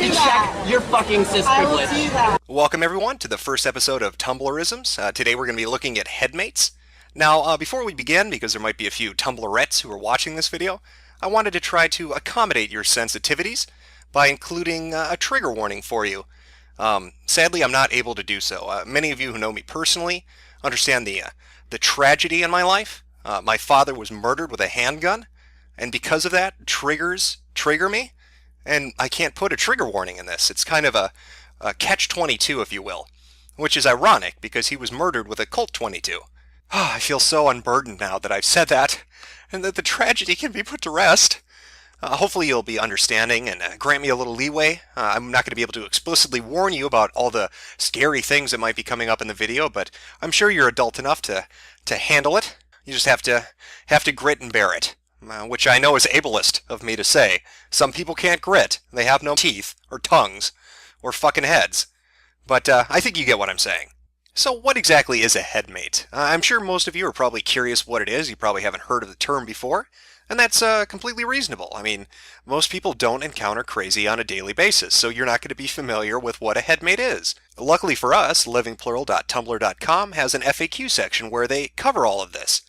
need to check your fucking sys privilege. Welcome everyone to the first episode of Tumblrisms. Today we're going to be looking at headmates. Now, before we begin, because there might be a few Tumblerettes who are watching this video, I wanted to try to accommodate your sensitivities by including a trigger warning for you. Sadly, I'm not able to do so. Many of you who know me personally understand the tragedy in my life. My father was murdered with a handgun, and because of that, triggers trigger me, and I can't put a trigger warning in this. It's kind of a catch-22, if you will, which is ironic because he was murdered with a Colt 22. I feel so unburdened now that I've said that, and that the tragedy can be put to rest. Hopefully you'll be understanding and grant me a little leeway. I'm not going to be able to explicitly warn you about all the scary things that might be coming up in the video, but I'm sure you're adult enough to handle it. You just have to grit and bear it, which I know is ableist of me to say. Some people can't grit. They have no teeth, or tongues, or fucking heads. But I think you get what I'm saying. So what exactly is a headmate? I'm sure most of you are probably curious what it is. You probably haven't heard of the term before. And that's completely reasonable. I mean, most people don't encounter crazy on a daily basis, so you're not going to be familiar with what a headmate is. Luckily for us, livingplural.tumblr.com has an FAQ section where they cover all of this.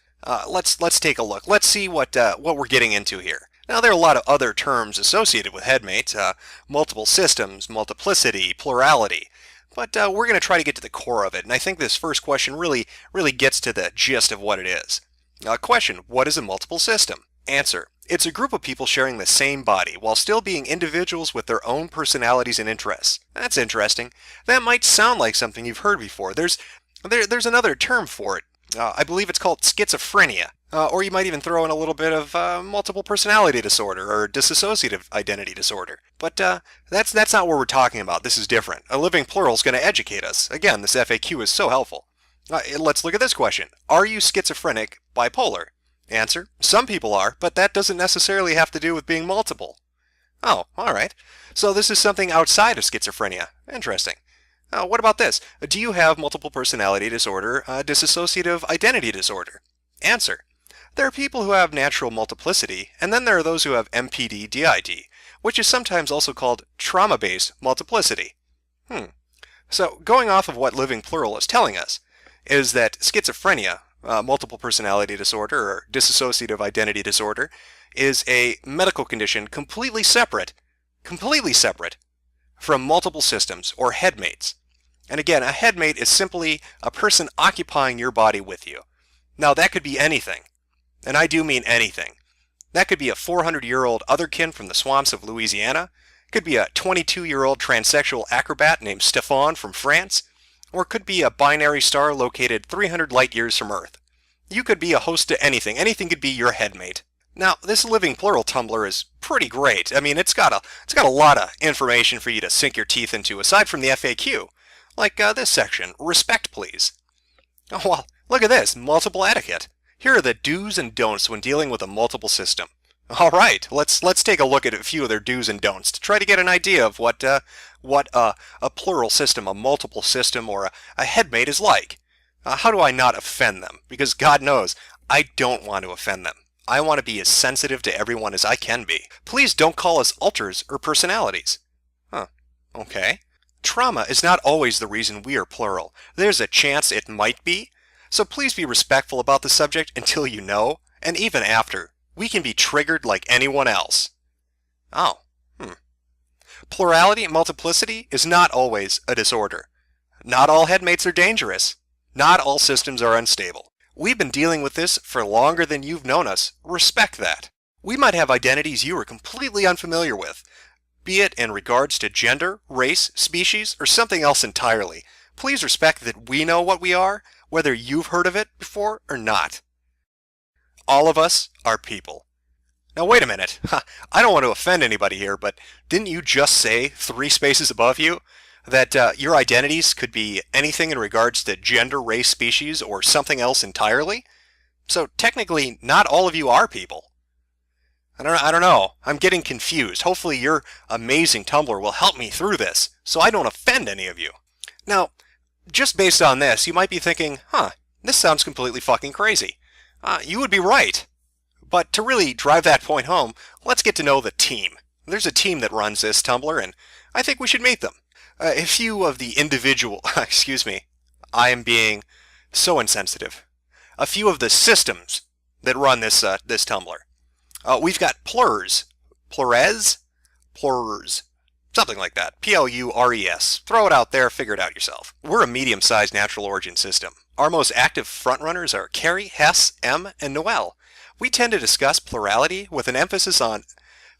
Let's take a look. Let's see what we're getting into here. Now, there are a lot of other terms associated with headmates, multiple systems, multiplicity, plurality. But we're going to try to get to the core of it, and I think this first question really gets to the gist of what it is. Question, what is a multiple system? Answer, it's a group of people sharing the same body while still being individuals with their own personalities and interests. That's interesting. That might sound like something you've heard before. There's another term for it. I believe it's called schizophrenia. Or you might even throw in a little bit of multiple personality disorder or dissociative identity disorder. But that's not what we're talking about. This is different. A living plural is going to educate us. Again, this FAQ is so helpful. Let's look at this question. Are you schizophrenic, bipolar? Answer, some people are, but that doesn't necessarily have to do with being multiple. Oh, alright. So this is something outside of schizophrenia. Interesting. What about this? Do you have multiple personality disorder, dissociative identity disorder? Answer, there are people who have natural multiplicity, and then there are those who have MPD-DID, which is sometimes also called trauma-based multiplicity. So going off of what Living Plural is telling us, is that schizophrenia, multiple personality disorder or dissociative identity disorder, is a medical condition completely separate from multiple systems or headmates. And again, a headmate is simply a person occupying your body with you. Now that could be anything, and I do mean anything. That could be a 400-year-old otherkin from the swamps of Louisiana, could be a 22-year-old transsexual acrobat named Stéphane from France, or it could be a binary star located 300 light years from Earth. You could be a host to anything. Anything could be your headmate. Now, this Living Plural Tumblr is pretty great. I mean, it's got a lot of information for you to sink your teeth into, aside from the FAQ. Like this section, respect please. Oh, well, look at this, multiple etiquette. Here are the do's and don'ts when dealing with a multiple system. Alright, let's take a look at a few of their do's and don'ts to try to get an idea of what a plural system, a multiple system, or a headmate is like. How do I not offend them? Because God knows, I don't want to offend them. I want to be as sensitive to everyone as I can be. Please don't call us alters or personalities. Okay. Trauma is not always the reason we are plural. There's a chance it might be. So please be respectful about the subject until you know, and even after. We can be triggered like anyone else. Plurality and multiplicity is not always a disorder. Not all headmates are dangerous. Not all systems are unstable. We've been dealing with this for longer than you've known us. Respect that. We might have identities you are completely unfamiliar with, be it in regards to gender, race, species, or something else entirely. Please respect that we know what we are, whether you've heard of it before or not. All of us are people. Now wait a minute. I don't want to offend anybody here, but didn't you just say 3 spaces above you that your identities could be anything in regards to gender, race, species, or something else entirely? So technically, not all of you are people. I don't know. I'm getting confused. Hopefully your amazing Tumblr will help me through this, so I don't offend any of you. Now, just based on this, you might be thinking, this sounds completely fucking crazy. You would be right. But to really drive that point home, let's get to know the team. There's a team that runs this Tumblr, and I think we should meet them. A few of the individual, excuse me, I am being so insensitive. A few of the systems that run this Tumblr. We've got Plurs, Plurs, something like that. Plures. Throw it out there, figure it out yourself. We're a medium-sized natural origin system. Our most active frontrunners are Carrie, Hess, M, and Noel. We tend to discuss plurality with an emphasis on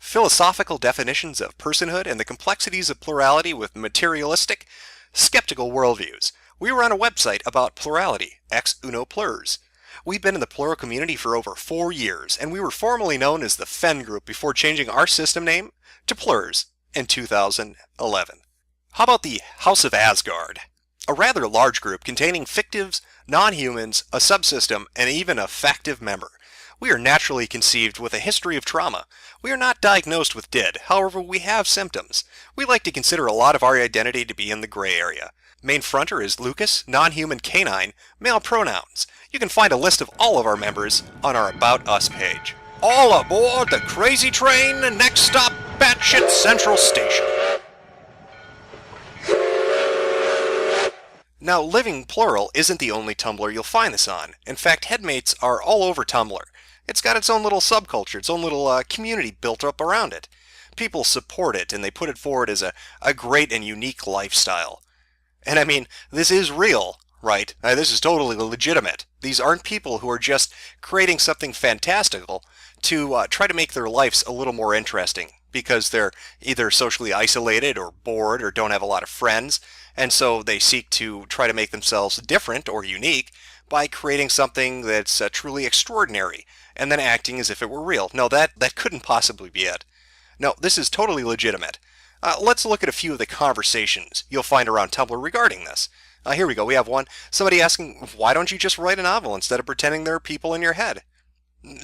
philosophical definitions of personhood and the complexities of plurality with materialistic, skeptical worldviews. We run a website about plurality, ex uno plurs. We've been in the plural community for over 4 years, and we were formerly known as the Fen Group before changing our system name to Plurs in 2011. How about the House of Asgard? A rather large group containing fictives, non-humans, a subsystem, and even a factive member. We are naturally conceived with a history of trauma. We are not diagnosed with DID, however we have symptoms. We like to consider a lot of our identity to be in the gray area. Main fronter is Lucas, non-human canine, male pronouns. You can find a list of all of our members on our About Us page. All aboard the crazy train, next stop, Batshit Central Station. Now, Living Plural isn't the only Tumblr you'll find this on. In fact, Headmates are all over Tumblr. It's got its own little subculture, its own little community built up around it. People support it, and they put it forward as a great and unique lifestyle. And I mean, this is real, right? This is totally legitimate. These aren't people who are just creating something fantastical to try to make their lives a little more interesting, because they're either socially isolated or bored or don't have a lot of friends, and so they seek to try to make themselves different or unique by creating something that's truly extraordinary, and then acting as if it were real. No, that couldn't possibly be it. No, this is totally legitimate. Let's look at a few of the conversations you'll find around Tumblr regarding this. Here we go. We have one. Somebody asking, why don't you just write a novel instead of pretending there are people in your head?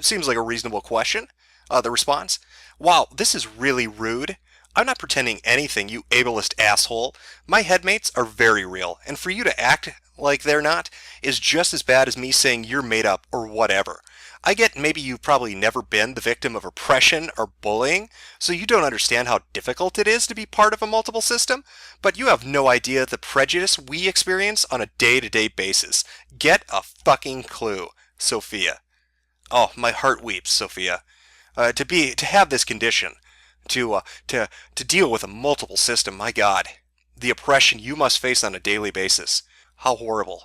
Seems like a reasonable question. The response, wow, this is really rude. I'm not pretending anything, you ableist asshole. My headmates are very real, and for you to act like they're not is just as bad as me saying you're made up or whatever. I get maybe you've probably never been the victim of oppression or bullying, so you don't understand how difficult it is to be part of a multiple system, but you have no idea the prejudice we experience on a day-to-day basis. Get a fucking clue, Sophia. Oh, my heart weeps, Sophia. To have this condition, to deal with a multiple system, my God, the oppression you must face on a daily basis. How horrible.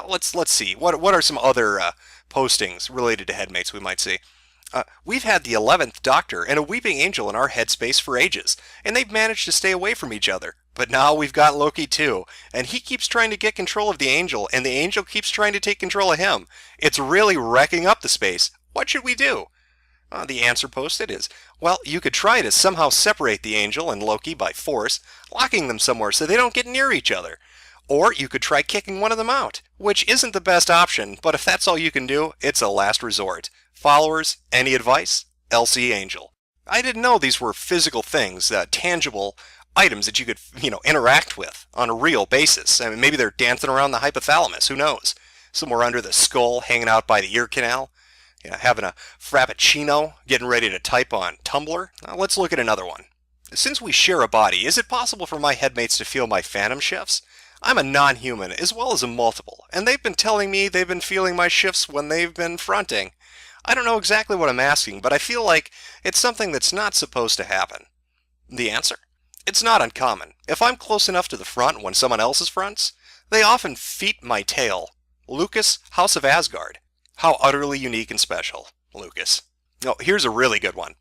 Let's see. What are some other postings related to headmates we might see? We've had the 11th Doctor and a weeping angel in our headspace for ages, and they've managed to stay away from each other. But now we've got Loki too, and he keeps trying to get control of the angel, and the angel keeps trying to take control of him. It's really wrecking up the space. What should we do? The answer posted is, well, you could try to somehow separate the angel and Loki by force, locking them somewhere so they don't get near each other. Or you could try kicking one of them out, which isn't the best option, but if that's all you can do, it's a last resort. Followers, any advice? LC Angel. I didn't know these were physical things, tangible items that you could, interact with on a real basis. I mean, maybe they're dancing around the hypothalamus, who knows? Somewhere under the skull, hanging out by the ear canal. Having a frappuccino, getting ready to type on Tumblr. Now, let's look at another one. Since we share a body, is it possible for my headmates to feel my phantom shifts? I'm a non-human as well as a multiple, and they've been telling me they've been feeling my shifts when they've been fronting. I don't know exactly what I'm asking, but I feel like it's something that's not supposed to happen. The answer? It's not uncommon. If I'm close enough to the front when someone else is fronts, they often feet my tail. Lucas, House of Asgard. How utterly unique and special, Lucas. Oh, here's a really good one.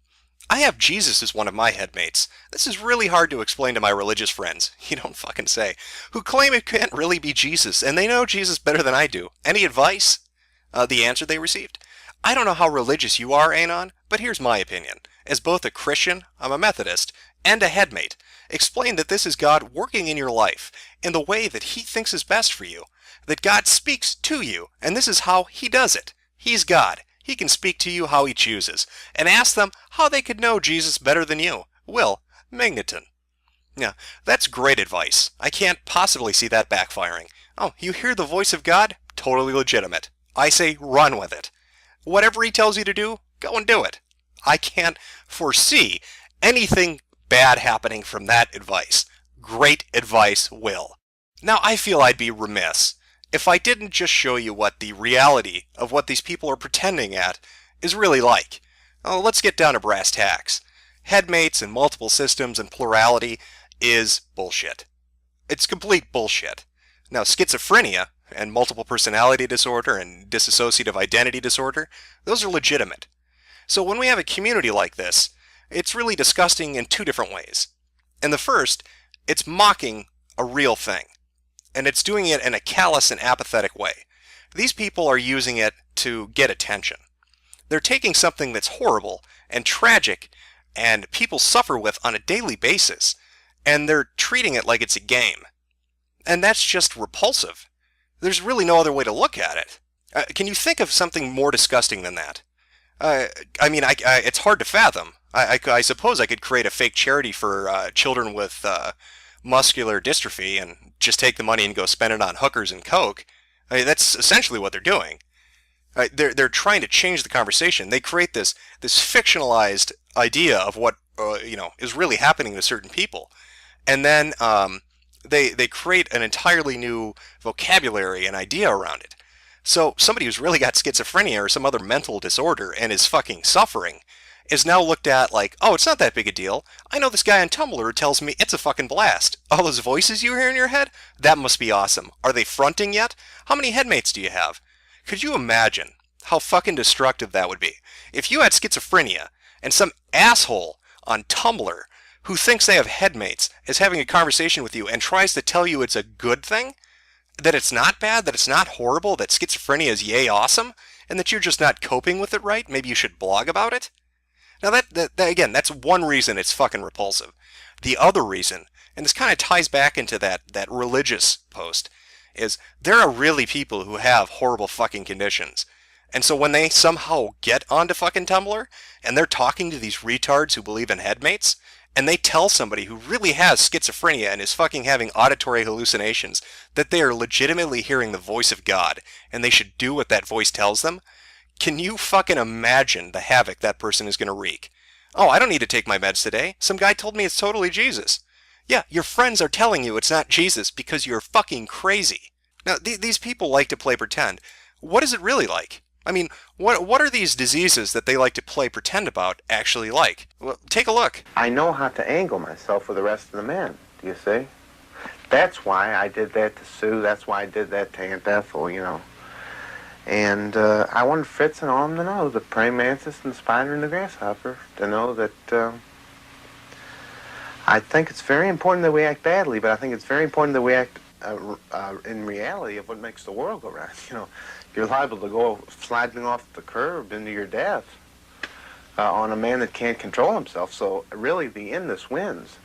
I have Jesus as one of my headmates. This is really hard to explain to my religious friends, you don't fucking say, who claim it can't really be Jesus, and they know Jesus better than I do. Any advice? The answer they received? I don't know how religious you are, Anon, but here's my opinion. As both a Christian, I'm a Methodist, and a headmate, explain that this is God working in your life in the way that He thinks is best for you. That God speaks to you, and this is how He does it. He's God. He can speak to you how He chooses. And ask them how they could know Jesus better than you. Will Magneton. Yeah, that's great advice. I can't possibly see that backfiring. Oh, you hear the voice of God? Totally legitimate. I say run with it. Whatever He tells you to do, go and do it. I can't foresee anything bad happening from that advice. Great advice, Will. Now, I feel I'd be remiss if I didn't just show you what the reality of what these people are pretending at is really like. Oh, let's get down to brass tacks. Headmates and multiple systems and plurality is bullshit. It's complete bullshit. Now, schizophrenia and multiple personality disorder and dissociative identity disorder, those are legitimate. So when we have a community like this, it's really disgusting in two different ways. In the first, it's mocking a real thing. And it's doing it in a callous and apathetic way. These people are using it to get attention. They're taking something that's horrible and tragic and people suffer with on a daily basis, and they're treating it like it's a game. And that's just repulsive. There's really no other way to look at it. Can you think of something more disgusting than that? It's hard to fathom. I suppose I could create a fake charity for children with muscular dystrophy and just take the money and go spend it on hookers and coke. That's essentially what they're doing. They're trying to change the conversation. They create this fictionalized idea of what is really happening to certain people, and then they create an entirely new vocabulary and idea around it. So somebody who's really got schizophrenia or some other mental disorder and is fucking suffering is now looked at like, oh, it's not that big a deal. I know this guy on Tumblr who tells me it's a fucking blast. All those voices you hear in your head? That must be awesome. Are they fronting yet? How many headmates do you have? Could you imagine how fucking destructive that would be? If you had schizophrenia and some asshole on Tumblr who thinks they have headmates is having a conversation with you and tries to tell you it's a good thing, that it's not bad, that it's not horrible, that schizophrenia is yay awesome, and that you're just not coping with it right, maybe you should blog about it? Now that again, that's one reason it's fucking repulsive. The other reason, and this kind of ties back into that religious post, is there are really people who have horrible fucking conditions. And so when they somehow get onto fucking Tumblr, and they're talking to these retards who believe in headmates, and they tell somebody who really has schizophrenia and is fucking having auditory hallucinations that they are legitimately hearing the voice of God, and they should do what that voice tells them, can you fucking imagine the havoc that person is going to wreak? Oh, I don't need to take my meds today. Some guy told me it's totally Jesus. Yeah, your friends are telling you it's not Jesus because you're fucking crazy. Now, these people like to play pretend. What is it really like? I mean, what are these diseases that they like to play pretend about actually like? Well, take a look. I know how to angle myself with the rest of the men, do you see? That's why I did that to Sue. That's why I did that to Aunt Ethel, And I wanted Fritz and all of them to know, the praying mantis and the spider and the grasshopper, to know that I think it's very important that we act badly, but I think it's very important that we act in reality of what makes the world go round. You're liable to go sliding off the curb into your death on a man that can't control himself. So really the endless wins,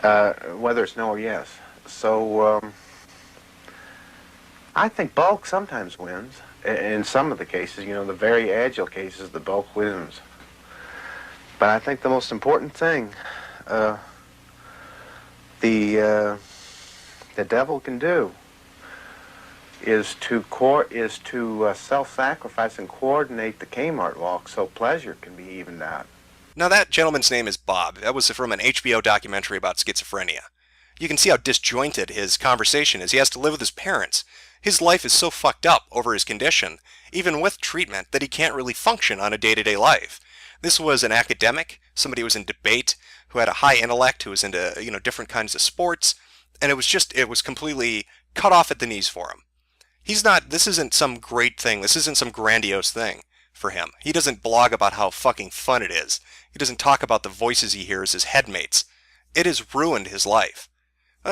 whether it's no or yes. So I think bulk sometimes wins. In some of the cases, the very agile cases, the bulk wins. But I think the most important thing the devil can do is to self-sacrifice and coordinate the Kmart walk so pleasure can be evened out. Now that gentleman's name is Bob. That was from an HBO documentary about schizophrenia. You can see how disjointed his conversation is. He has to live with his parents. His life is so fucked up over his condition, even with treatment, that he can't really function on a day-to-day life. This was an academic, somebody who was in debate, who had a high intellect, who was into, different kinds of sports, and it was completely cut off at the knees for him. This isn't some great thing, this isn't some grandiose thing for him. He doesn't blog about how fucking fun it is. He doesn't talk about the voices he hears as headmates. It has ruined his life.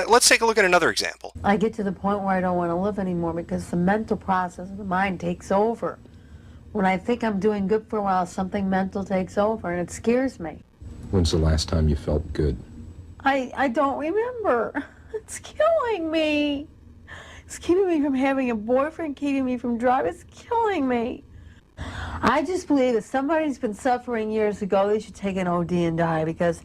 Let's take a look at another example. I get to the point where I don't want to live anymore because the mental process of the mind takes over. When I think I'm doing good for a while, something mental takes over and it scares me. When's the last time you felt good? I don't remember. It's killing me. It's keeping me from having a boyfriend, keeping me from driving. It's killing me. I just believe if somebody's been suffering years ago, they should take an OD and die, because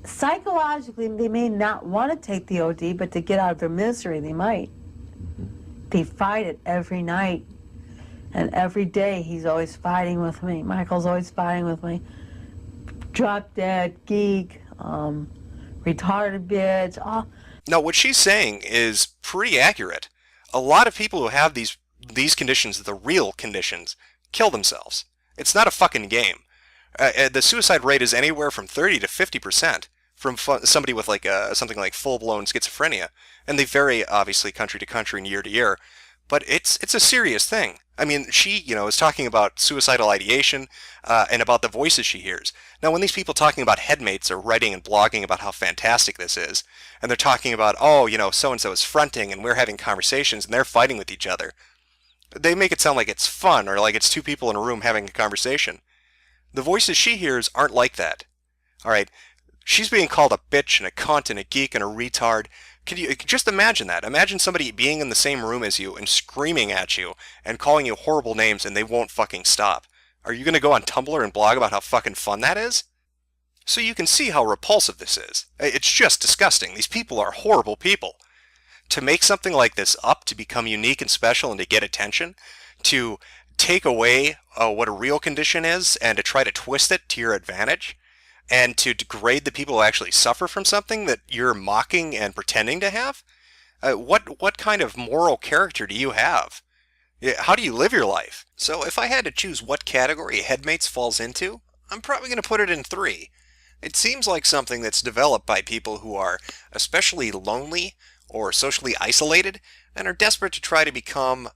psychologically they may not want to take the OD, but to get out of their misery, they might. They fight it every night. And every day he's always fighting with me. Michael's always fighting with me. drop dead, geek, retarded bitch. Now, what she's saying is pretty accurate. A lot of people who have these conditions, the real conditions, kill themselves. It's not a fucking game. The suicide rate is anywhere from 30 to 50% from somebody with like something like full-blown schizophrenia, and they vary obviously country to country and year to year. But it's a serious thing. I mean, she, is talking about suicidal ideation and about the voices she hears. Now, when these people talking about headmates are writing and blogging about how fantastic this is, and they're talking about, oh, so-and-so is fronting and we're having conversations and they're fighting with each other, they make it sound like it's fun or like it's two people in a room having a conversation. The voices she hears aren't like that. All right, she's being called a bitch and a cunt and a geek and a retard. Can you just imagine that? Imagine somebody being in the same room as you and screaming at you and calling you horrible names and they won't fucking stop. Are you going to go on Tumblr and blog about how fucking fun that is? So you can see how repulsive this is. It's just disgusting. These people are horrible people. To make something like this up, to become unique and special and to get attention, to take away what a real condition is and to try to twist it to your advantage, and to degrade the people who actually suffer from something that you're mocking and pretending to have? What kind of moral character do you have? How do you live your life? So if I had to choose what category Headmates falls into, I'm probably going to put it in 3. It seems like something that's developed by people who are especially lonely or socially isolated and are desperate to try to become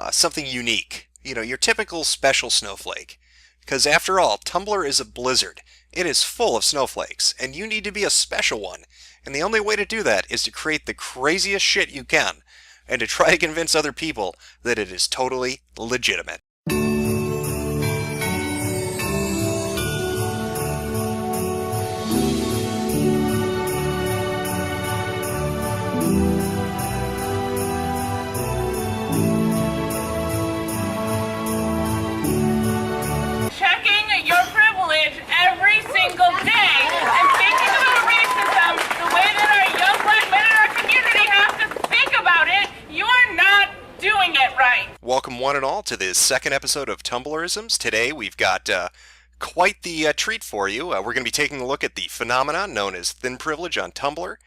something unique. Your typical special snowflake. Because after all, Tumblr is a blizzard. It is full of snowflakes, and you need to be a special one. And the only way to do that is to create the craziest shit you can, and to try to convince other people that it is totally legitimate. Checking your privilege every single day and thinking about racism the way that our young black men in our community have to think about it, you're not doing it right. Welcome one and all to this second episode of Tumblrisms. Today we've got quite the treat for you. We're going to be taking a look at the phenomenon known as thin privilege on Tumblr.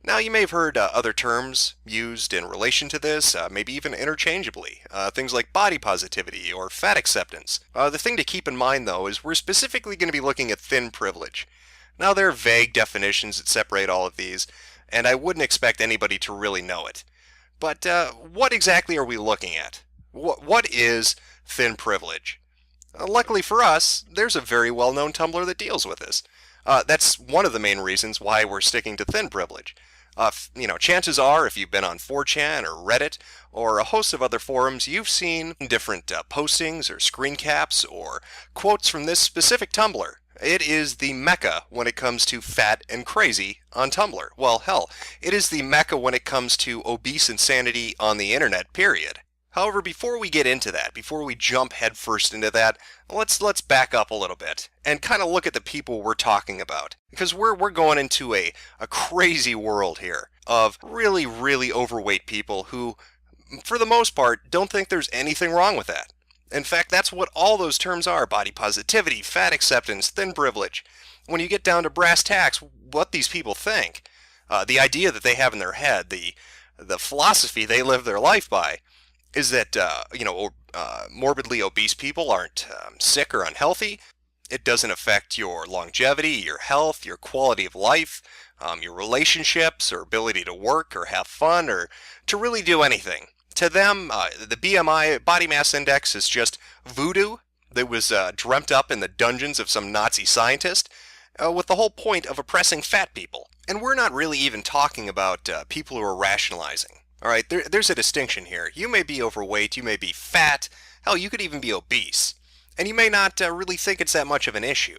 Now, you may have heard other terms used in relation to this, maybe even interchangeably. Things like body positivity or fat acceptance. The thing to keep in mind, though, is we're specifically going to be looking at thin privilege. Now, there are vague definitions that separate all of these, and I wouldn't expect anybody to really know it. But what exactly are we looking at? What is thin privilege? Luckily for us, there's a very well-known Tumblr that deals with this. That's one of the main reasons why we're sticking to thin privilege. Chances are, if you've been on 4chan or Reddit or a host of other forums, you've seen different postings or screen caps or quotes from this specific Tumblr. It is the mecca when it comes to fat and crazy on Tumblr. Well, hell, it is the mecca when it comes to obese insanity on the internet, period. However, before we get into that, before we jump headfirst into that, let's back up a little bit and kind of look at the people we're talking about. Because we're going into a crazy world here of really, really overweight people who, for the most part, don't think there's anything wrong with that. In fact, that's what all those terms are: body positivity, fat acceptance, thin privilege. When you get down to brass tacks, what these people think, the idea that they have in their head, the philosophy they live their life by, is that, morbidly obese people aren't sick or unhealthy. It doesn't affect your longevity, your health, your quality of life, your relationships, or ability to work or have fun or to really do anything. To them, the BMI, body mass index, is just voodoo that was dreamt up in the dungeons of some Nazi scientist with the whole point of oppressing fat people. And we're not really even talking about people who are rationalizing. All right, there's a distinction here. You may be overweight, you may be fat, hell, you could even be obese. And you may not really think it's that much of an issue.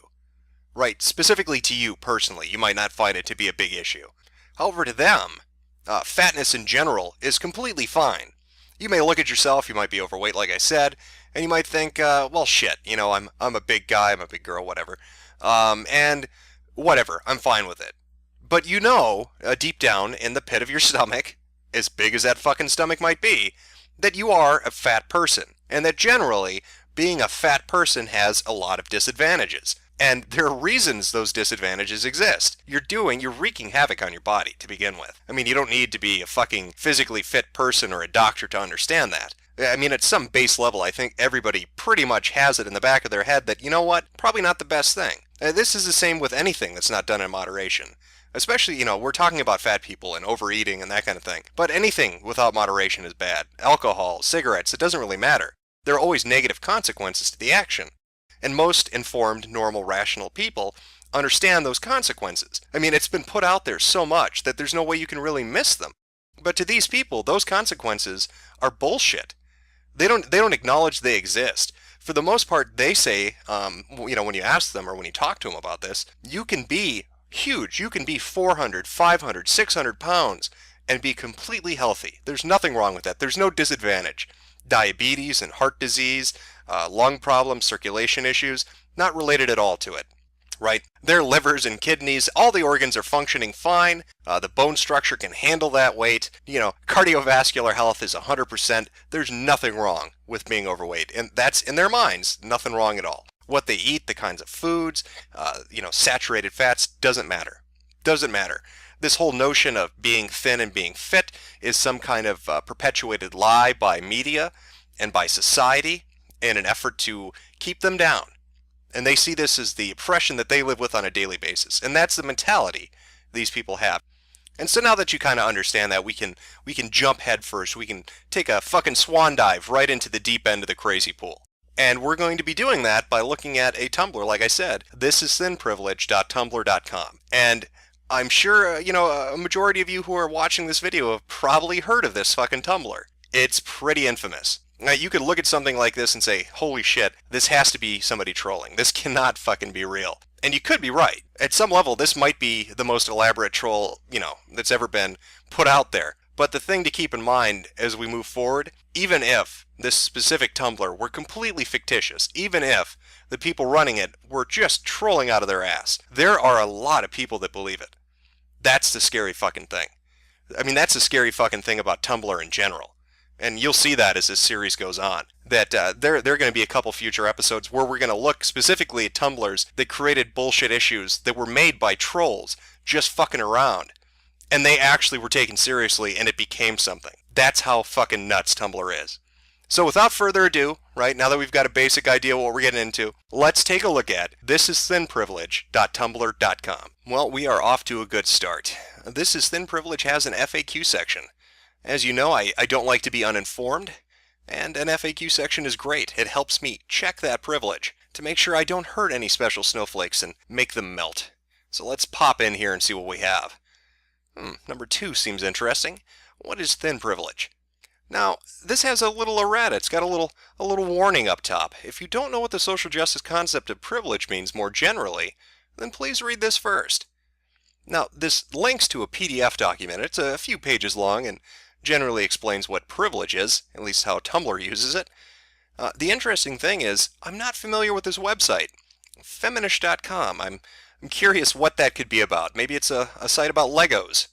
Right, specifically to you personally, you might not find it to be a big issue. However, to them, fatness in general is completely fine. You may look at yourself, you might be overweight like I said, and you might think, well shit, I'm a big guy, I'm a big girl, whatever. And whatever, I'm fine with it. But deep down in the pit of your stomach, as big as that fucking stomach might be, that you are a fat person, and that generally being a fat person has a lot of disadvantages. And there are reasons those disadvantages exist. You're wreaking havoc on your body to begin with. I mean, you don't need to be a fucking physically fit person or a doctor to understand that. I mean, at some base level, I think everybody pretty much has it in the back of their head that, you know what, probably not the best thing. This is the same with anything that's not done in moderation. Especially, you know, we're talking about fat people and overeating and that kind of thing. But anything without moderation is bad. Alcohol, cigarettes, it doesn't really matter. There are always negative consequences to the action. And most informed, normal, rational people understand those consequences. I mean, it's been put out there so much that there's no way you can really miss them. But to these people, those consequences are bullshit. They don't acknowledge they exist. For the most part, they say, you know, when you ask them or when you talk to them about this, you can be huge. You can be 400, 500, 600 pounds and be completely healthy. There's nothing wrong with that. There's no disadvantage. Diabetes and heart disease, lung problems, circulation issues, not related at all to it, right? Their livers and kidneys, all the organs are functioning fine. The bone structure can handle that weight. You know, cardiovascular health is 100%. There's nothing wrong with being overweight. And that's, in their minds, nothing wrong at all. What they eat, the kinds of foods, you know, saturated fats, doesn't matter. Doesn't matter. This whole notion of being thin and being fit is some kind of perpetuated lie by media and by society in an effort to keep them down. And they see this as the oppression that they live with on a daily basis. And that's the mentality these people have. And so now that you kind of understand that, we can jump head first. We can take a fucking swan dive right into the deep end of the crazy pool. And we're going to be doing that by looking at a Tumblr, like I said. This is thinprivilege.tumblr.com. And I'm sure, you know, a majority of you who are watching this video have probably heard of this fucking Tumblr. It's pretty infamous. Now, you could look at something like this and say, holy shit, this has to be somebody trolling. This cannot fucking be real. And you could be right. At some level, this might be the most elaborate troll, you know, that's ever been put out there. But the thing to keep in mind as we move forward, even if this specific Tumblr were completely fictitious, even if the people running it were just trolling out of their ass, there are a lot of people that believe it. That's the scary fucking thing. I mean, that's the scary fucking thing about Tumblr in general. And you'll see that as this series goes on. That there are going to be a couple future episodes where we're going to look specifically at Tumblrs that created bullshit issues that were made by trolls just fucking around. And they actually were taken seriously and it became something. That's how fucking nuts Tumblr is. So without further ado, right, now that we've got a basic idea of what we're getting into, let's take a look at thisisthinprivilege.tumblr.com. Well, we are off to a good start. This is Thin Privilege has an FAQ section. As you know, I don't like to be uninformed, and an FAQ section is great. It helps me check that privilege to make sure I don't hurt any special snowflakes and make them melt. So let's pop in here and see what we have. Number 2 seems interesting. What is thin privilege? Now, this has a little errata. It's got a little warning up top. If you don't know what the social justice concept of privilege means more generally, then please read this first. Now, this links to a PDF document. It's a few pages long and generally explains what privilege is, at least how Tumblr uses it. The interesting thing is, I'm not familiar with this website, feminist.com. I'm curious what that could be about. Maybe it's a site about Legos,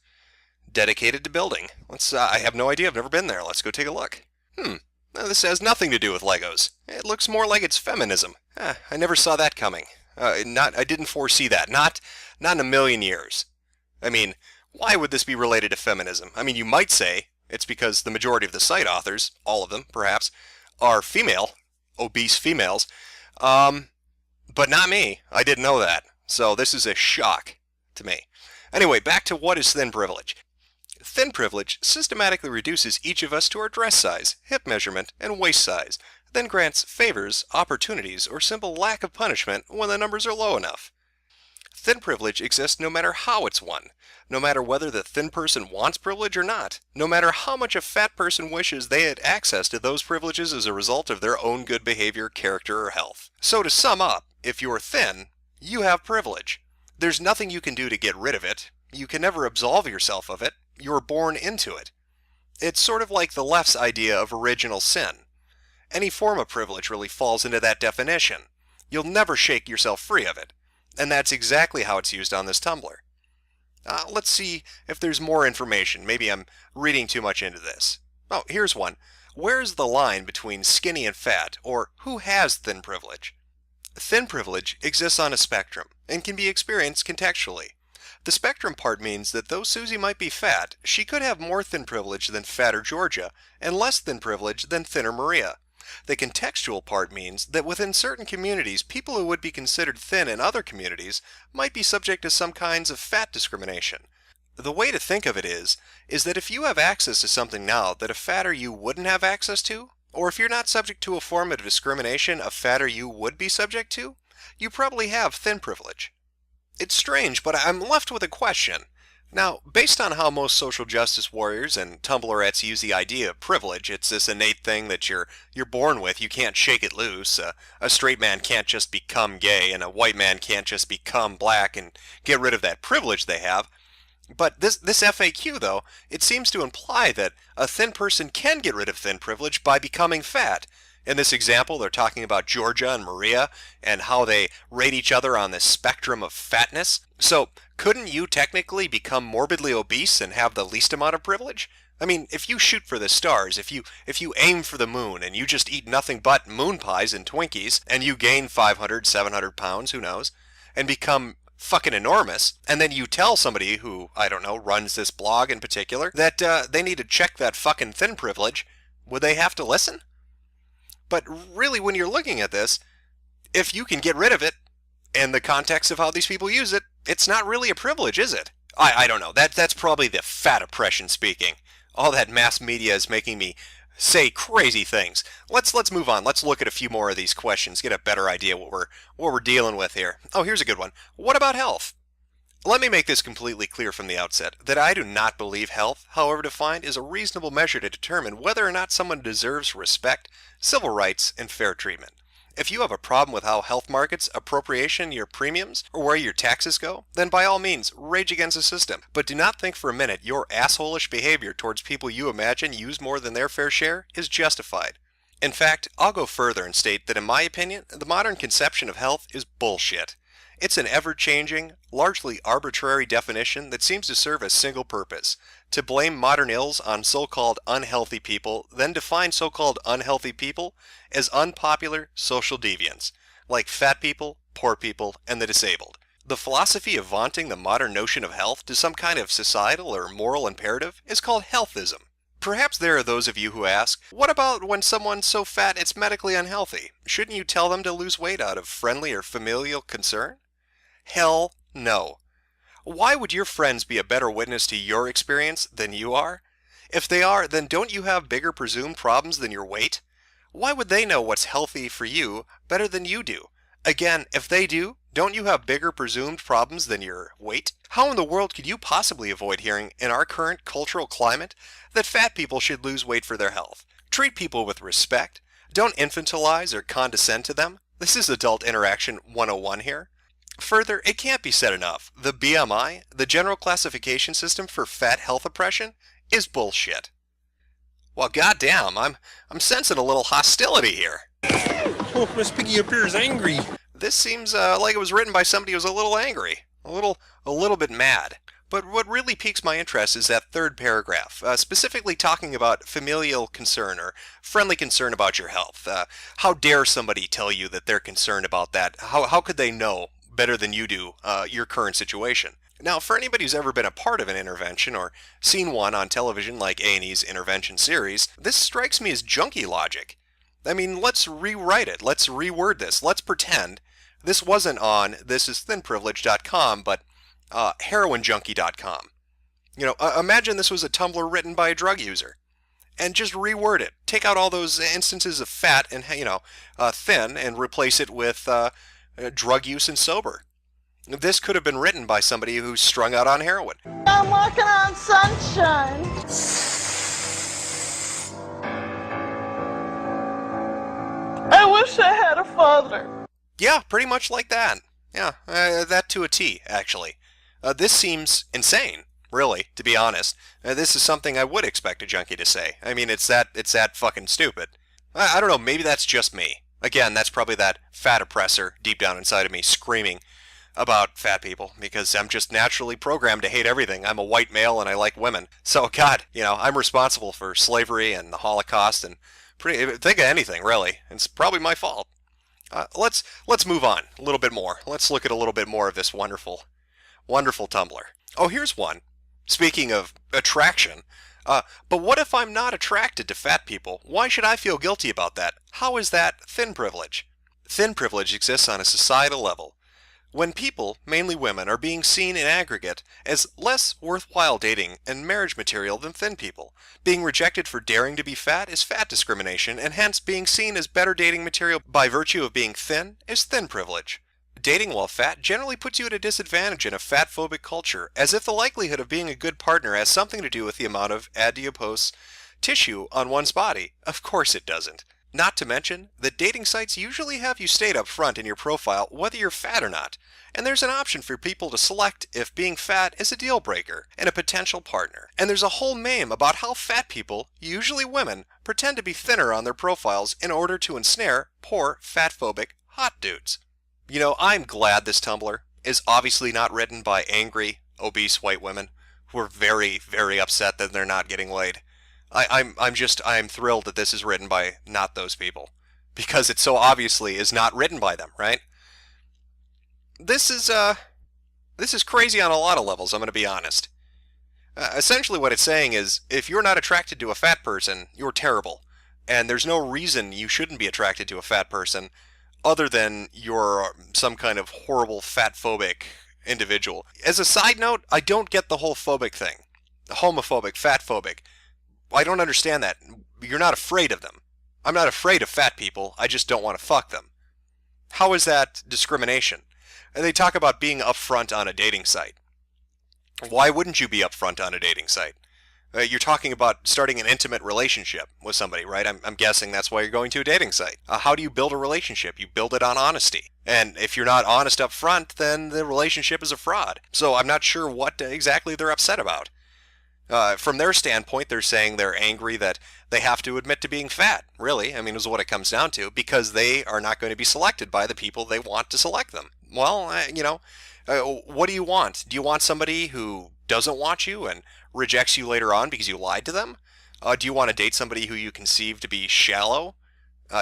dedicated to building. I have no idea. I've never been there. Let's go take a look. Now, this has nothing to do with Legos. It looks more like it's feminism. I never saw that coming. I didn't foresee that. Not in a million years. I mean, why would this be related to feminism? I mean, you might say it's because the majority of the site authors, all of them perhaps, are female, obese females. But not me. I didn't know that. So this is a shock to me. Anyway, back to what is thin privilege. Thin privilege systematically reduces each of us to our dress size, hip measurement, and waist size, then grants favors, opportunities, or simple lack of punishment when the numbers are low enough. Thin privilege exists no matter how it's won, no matter whether the thin person wants privilege or not, no matter how much a fat person wishes they had access to those privileges as a result of their own good behavior, character, or health. So to sum up, if you're thin, you have privilege. There's nothing you can do to get rid of it. You can never absolve yourself of it. You're born into it. It's sort of like the left's idea of original sin. Any form of privilege really falls into that definition. You'll never shake yourself free of it. And that's exactly how it's used on this Tumblr. Let's see if there's more information. Maybe I'm reading too much into this. Oh, here's one. Where's the line between skinny and fat, or who has thin privilege? Thin privilege exists on a spectrum and can be experienced contextually. The spectrum part means that though Susie might be fat, she could have more thin privilege than fatter Georgia and less thin privilege than thinner Maria. The contextual part means that within certain communities, people who would be considered thin in other communities might be subject to some kinds of fat discrimination. The way to think of it is that if you have access to something now that a fatter you wouldn't have access to, or if you're not subject to a form of discrimination a fatter you would be subject to, you probably have thin privilege. It's strange, but I'm left with a question. Now, based on how most social justice warriors and Tumblrettes use the idea of privilege, it's this innate thing that you're born with, you can't shake it loose. A straight man can't just become gay, and a white man can't just become black and get rid of that privilege they have. But this FAQ, though, it seems to imply that a thin person can get rid of thin privilege by becoming fat. In this example, they're talking about Georgia and Maria and how they rate each other on this spectrum of fatness. So, couldn't you technically become morbidly obese and have the least amount of privilege? I mean, if you shoot for the stars, if you aim for the moon and you just eat nothing but moon pies and Twinkies and you gain 500, 700 pounds, who knows, and become fucking enormous, and then you tell somebody who, I don't know, runs this blog in particular, that they need to check that fucking thin privilege, would they have to listen? But really, when you're looking at this, if you can get rid of it, in the context of how these people use it, it's not really a privilege, is it? I don't know. That's probably the fat oppression speaking. All that mass media is making me say crazy things. Let's move on. Let's look at a few more of these questions, get a better idea what we're dealing with here. Oh, here's a good one. What about health? Let me make this completely clear from the outset that I do not believe health, however defined, is a reasonable measure to determine whether or not someone deserves respect, civil rights, and fair treatment. If you have a problem with how health markets appropriation your premiums or where your taxes go, then by all means, rage against the system. But do not think for a minute your assholish behavior towards people you imagine use more than their fair share is justified. In fact, I'll go further and state that in my opinion, the modern conception of health is bullshit. It's an ever-changing, largely arbitrary definition that seems to serve a single purpose: to blame modern ills on so-called unhealthy people, then define so-called unhealthy people as unpopular social deviants, like fat people, poor people, and the disabled. The philosophy of vaunting the modern notion of health to some kind of societal or moral imperative is called healthism. Perhaps there are those of you who ask, what about when someone's so fat it's medically unhealthy? Shouldn't you tell them to lose weight out of friendly or familial concern? Hell no. Why would your friends be a better witness to your experience than you are? If they are, then don't you have bigger presumed problems than your weight? Why would they know what's healthy for you better than you do? Again, if they do, don't you have bigger presumed problems than your weight? How in the world could you possibly avoid hearing, in our current cultural climate, that fat people should lose weight for their health? Treat people with respect. Don't infantilize or condescend to them. This is Adult Interaction 101 here. Further, it can't be said enough. The BMI, the General Classification System for Fat Health Oppression, is bullshit. Well, goddamn, I'm sensing a little hostility here. Oh, Miss Piggy appears angry. This seems like it was written by somebody who was a little angry, a little bit mad. But what really piques my interest is that third paragraph, specifically talking about familial concern or friendly concern about your health. How dare somebody tell you that they're concerned about that? How could they know better than you do your current situation? Now, for anybody who's ever been a part of an intervention or seen one on television like A&E's intervention series, this strikes me as junkie logic. I mean, let's rewrite it. Let's reword this. Let's pretend this wasn't on thisisthinprivilege.com, but heroinjunkie.com. You know, imagine this was a Tumblr written by a drug user. And just reword it. Take out all those instances of fat and, thin and replace it with drug use and sober. This could have been written by somebody who's strung out on heroin. I'm walking on sunshine. I wish I had a father. Yeah, pretty much like that. Yeah, that to a T, actually. This seems insane, really, to be honest. This is something I would expect a junkie to say. I mean, it's that fucking stupid. I don't know, maybe that's just me. Again, that's probably that fat oppressor deep down inside of me screaming about fat people, because I'm just naturally programmed to hate everything. I'm a white male and I like women. So, God, I'm responsible for slavery and the Holocaust and think of anything, really. It's probably my fault. Let's move on a little bit more. Let's look at a little bit more of this wonderful Tumblr. Oh, here's one. Speaking of attraction, but what if I'm not attracted to fat people? Why should I feel guilty about that? How is that thin privilege? Thin privilege exists on a societal level. When people, mainly women, are being seen in aggregate as less worthwhile dating and marriage material than thin people, being rejected for daring to be fat is fat discrimination, and hence being seen as better dating material by virtue of being thin is thin privilege. Dating while fat generally puts you at a disadvantage in a fat-phobic culture, as if the likelihood of being a good partner has something to do with the amount of adipose tissue on one's body. Of course it doesn't. Not to mention that dating sites usually have you state up front in your profile whether you're fat or not, and there's an option for people to select if being fat is a deal breaker and a potential partner. And there's a whole meme about how fat people, usually women, pretend to be thinner on their profiles in order to ensnare poor fat-phobic hot dudes. You know, I'm glad this Tumblr is obviously not written by angry, obese white women who are very, very upset that they're not getting laid. I'm thrilled that this is written by not those people, because it so obviously is not written by them, right? This is crazy on a lot of levels, I'm going to be honest. Essentially what it's saying is, if you're not attracted to a fat person, you're terrible, and there's no reason you shouldn't be attracted to a fat person other than you're some kind of horrible fat-phobic individual. As a side note, I don't get the whole phobic thing. Homophobic, fat-phobic. I don't understand that. You're not afraid of them. I'm not afraid of fat people, I just don't want to fuck them. How is that discrimination? And they talk about being upfront on a dating site. Why wouldn't you be upfront on a dating site? You're talking about starting an intimate relationship with somebody, right? I'm guessing that's why you're going to a dating site. How do you build a relationship? You build it on honesty. And if you're not honest up front, then the relationship is a fraud. So I'm not sure what exactly they're upset about. From their standpoint, they're saying they're angry that they have to admit to being fat, really. I mean, is what it comes down to, because they are not going to be selected by the people they want to select them. Well, what do you want? Do you want somebody who doesn't want you and rejects you later on because you lied to them? Do you want to date somebody who you conceive to be shallow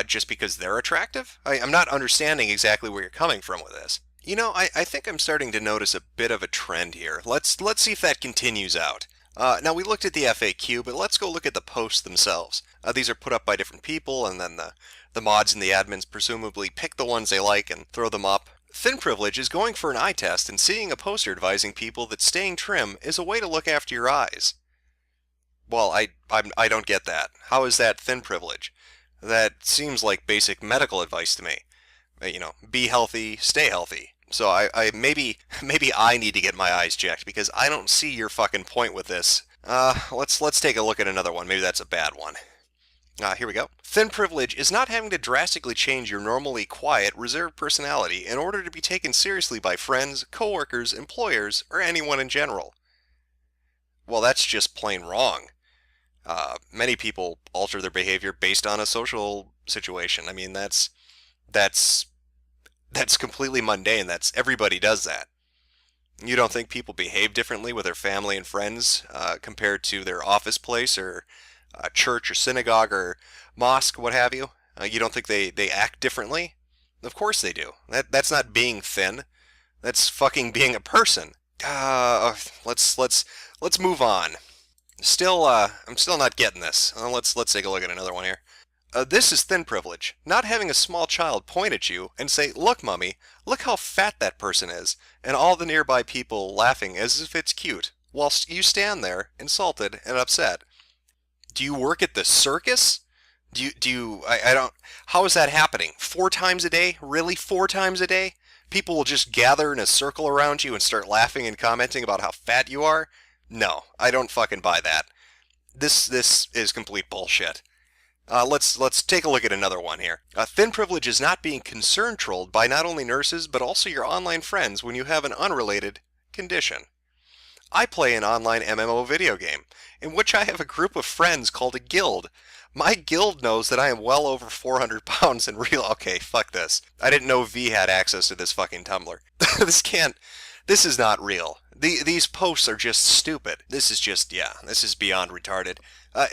just because they're attractive? I'm not understanding exactly where you're coming from with this. You know, I think I'm starting to notice a bit of a trend here. Let's see if that continues out. Now, we looked at the FAQ, but let's go look at the posts themselves. These are put up by different people, and then the mods and the admins presumably pick the ones they like and throw them up. Thin privilege is going for an eye test and seeing a poster advising people that staying trim is a way to look after your eyes. Well, I don't get that. How is that thin privilege? That seems like basic medical advice to me. You know, be healthy, stay healthy. So maybe I need to get my eyes checked, because I don't see your fucking point with this. Let's take a look at another one. Maybe that's a bad one. Here we go. Thin privilege is not having to drastically change your normally quiet, reserved personality in order to be taken seriously by friends, coworkers, employers, or anyone in general. Well, that's just plain wrong. Many people alter their behavior based on a social situation. I mean, that's completely mundane. Everybody does that. You don't think people behave differently with their family and friends compared to their office place or church or synagogue or mosque, what have you? You don't think they act differently? Of course they do. That's not being thin. That's fucking being a person. Let's move on. I'm still not getting this. Let's take a look at another one here. This is thin privilege. Not having a small child point at you and say, "Look, mummy, look how fat that person is," and all the nearby people laughing as if it's cute, whilst you stand there, insulted and upset. Do you work at the circus? How is that happening? 4 times a day? Really? 4 times a day? People will just gather in a circle around you and start laughing and commenting about how fat you are? No, I don't fucking buy that. This is complete bullshit. Let's take a look at another one here. Thin privilege is not being concern trolled by not only nurses, but also your online friends when you have an unrelated condition. I play an online MMO video game, in which I have a group of friends called a guild. My guild knows that I am well over 400 pounds in real... Okay, fuck this. I didn't know V had access to this fucking Tumblr. This is not real. These posts are just stupid. This is beyond retarded.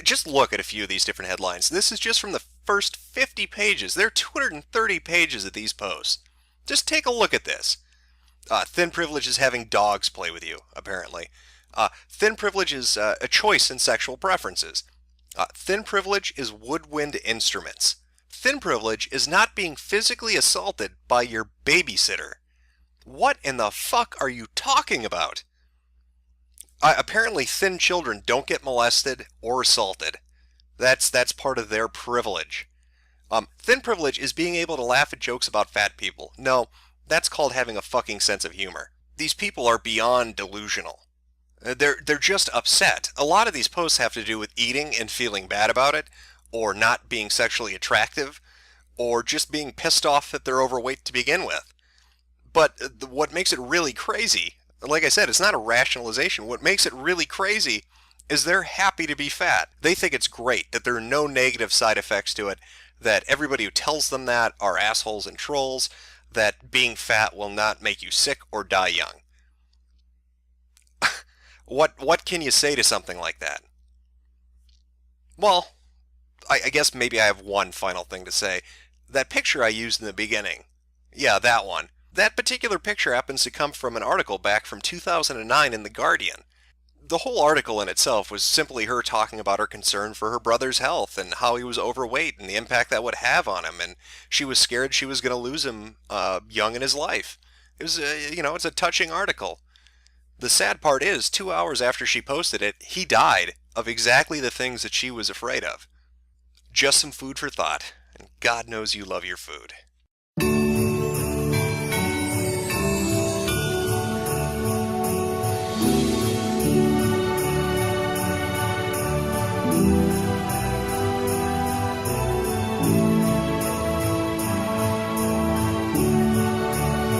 Just look at a few of these different headlines. This is just from the first 50 pages. There are 230 pages of these posts. Just take a look at this. Thin privilege is having dogs play with you, apparently. Thin privilege is a choice in sexual preferences. Thin privilege is woodwind instruments. Thin privilege is not being physically assaulted by your babysitter. What in the fuck are you talking about? Apparently thin children don't get molested or assaulted. That's part of their privilege. Thin privilege is being able to laugh at jokes about fat people. No, that's called having a fucking sense of humor. These people are beyond delusional. They're just upset. A lot of these posts have to do with eating and feeling bad about it, or not being sexually attractive, or just being pissed off that they're overweight to begin with. But what makes it really crazy, like I said, it's not a rationalization. What makes it really crazy is they're happy to be fat. They think it's great, that there are no negative side effects to it, that everybody who tells them that are assholes and trolls, that being fat will not make you sick or die young. What can you say to something like that? Well, I guess maybe I have one final thing to say. That picture I used in the beginning, yeah, that one. That particular picture happens to come from an article back from 2009 in The Guardian. The whole article in itself was simply her talking about her concern for her brother's health and how he was overweight and the impact that would have on him, and she was scared she was going to lose him young in his life. It was, it's a touching article. The sad part is, 2 hours after she posted it, he died of exactly the things that she was afraid of. Just some food for thought, and God knows you love your food.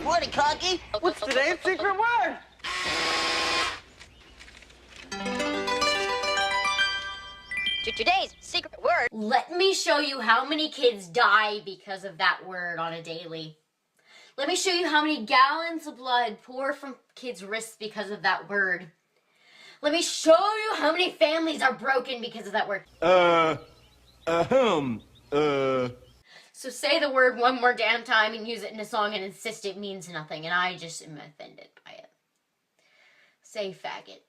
Morning, Cocky. What's today's secret word? Today's secret word. Let me show you how many kids die because of that word on a daily. Let me show you how many gallons of blood pour from kids' wrists because of that word. Let me show you how many families are broken because of that word. So say the word one more damn time and use it in a song and insist it means nothing, and I just am offended by it. Say faggot.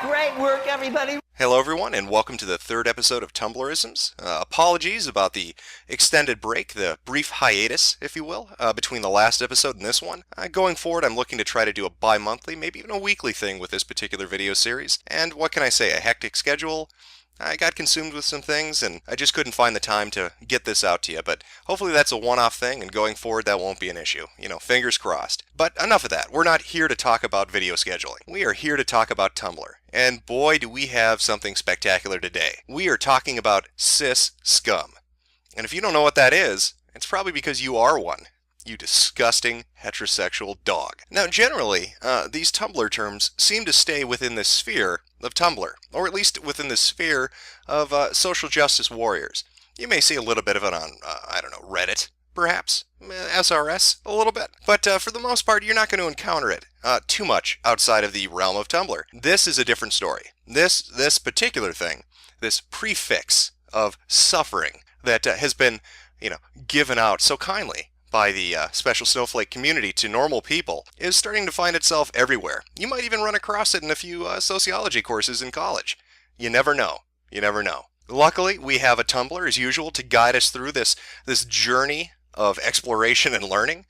Great work, everybody. Hello everyone, and welcome to the third episode of Tumblrisms. Apologies about the extended break, the brief hiatus, if you will, between the last episode and this one. Going forward, I'm looking to try to do a bi-monthly, maybe even a weekly thing with this particular video series. And what can I say, a hectic schedule? I got consumed with some things, and I just couldn't find the time to get this out to you, but hopefully that's a one-off thing, and going forward that won't be an issue. Fingers crossed. But enough of that. We're not here to talk about video scheduling. We are here to talk about Tumblr. And boy, do we have something spectacular today. We are talking about cis scum. And if you don't know what that is, it's probably because you are one. You disgusting heterosexual dog. Now, generally, these Tumblr terms seem to stay within the sphere of Tumblr, or at least within the sphere of social justice warriors. You may see a little bit of it on, Reddit, perhaps, SRS, a little bit. But for the most part, you're not going to encounter it too much outside of the realm of Tumblr. This is a different story. This particular thing, this prefix of suffering that has been, given out so kindly by the special snowflake community to normal people, is starting to find itself everywhere. You might even run across it in a few sociology courses in college. You never know. You never know. Luckily, we have a Tumblr, as usual, to guide us through this journey of exploration and learning,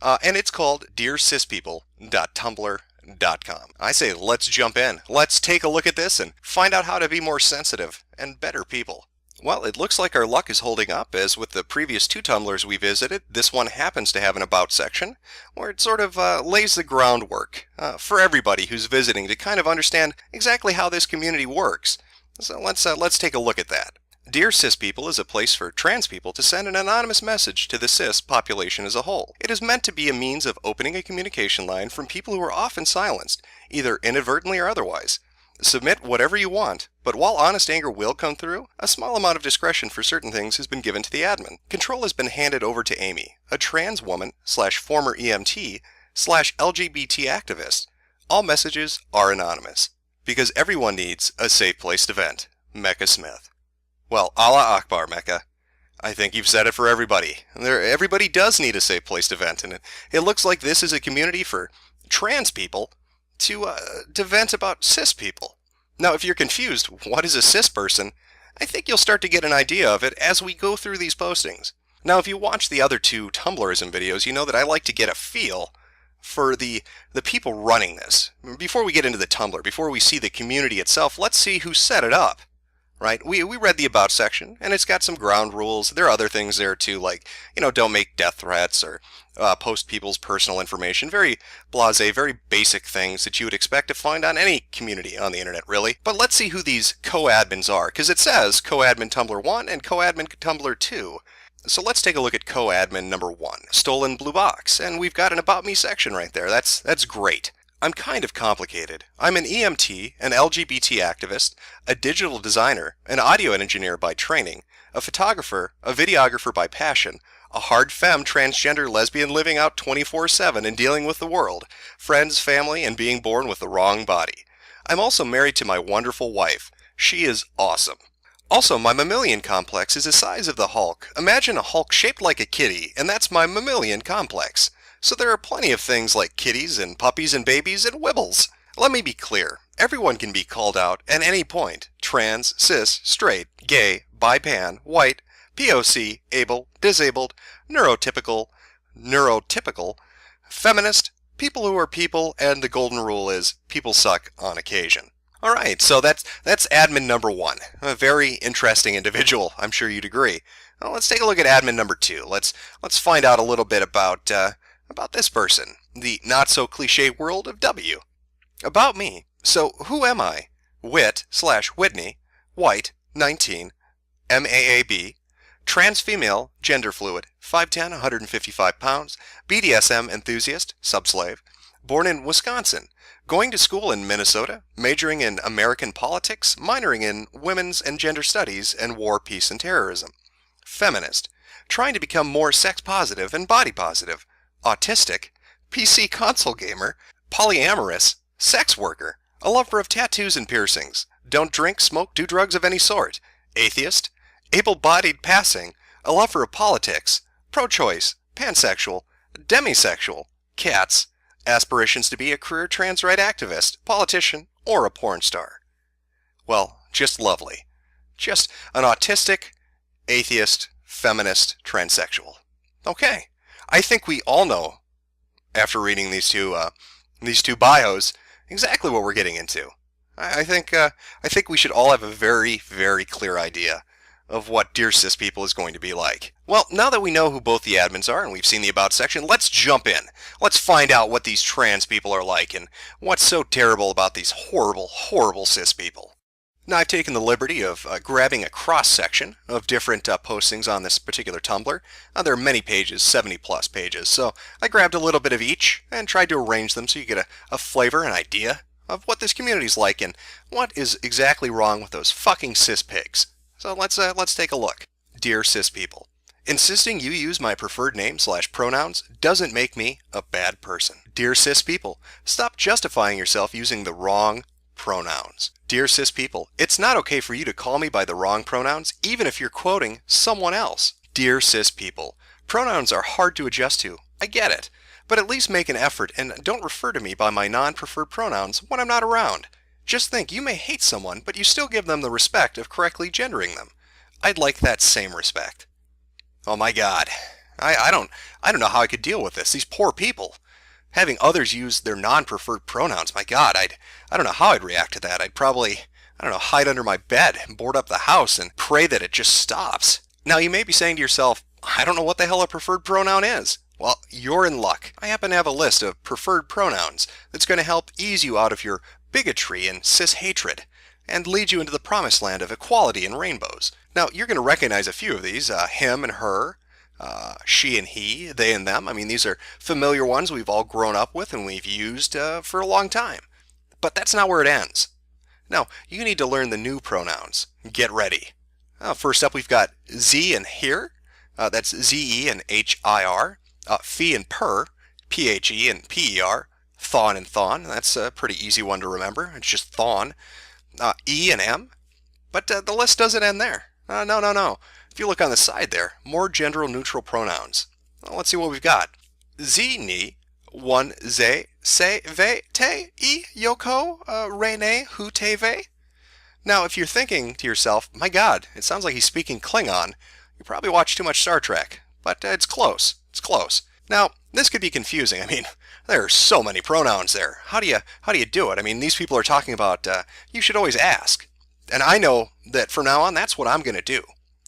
and it's called dearcispeople.tumblr.com. I say let's jump in. Let's take a look at this and find out how to be more sensitive and better people. Well, it looks like our luck is holding up, as with the previous two Tumblrs we visited, this one happens to have an About section, where it sort of lays the groundwork for everybody who's visiting to kind of understand exactly how this community works. So let's take a look at that. Dear Cis People is a place for trans people to send an anonymous message to the cis population as a whole. It is meant to be a means of opening a communication line from people who are often silenced, either inadvertently or otherwise. Submit whatever you want, but while honest anger will come through, a small amount of discretion for certain things has been given to the admin. Control has been handed over to Amy, a trans woman / former EMT / LGBT activist. All messages are anonymous. Because everyone needs a safe place to vent. Mecca Smith. Well, Allah Akbar, Mecca. I think you've said it for everybody. Everybody does need a safe place to vent, and it looks like this is a community for trans people to vent about cis people. Now, if you're confused, what is a cis person? I think you'll start to get an idea of it as we go through these postings. Now, if you watch the other two Tumblrism videos, you know that I like to get a feel for the people running this. Before we get into the Tumblr, before we see the community itself, let's see who set it up. Right? We read the About section, and it's got some ground rules. There are other things there too, like, don't make death threats or post people's personal information. Very blasé, very basic things that you would expect to find on any community on the internet, really. But let's see who these co-admins are, because it says co-admin Tumblr 1 and co-admin Tumblr 2. So let's take a look at co-admin number 1, Stolen Blue Box, and we've got an About Me section right there. That's great. I'm kind of complicated. I'm an EMT, an LGBT activist, a digital designer, an audio engineer by training, a photographer, a videographer by passion, a hard femme transgender lesbian living out 24/7 and dealing with the world, friends, family, and being born with the wrong body. I'm also married to my wonderful wife. She is awesome. Also, my mammalian complex is the size of the Hulk. Imagine a Hulk shaped like a kitty, and that's my mammalian complex. So there are plenty of things like kitties and puppies and babies and wibbles. Let me be clear. Everyone can be called out at any point. Trans, cis, straight, gay, bi-pan, white, POC, able, disabled, neurotypical, feminist, people who are people, and the golden rule is people suck on occasion. Alright, so that's admin number 1. A very interesting individual, I'm sure you'd agree. Well, let's take a look at admin number 2. Let's find out a little bit about this person, the not-so-cliche world of W. About me. So, who am I? Whit/Whitney, white, 19, MAAB, trans female, gender fluid, 5'10", 155 pounds, BDSM enthusiast, subslave, born in Wisconsin, going to school in Minnesota, majoring in American politics, minoring in women's and gender studies and war, peace, and terrorism, feminist, trying to become more sex positive and body positive, autistic, PC console gamer, polyamorous, sex worker, a lover of tattoos and piercings, don't drink, smoke, do drugs of any sort, atheist, able-bodied passing, a lover of politics, pro-choice, pansexual, demisexual, cats, aspirations to be a career trans right activist, politician, or a porn star. Well, just lovely. Just an autistic, atheist, feminist, transsexual. Okay. I think we all know, after reading these two bios, exactly what we're getting into. I think we should all have a very, very clear idea of what Dear Cis People is going to be like. Well, now that we know who both the admins are and we've seen the About section, let's jump in. Let's find out what these trans people are like and what's so terrible about these horrible, horrible cis people. Now, I've taken the liberty of grabbing a cross-section of different postings on this particular Tumblr. There are many pages, 70-plus pages, so I grabbed a little bit of each and tried to arrange them so you get a flavor, an idea of what this community's like and what is exactly wrong with those fucking cis pigs. So let's take a look. Dear Cis People, insisting you use my preferred name/pronouns doesn't make me a bad person. Dear Cis People, stop justifying yourself using the wrong pronouns. Dear Cis People, it's not okay for you to call me by the wrong pronouns, even if you're quoting someone else. Dear Cis People, pronouns are hard to adjust to. I get it. But at least make an effort and don't refer to me by my non-preferred pronouns when I'm not around. Just think, you may hate someone, but you still give them the respect of correctly gendering them. I'd like that same respect. Oh my God. I don't know how I could deal with this. These poor people. Having others use their non-preferred pronouns, my God, I don't know how I'd react to that. I'd probably, hide under my bed, board up the house, and pray that it just stops. Now, you may be saying to yourself, I don't know what the hell a preferred pronoun is. Well, you're in luck. I happen to have a list of preferred pronouns that's going to help ease you out of your bigotry and cis-hatred and lead you into the promised land of equality and rainbows. Now, you're going to recognize a few of these, him and her, she and he, they and them. I mean, these are familiar ones we've all grown up with and we've used for a long time. But that's not where it ends. Now, you need to learn the new pronouns. Get ready. First up, we've got Z and here. That's Z-E and H-I-R. Phi and per, P-H-E and P-E-R. Thon and thon, that's a pretty easy one to remember. It's just thon. E and M, but the list doesn't end there. No. If you look on the side there, more gender-neutral pronouns. Well, let's see what we've got. Z, ni, one, ze, se, ve, te, e, yoko, re, ne, hu, te, ve. Now, if you're thinking to yourself, my God, it sounds like he's speaking Klingon, you probably watch too much Star Trek. But it's close. It's close. Now, this could be confusing. I mean, there are so many pronouns there. How do you do it? I mean, these people are talking about, you should always ask. And I know that from now on, that's what I'm going to do.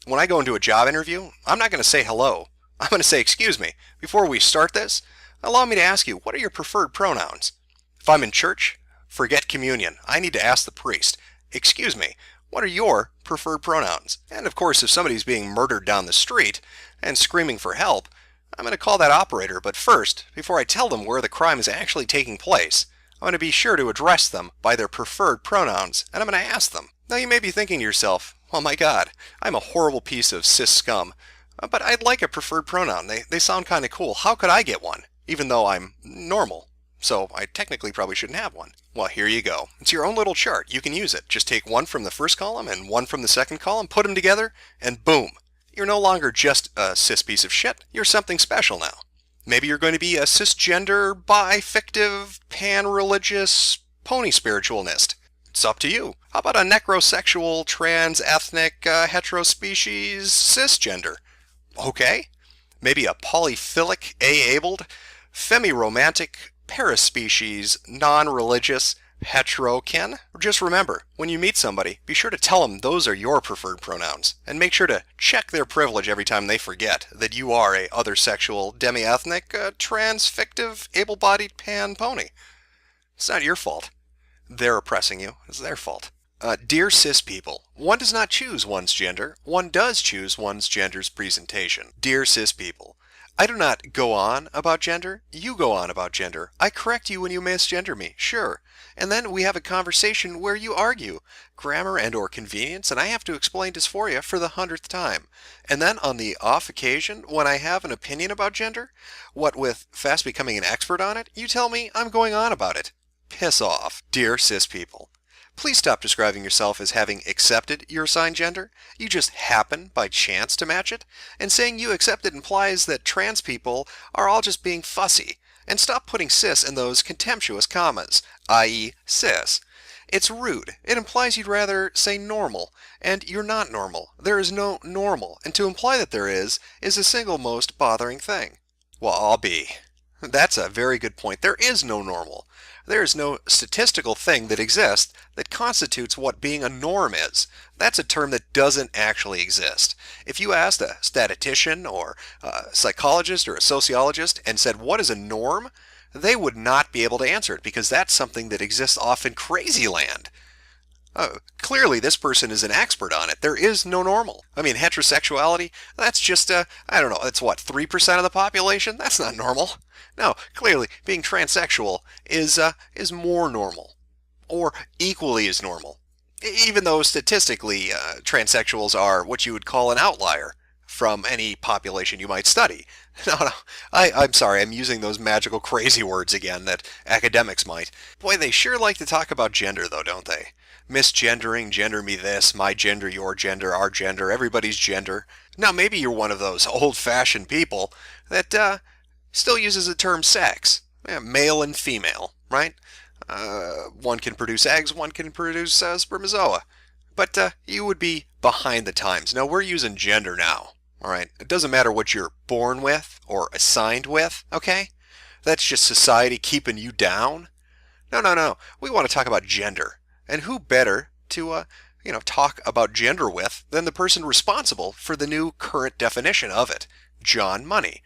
When I go into a job interview, I'm not going to say hello. I'm going to say, excuse me, before we start this, allow me to ask you, what are your preferred pronouns? If I'm in church, forget communion. I need to ask the priest, excuse me, what are your preferred pronouns? And of course, if somebody's being murdered down the street and screaming for help, I'm going to call that operator. But first, before I tell them where the crime is actually taking place, I'm going to be sure to address them by their preferred pronouns, and I'm going to ask them. Now you may be thinking to yourself, oh my God, I'm a horrible piece of cis scum, but I'd like a preferred pronoun. They sound kind of cool. How could I get one, even though I'm normal? So I technically probably shouldn't have one. Well, here you go. It's your own little chart. You can use it. Just take one from the first column and one from the second column, put them together, and boom. You're no longer just a cis piece of shit. You're something special now. Maybe you're going to be a cisgender, bi-fictive, pan-religious, pony spiritualist. It's up to you. How about a necrosexual, trans-ethnic, heterospecies, cisgender? Okay. Maybe a polyphilic, A-abled, femi-romantic, paraspecies, non-religious, heterokin. Just remember, when you meet somebody, be sure to tell them those are your preferred pronouns, and make sure to check their privilege every time they forget that you are a other sexual, demi-ethnic, trans-fictive, able-bodied pan pony. It's not your fault. They're oppressing you. It's their fault. Dear cis people, one does not choose one's gender. One does choose one's gender's presentation. Dear cis people, I do not go on about gender. You go on about gender. I correct you when you misgender me, sure. And then we have a conversation where you argue grammar and or convenience, and I have to explain dysphoria for the 100th time. And then on the off occasion, when I have an opinion about gender, what with fast becoming an expert on it, you tell me I'm going on about it. Piss off. Dear cis people, please stop describing yourself as having accepted your assigned gender. You just happen by chance to match it, and saying you accept it implies that trans people are all just being fussy. And stop putting cis in those contemptuous commas, i.e. cis. It's rude. It implies you'd rather say normal, and you're not normal. There is no normal, and to imply that there is the single most bothering thing. Well, I'll be. That's a very good point. There is no normal. There is no statistical thing that exists that constitutes what being a norm is. That's a term that doesn't actually exist. If you asked a statistician or a psychologist or a sociologist and said, what is a norm? They would not be able to answer it because that's something that exists off in crazy land. Clearly, this person is an expert on it. There is no normal. I mean, heterosexuality, that's just, I don't know, that's what, 3% of the population? That's not normal. No, clearly, being transsexual is more normal, or equally as normal. Even though statistically, transsexuals are what you would call an outlier from any population you might study. No, I'm sorry, I'm using those magical crazy words again that academics might. Boy, they sure like to talk about gender though, don't they? Misgendering, gender me this, my gender, your gender, our gender, everybody's gender. Now maybe you're one of those old-fashioned people that still uses the term sex. Yeah, male and female, right? One can produce eggs, one can produce spermatozoa. But you would be behind the times. No, we're using gender now. All right, it doesn't matter what you're born with or assigned with, okay? That's just society keeping you down. No. We want to talk about gender. And who better to, talk about gender with than the person responsible for the new current definition of it, John Money,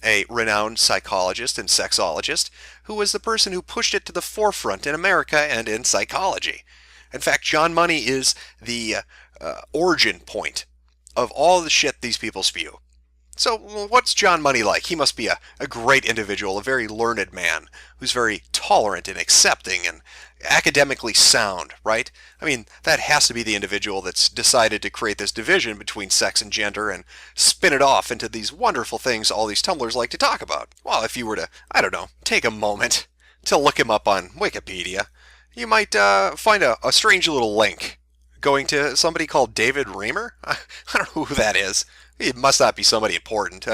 a renowned psychologist and sexologist who was the person who pushed it to the forefront in America and in psychology. In fact, John Money is the origin point of all the shit these people spew. So what's John Money like? He must be a great individual, a very learned man who's very tolerant and accepting and academically sound, right? I mean, that has to be the individual that's decided to create this division between sex and gender and spin it off into these wonderful things all these tumblers like to talk about. Well, if you were to, I don't know, take a moment to look him up on Wikipedia, you might find a strange little link going to somebody called David ReVhan. I don't know who that is. It must not be somebody important.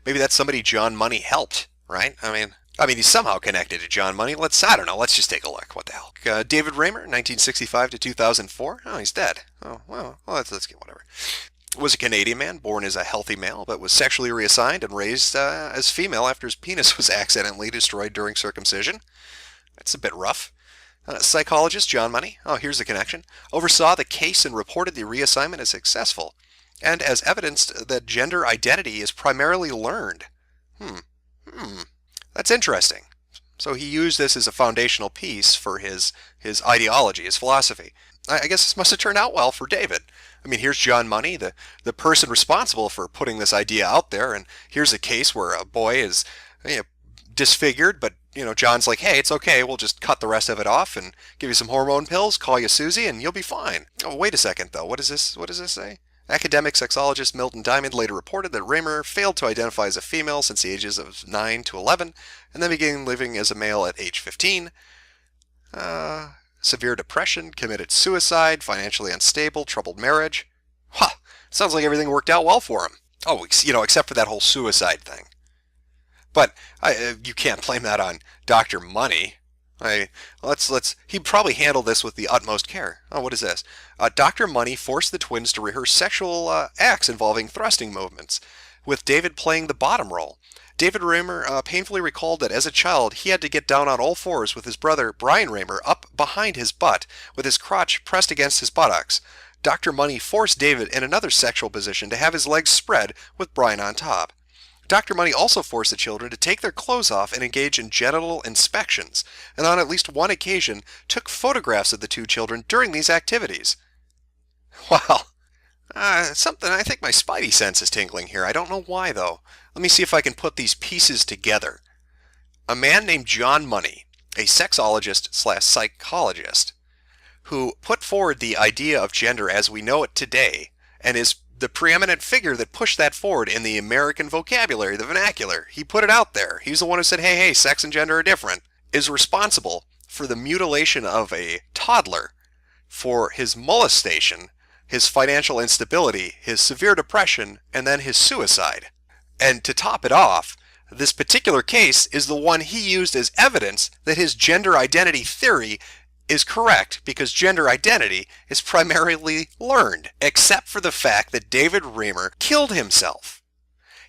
Maybe that's somebody John Money helped, right? I mean, he's somehow connected to John Money. I don't know. Let's just take a look. What the hell? David ReVhan, 1965 to 2004. Oh, he's dead. Oh, well, let's get whatever. Was a Canadian man, born as a healthy male, but was sexually reassigned and raised as female after his penis was accidentally destroyed during circumcision. That's a bit rough. Psychologist John Money, oh, here's the connection, oversaw the case and reported the reassignment as successful, and as evidenced that gender identity is primarily learned. That's interesting. So he used this as a foundational piece for his ideology, his philosophy. I guess this must have turned out well for David. I mean, here's John Money, the person responsible for putting this idea out there, and here's a case where a boy is disfigured, but John's like, hey, it's okay, we'll just cut the rest of it off and give you some hormone pills, call you Susie, and you'll be fine. Oh, wait a second, though. What does this say? Academic sexologist Milton Diamond later reported that ReVhan failed to identify as a female since the ages of 9 to 11, and then began living as a male at age 15. Severe depression, committed suicide, financially unstable, troubled marriage. Sounds like everything worked out well for him. Oh, except for that whole suicide thing. But you can't blame that on Dr. Money. He probably handled this with the utmost care. Oh, what is this? Dr. Money forced the twins to rehearse sexual acts involving thrusting movements, with David playing the bottom role. David ReVhan painfully recalled that as a child he had to get down on all fours with his brother Brian ReVhan up behind his butt, with his crotch pressed against his buttocks. Dr. Money forced David in another sexual position to have his legs spread with Brian on top. Dr. Money also forced the children to take their clothes off and engage in genital inspections, and on at least one occasion took photographs of the two children during these activities. Wow. I think my spidey sense is tingling here. I don't know why, though. Let me see if I can put these pieces together. A man named John Money, a sexologist/psychologist, who put forward the idea of gender as we know it today, and is the preeminent figure that pushed that forward in the American vocabulary, the vernacular. He put it out there. He's the one who said, hey, sex and gender are different, is responsible for the mutilation of a toddler, for his molestation, his financial instability, his severe depression, and then his suicide. And to top it off, this particular case is the one he used as evidence that his gender identity theory is correct, because gender identity is primarily learned, except for the fact that David ReVhan killed himself.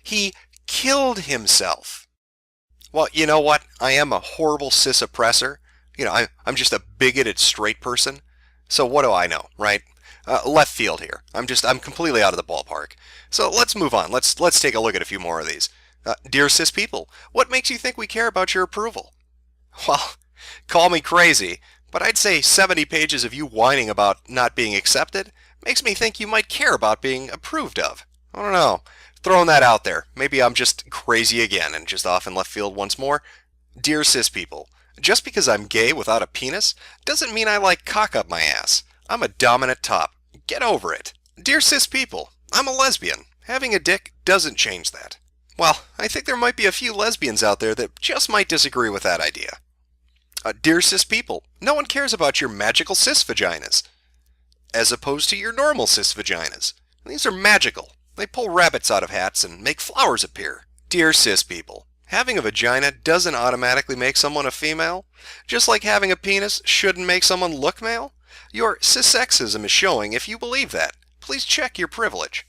He killed himself. Well, you know what? I am a horrible cis oppressor. I'm just a bigoted straight person. So what do I know, right? Left field here. I'm completely out of the ballpark. So let's move on. Let's take a look at a few more of these. Dear cis people, what makes you think we care about your approval? Well, call me crazy, but I'd say 70 pages of you whining about not being accepted makes me think you might care about being approved of. I don't know. Throwing that out there. Maybe I'm just crazy again and just off in left field once more. Dear cis people, just because I'm gay without a penis doesn't mean I like cock up my ass. I'm a dominant top. Get over it. Dear cis people, I'm a lesbian. Having a dick doesn't change that. Well, I think there might be a few lesbians out there that just might disagree with that idea. Dear cis people, no one cares about your magical cis vaginas, as opposed to your normal cis vaginas. These are magical. They pull rabbits out of hats and make flowers appear. Dear cis people, having a vagina doesn't automatically make someone a female. Just like having a penis shouldn't make someone look male. Your cissexism is showing if you believe that. Please check your privilege.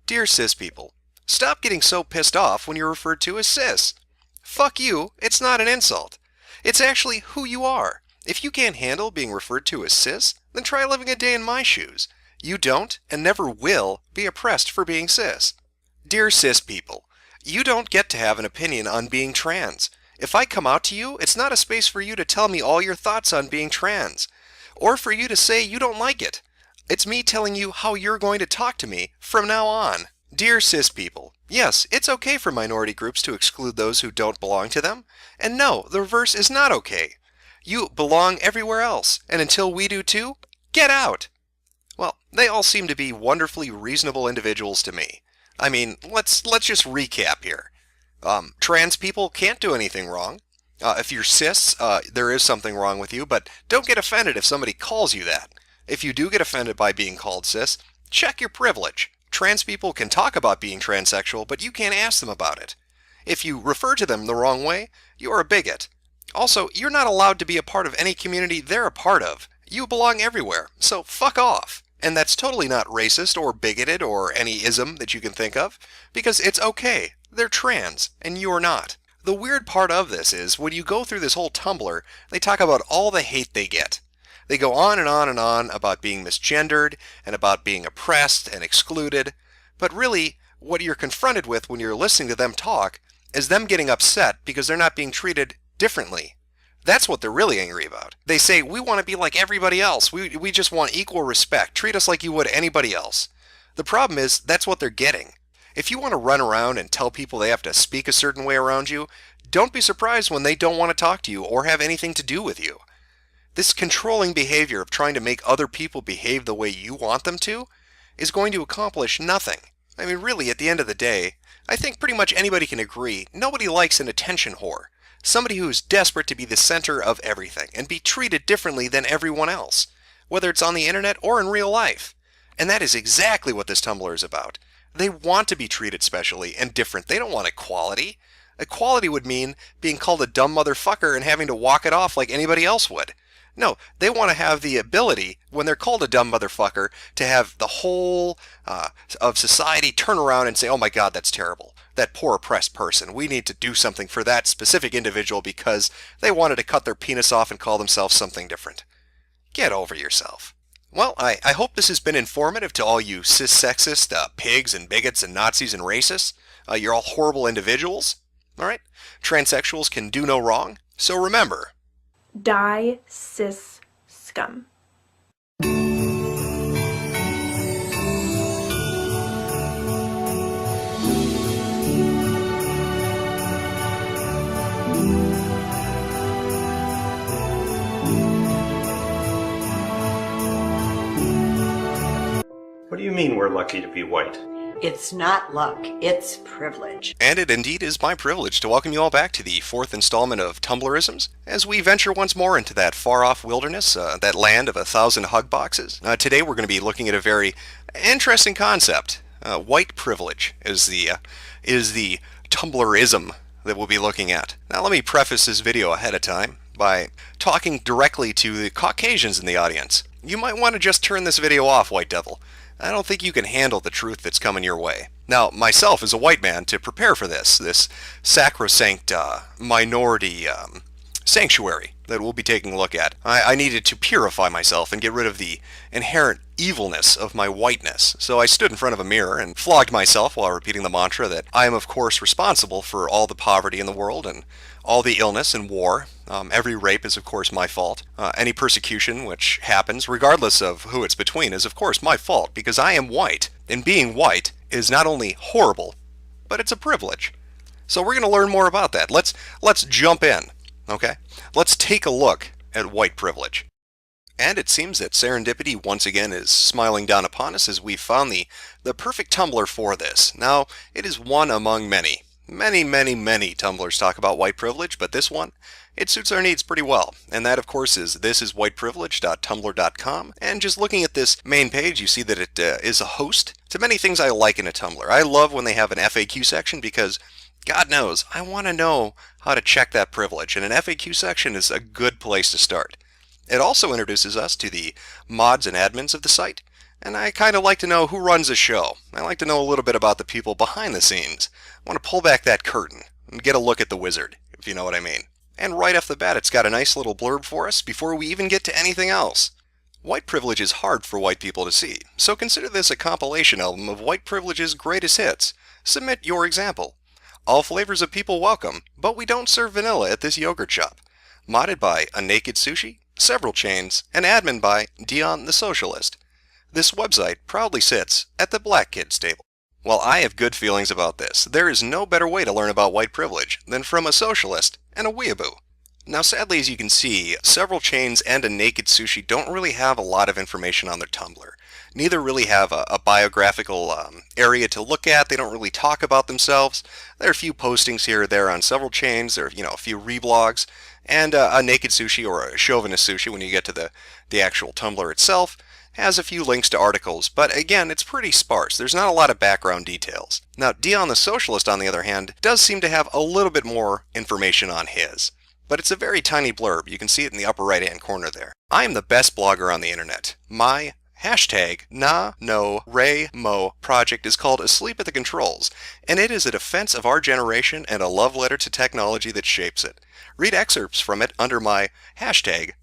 Dear cis people, stop getting so pissed off when you're referred to as cis. Fuck you, it's not an insult. It's actually who you are. If you can't handle being referred to as cis, then try living a day in my shoes. You don't, and never will, be oppressed for being cis. Dear cis people, you don't get to have an opinion on being trans. If I come out to you, it's not a space for you to tell me all your thoughts on being trans, or for you to say you don't like it. It's me telling you how you're going to talk to me from now on. Dear cis people, yes, it's okay for minority groups to exclude those who don't belong to them. And no, the reverse is not okay. You belong everywhere else, and until we do too, get out. Well, they all seem to be wonderfully reasonable individuals to me. I mean, let's just recap here. Trans people can't do anything wrong. If you're cis, there is something wrong with you, but don't get offended if somebody calls you that. If you do get offended by being called cis, check your privilege. Trans people can talk about being transsexual, but you can't ask them about it. If you refer to them the wrong way, you are a bigot. Also, you're not allowed to be a part of any community they're a part of. You belong everywhere, so fuck off. And that's totally not racist or bigoted or any ism that you can think of, because it's okay. They're trans, and you're not. The weird part of this is, when you go through this whole Tumblr, they talk about all the hate they get. They go on and on and on about being misgendered, and about being oppressed and excluded, but really, what you're confronted with when you're listening to them talk is them getting upset because they're not being treated differently. That's what they're really angry about. They say, we want to be like everybody else. We just want equal respect. Treat us like you would anybody else. The problem is, that's what they're getting. If you want to run around and tell people they have to speak a certain way around you, don't be surprised when they don't want to talk to you or have anything to do with you. This controlling behavior of trying to make other people behave the way you want them to is going to accomplish nothing. I mean, really, at the end of the day, I think pretty much anybody can agree, nobody likes an attention whore. Somebody who is desperate to be the center of everything and be treated differently than everyone else, whether it's on the internet or in real life. And that is exactly what this Tumblr is about. They want to be treated specially and different. They don't want equality. Equality would mean being called a dumb motherfucker and having to walk it off like anybody else would. No, they want to have the ability, when they're called a dumb motherfucker, to have the whole of society turn around and say, oh my God, that's terrible. That poor oppressed person. We need to do something for that specific individual because they wanted to cut their penis off and call themselves something different. Get over yourself. Well, I hope this has been informative to all you cis-sexist pigs and bigots and Nazis and racists. You're all horrible individuals. All right? Transsexuals can do no wrong. So remember, die, cis scum. What do you mean we're lucky to be white? It's not luck, it's privilege. And it indeed is my privilege to welcome you all back to the 4th installment of Tumblrisms, as we venture once more into that far-off wilderness, that land of 1,000 hug boxes. Today we're going to be looking at a very interesting concept. White privilege is the Tumblrism that we'll be looking at. Now let me preface this video ahead of time by talking directly to the Caucasians in the audience. You might want to just turn this video off, White Devil. I don't think you can handle the truth that's coming your way. Now, myself as a white man, to prepare for this sacrosanct minority sanctuary that we'll be taking a look at, I needed to purify myself and get rid of the inherent evilness of my whiteness. So I stood in front of a mirror and flogged myself while repeating the mantra that I am of course responsible for all the poverty in the world and all the illness and war. Every rape is of course my fault. Any persecution which happens, regardless of who it's between, is of course my fault because I am white. And being white is not only horrible, but it's a privilege. So we're going to learn more about that. Let's jump in, okay? Let's take a look at white privilege. And it seems that serendipity once again is smiling down upon us as we've found the perfect Tumblr for this. Now, it is one among many. Many Tumblrs talk about white privilege, but this one, it suits our needs pretty well. And that, of course, is thisiswhiteprivilege.tumblr.com. And just looking at this main page, you see that it is a host to many things I like in a Tumblr. I love when they have an FAQ section because, God knows, I want to know how to check that privilege. And an FAQ section is a good place to start. It also introduces us to the mods and admins of the site. And I kind of like to know who runs the show. I like to know a little bit about the people behind the scenes. I want to pull back that curtain and get a look at the wizard, if you know what I mean. And right off the bat, it's got a nice little blurb for us before we even get to anything else. White privilege is hard for white people to see, so consider this a compilation album of white privilege's greatest hits. Submit your example. All flavors of people welcome, but we don't serve vanilla at this yogurt shop. Modded by A Naked Sushi, Several Chains, and admin by Dion the Socialist. This website proudly sits at the black kids table. Well, I have good feelings about this. There is no better way to learn about white privilege than from a socialist and a weeaboo. Now sadly, as you can see, several chains and a Naked Sushi don't really have a lot of information on their Tumblr. Neither really have a biographical area to look at. They don't really talk about themselves. There are a few postings here or there on several chains. There are, a few reblogs, and a Naked Sushi or a Chauvinist Sushi, when you get to the actual Tumblr itself, has a few links to articles, but again, it's pretty sparse. There's not a lot of background details. Now, Dion the Socialist, on the other hand, does seem to have a little bit more information on his. But it's a very tiny blurb. You can see it in the upper right-hand corner there. I am the best blogger on the internet. My #NaNoWriMo project is called Asleep at the Controls, and it is a defense of our generation and a love letter to technology that shapes it. Read excerpts from it under my #NaNoWriMo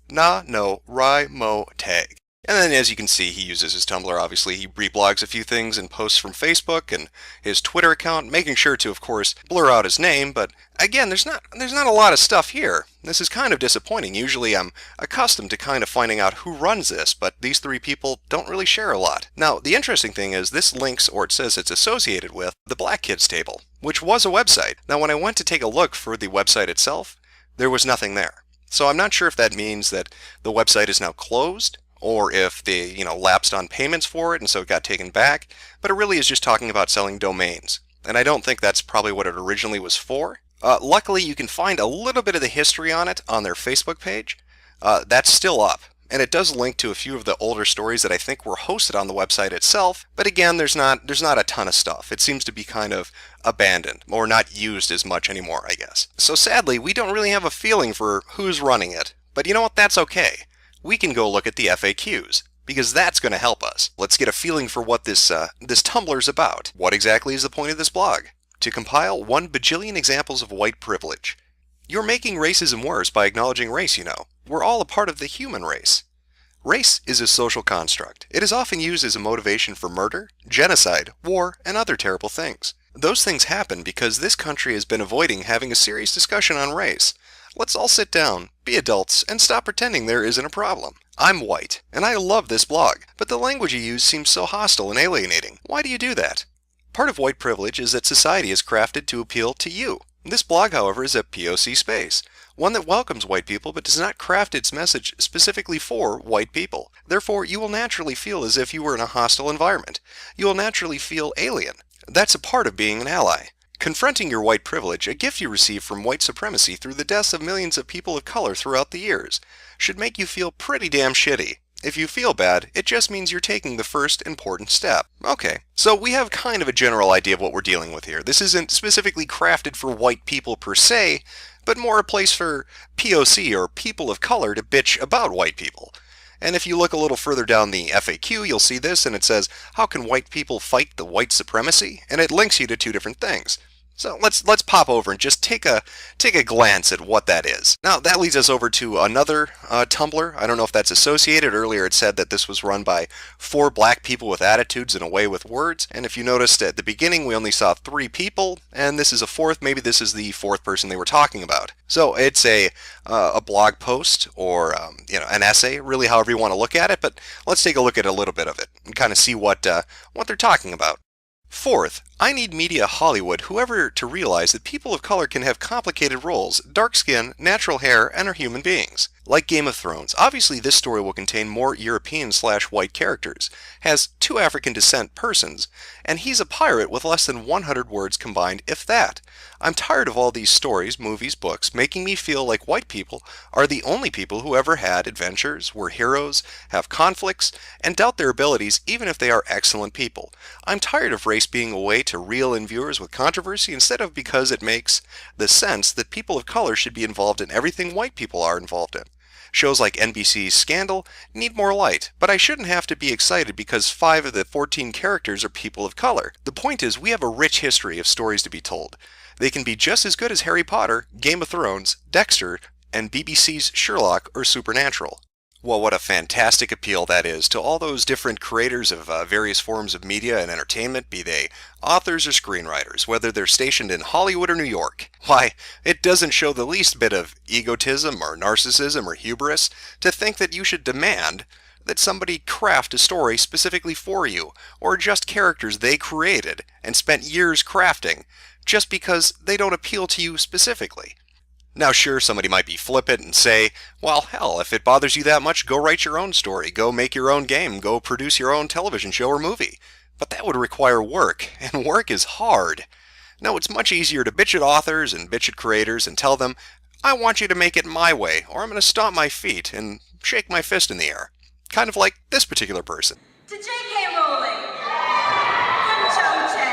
tag. And then, as you can see, he uses his Tumblr. Obviously, he reblogs a few things and posts from Facebook and his Twitter account, making sure to, of course, blur out his name. But again, there's not a lot of stuff here. This is kind of disappointing. Usually, I'm accustomed to kind of finding out who runs this, but these three people don't really share a lot. Now, the interesting thing is this links, or it says it's associated with, the Black Kids table, which was a website. Now, when I went to take a look for the website itself, there was nothing there. So I'm not sure if that means that the website is now closed, or if they, lapsed on payments for it and so it got taken back, but it really is just talking about selling domains. And I don't think that's probably what it originally was for. Luckily, you can find a little bit of the history on it on their Facebook page. That's still up, and it does link to a few of the older stories that I think were hosted on the website itself, but again, there's not a ton of stuff. It seems to be kind of abandoned, or not used as much anymore, I guess. So sadly, we don't really have a feeling for who's running it, but you know what, that's okay. We can go look at the FAQs, because that's going to help us. Let's get a feeling for what this Tumblr's about. What exactly is the point of this blog? To compile 1 bajillion examples of white privilege. You're making racism worse by acknowledging race, We're all a part of the human race. Race is a social construct. It is often used as a motivation for murder, genocide, war, and other terrible things. Those things happen because this country has been avoiding having a serious discussion on race. Let's all sit down, be adults, and stop pretending there isn't a problem. I'm white, and I love this blog, but the language you use seems so hostile and alienating. Why do you do that? Part of white privilege is that society is crafted to appeal to you. This blog, however, is a POC space, one that welcomes white people but does not craft its message specifically for white people. Therefore, you will naturally feel as if you were in a hostile environment. You will naturally feel alien. That's a part of being an ally. Confronting your white privilege, a gift you receive from white supremacy through the deaths of millions of people of color throughout the years, should make you feel pretty damn shitty. If you feel bad, it just means you're taking the first important step. Okay, so we have kind of a general idea of what we're dealing with here. This isn't specifically crafted for white people per se, but more a place for POC, or people of color, to bitch about white people. And if you look a little further down the FAQ, you'll see this, and it says, how can white people fight the white supremacy? And it links you to 2 different things. So let's pop over and just take a glance at what that is. Now that leads us over to another Tumblr. I don't know if that's associated. Earlier it said that this was run by 4 black people with attitudes and a way with words. And if you noticed at the beginning, we only saw 3 people, and this is a 4th. Maybe this is the 4th person they were talking about. So it's a blog post, or an essay, really, however you want to look at it. But let's take a look at a little bit of it and kind of see what they're talking about. 4th, I need media Hollywood, whoever, to realize that people of color can have complicated roles, dark skin, natural hair, and are human beings. Like Game of Thrones, obviously this story will contain more European/white characters, has 2 African descent persons, and he's a pirate with less than 100 words combined, if that. I'm tired of all these stories, movies, books, making me feel like white people are the only people who ever had adventures, were heroes, have conflicts, and doubt their abilities even if they are excellent people. I'm tired of race being a way to reel in viewers with controversy instead of because it makes the sense that people of color should be involved in everything white people are involved in. Shows like NBC's Scandal need more light, but I shouldn't have to be excited because 5 of the 14 characters are people of color. The point is, we have a rich history of stories to be told. They can be just as good as Harry Potter, Game of Thrones, Dexter, and BBC's Sherlock or Supernatural. Well, what a fantastic appeal that is to all those different creators of various forms of media and entertainment, be they authors or screenwriters, whether they're stationed in Hollywood or New York. Why, it doesn't show the least bit of egotism or narcissism or hubris to think that you should demand that somebody craft a story specifically for you, or just characters they created and spent years crafting, just because they don't appeal to you specifically. Now sure, somebody might be flippant and say, well, hell, if it bothers you that much, go write your own story, go make your own game, go produce your own television show or movie. But that would require work, and work is hard. No, it's much easier to bitch at authors and bitch at creators and tell them, I want you to make it my way, or I'm going to stomp my feet and shake my fist in the air. Kind of like this particular person. To J.K. Rowling, from Cho-Che,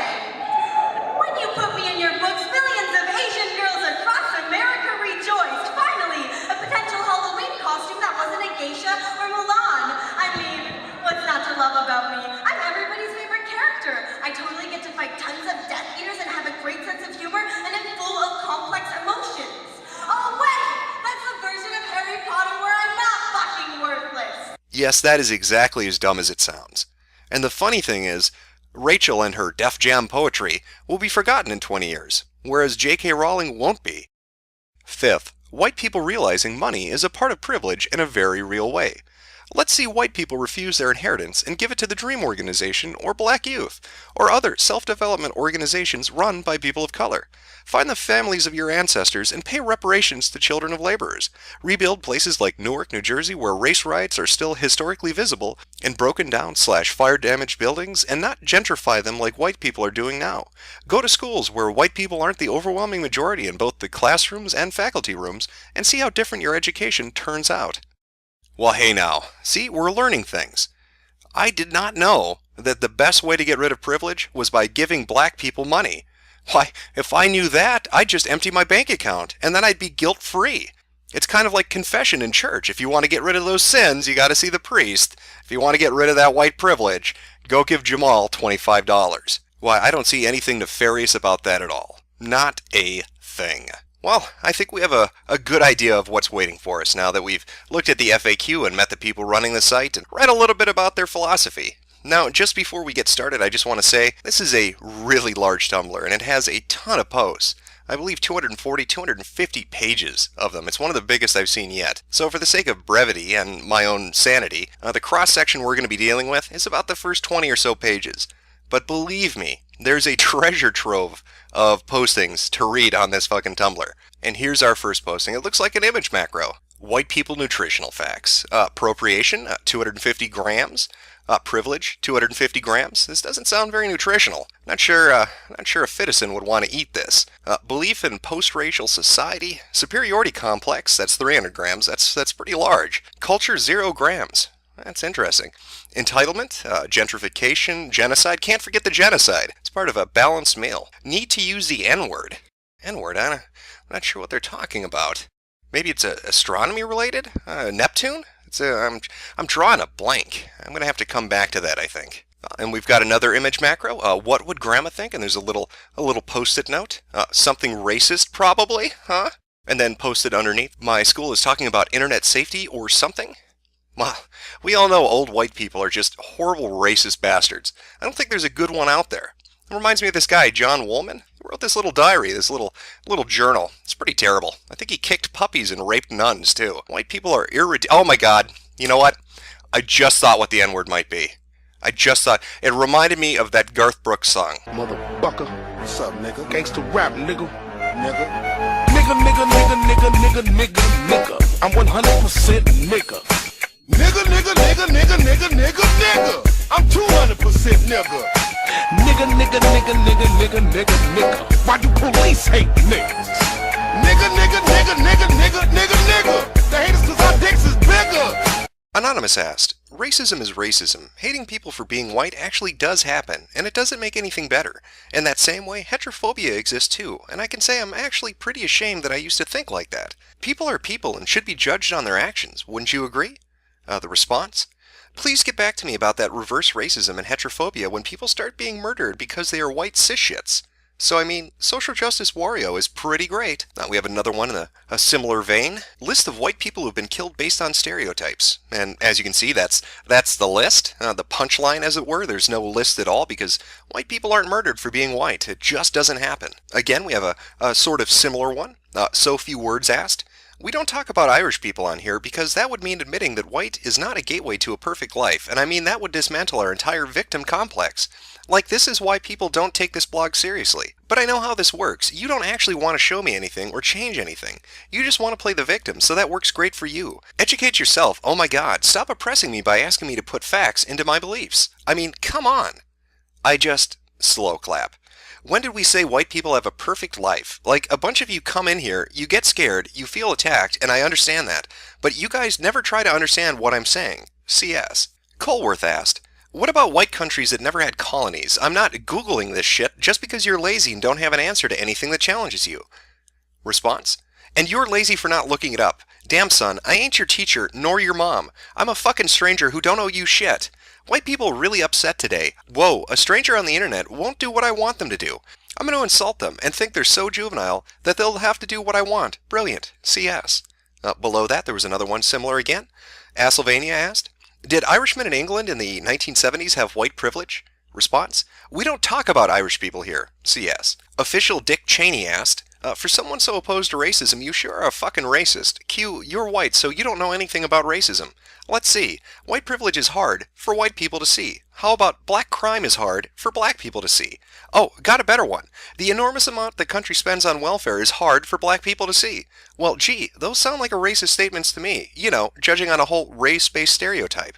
when you put me in your books, millions of Asian girls across America rejoiced. Finally, a potential Halloween costume that wasn't a geisha or Mulan. I mean, what's not to love about me? I'm everybody's favorite character. I totally get to fight tons of Death Eaters and have a great sense of humor and am full of complex emotions. Oh wait, that's the version of Harry Potter where I'm not fucking worthless. Yes, that is exactly as dumb as it sounds. And the funny thing is, Rachel and her Def Jam poetry will be forgotten in 20 years, whereas J.K. Rowling won't be. Fifth, white people realizing money is a part of privilege in a very real way. Let's see white people refuse their inheritance and give it to the Dream Organization or Black Youth, or other self-development organizations run by people of color. Find the families of your ancestors and pay reparations to children of laborers. Rebuild places like Newark, New Jersey, where race riots are still historically visible, in broken down / fire-damaged buildings, and not gentrify them like white people are doing now. Go to schools where white people aren't the overwhelming majority in both the classrooms and faculty rooms, and see how different your education turns out. Well, hey now, see, we're learning things. I did not know that the best way to get rid of privilege was by giving black people money. Why, if I knew that, I'd just empty my bank account, and then I'd be guilt-free. It's kind of like confession in church. If you want to get rid of those sins, you got to see the priest. If you want to get rid of that white privilege, go give Jamal $25. Why, I don't see anything nefarious about that at all. Not a thing. Well, I think we have a good idea of what's waiting for us now that we've looked at the FAQ and met the people running the site and read a little bit about their philosophy. Now, just before we get started, I just want to say this is a really large Tumblr, and it has a ton of posts. I believe 240, 250 pages of them. It's one of the biggest I've seen yet. So for the sake of brevity and my own sanity, the cross-section we're going to be dealing with is about the first 20 or so pages. But believe me, there's a treasure trove of postings to read on this fucking Tumblr. And here's our first posting. It looks like an image macro. White people nutritional facts. Appropriation, 250 grams. Privilege, 250 grams. This doesn't sound very nutritional. Not sure a citizen would want to eat this. Belief in post-racial society. Superiority complex, that's 300 grams. That's pretty large. Culture, 0 grams. That's interesting. Entitlement, gentrification, genocide. Can't forget the genocide. It's part of a balanced meal. Need to use the N-word. N-word, I'm not sure what they're talking about. Maybe it's astronomy related? Neptune? I'm drawing a blank. I'm going to have to come back to that, I think. And we've got another image macro. What would Grandma think? And there's a little post-it note. Something racist, probably, huh? And then posted underneath, my school is talking about internet safety or something. Well, we all know old white people are just horrible racist bastards. I don't think there's a good one out there. It reminds me of this guy, John Woolman. He wrote this little diary, this little journal. It's pretty terrible. I think he kicked puppies and raped nuns, too. White people are oh my god. You know what? I just thought what the N-word might be. I just thought. It reminded me of that Garth Brooks song. Motherfucker. What's up, nigga? Gangsta rap, nigga. Nigga. Nigga. I'm 100% nigga. Nigga. I'm 200% nigga. Nigga. Why do police hate niggas? Nigga. They hate us cause our dicks is bigger. Anonymous asked, racism is racism. Hating people for being white actually does happen, and it doesn't make anything better. In that same way, heterophobia exists too, and I can say I'm actually pretty ashamed that I used to think like that. People are people and should be judged on their actions, wouldn't you agree? The response? Please get back to me about that reverse racism and heterophobia when people start being murdered because they are white cis shits. So I mean, social justice Wario is pretty great. We have another one in a similar vein. List of white people who've been killed based on stereotypes. And as you can see, that's the list. The punchline, as it were. There's no list at all because white people aren't murdered for being white. It just doesn't happen. Again, we have a sort of similar one. So few words asked. We don't talk about Irish people on here because that would mean admitting that white is not a gateway to a perfect life, and I mean that would dismantle our entire victim complex. Like, this is why people don't take this blog seriously. But I know how this works. You don't actually want to show me anything or change anything. You just want to play the victim, so that works great for you. Educate yourself. Oh my god, stop oppressing me by asking me to put facts into my beliefs. I mean, come on. Slow clap. When did we say white people have a perfect life? Like, a bunch of you come in here, you get scared, you feel attacked, and I understand that. But you guys never try to understand what I'm saying. CS. Colworth asked, what about white countries that never had colonies? I'm not Googling this shit just because you're lazy and don't have an answer to anything that challenges you. Response? And you're lazy for not looking it up. Damn son, I ain't your teacher, nor your mom. I'm a fucking stranger who don't owe you shit. White people are really upset today. Whoa, a stranger on the internet won't do what I want them to do. I'm going to insult them and think they're so juvenile that they'll have to do what I want. Brilliant. CS. Below that, there was another one similar again. Asylvania asked, did Irishmen in England in the 1970s have white privilege? Response, we don't talk about Irish people here. CS. Official Dick Cheney asked, for someone so opposed to racism, you sure are a fucking racist. Q, you're white, so you don't know anything about racism. Let's see. White privilege is hard for white people to see. How about black crime is hard for black people to see? Oh, got a better one. The enormous amount the country spends on welfare is hard for black people to see. Well, gee, those sound like a racist statements to me. You know, judging on a whole race-based stereotype.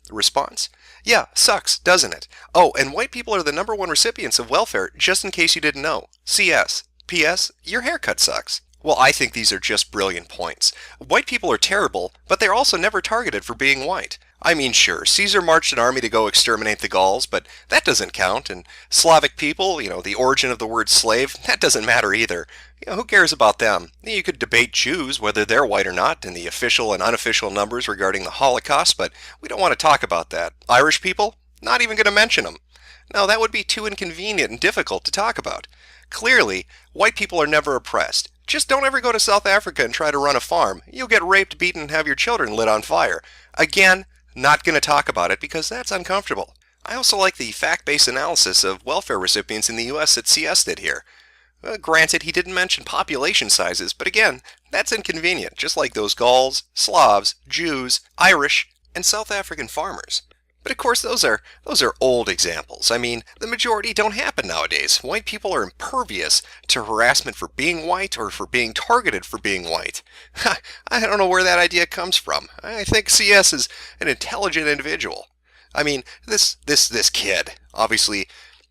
Response? Yeah, sucks, doesn't it? Oh, and white people are the #1 recipients of welfare, just in case you didn't know. CS. P.S. Your haircut sucks. Well, I think these are just brilliant points. White people are terrible, but they're also never targeted for being white. I mean, sure, Caesar marched an army to go exterminate the Gauls, but that doesn't count. And Slavic people, you know, the origin of the word slave, that doesn't matter either. You know, who cares about them? You could debate Jews, whether they're white or not, and the official and unofficial numbers regarding the Holocaust, but we don't want to talk about that. Irish people? Not even going to mention them. No, that would be too inconvenient and difficult to talk about. Clearly, white people are never oppressed. Just don't ever go to South Africa and try to run a farm. You'll get raped, beaten, and have your children lit on fire. Again, not going to talk about it because that's uncomfortable. I also like the fact-based analysis of welfare recipients in the U.S. that CS did here. Granted, he didn't mention population sizes, but again, that's inconvenient, just like those Gauls, Slavs, Jews, Irish, and South African farmers. But of course, those are old examples. I mean, the majority don't happen nowadays. White people are impervious to harassment for being white or for being targeted for being white. I don't know where that idea comes from. I think CS is an intelligent individual. I mean, this kid obviously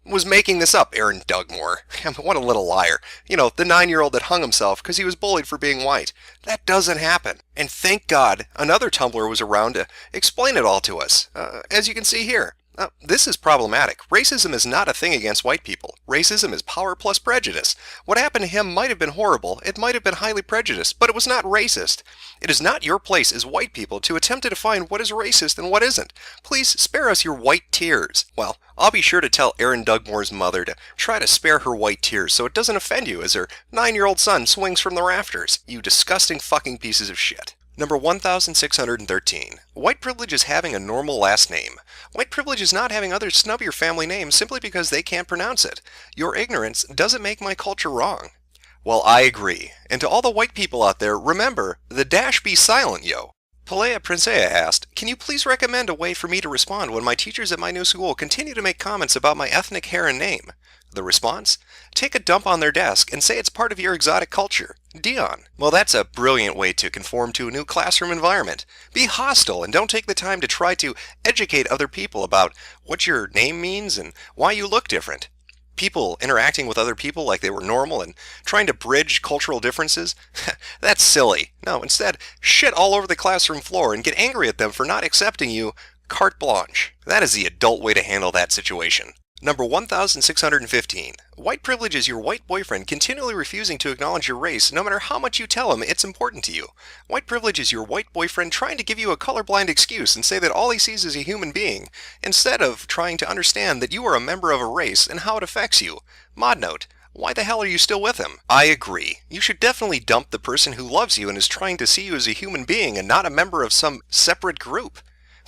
was making this up, Aaron Dugmore. What a little liar. You know, the 9-year-old that hung himself because he was bullied for being white. That doesn't happen. And thank God another Tumblr was around to explain it all to us, as you can see here. This is problematic. Racism is not a thing against white people. Racism is power plus prejudice. What happened to him might have been horrible, it might have been highly prejudiced, but it was not racist. It is not your place as white people to attempt to define what is racist and what isn't. Please spare us your white tears. Well, I'll be sure to tell Aaron Dugmore's mother to try to spare her white tears so it doesn't offend you as her 9-year-old son swings from the rafters. You disgusting fucking pieces of shit. Number 1613. White privilege is having a normal last name. White privilege is not having others snub your family name simply because they can't pronounce it. Your ignorance doesn't make my culture wrong. Well, I agree. And to all the white people out there, remember, the dash be silent, yo. Pelea Princea asked, can you please recommend a way for me to respond when my teachers at my new school continue to make comments about my ethnic hair and name? The response? Take a dump on their desk and say it's part of your exotic culture. Dion. Well, that's a brilliant way to conform to a new classroom environment. Be hostile and don't take the time to try to educate other people about what your name means and why you look different. People interacting with other people like they were normal and trying to bridge cultural differences? That's silly. No, instead, shit all over the classroom floor and get angry at them for not accepting you carte blanche. That is the adult way to handle that situation. Number 1615. White privilege is your white boyfriend continually refusing to acknowledge your race no matter how much you tell him it's important to you. White privilege is your white boyfriend trying to give you a colorblind excuse and say that all he sees is a human being, instead of trying to understand that you are a member of a race and how it affects you. Mod note. Why the hell are you still with him? I agree. You should definitely dump the person who loves you and is trying to see you as a human being and not a member of some separate group.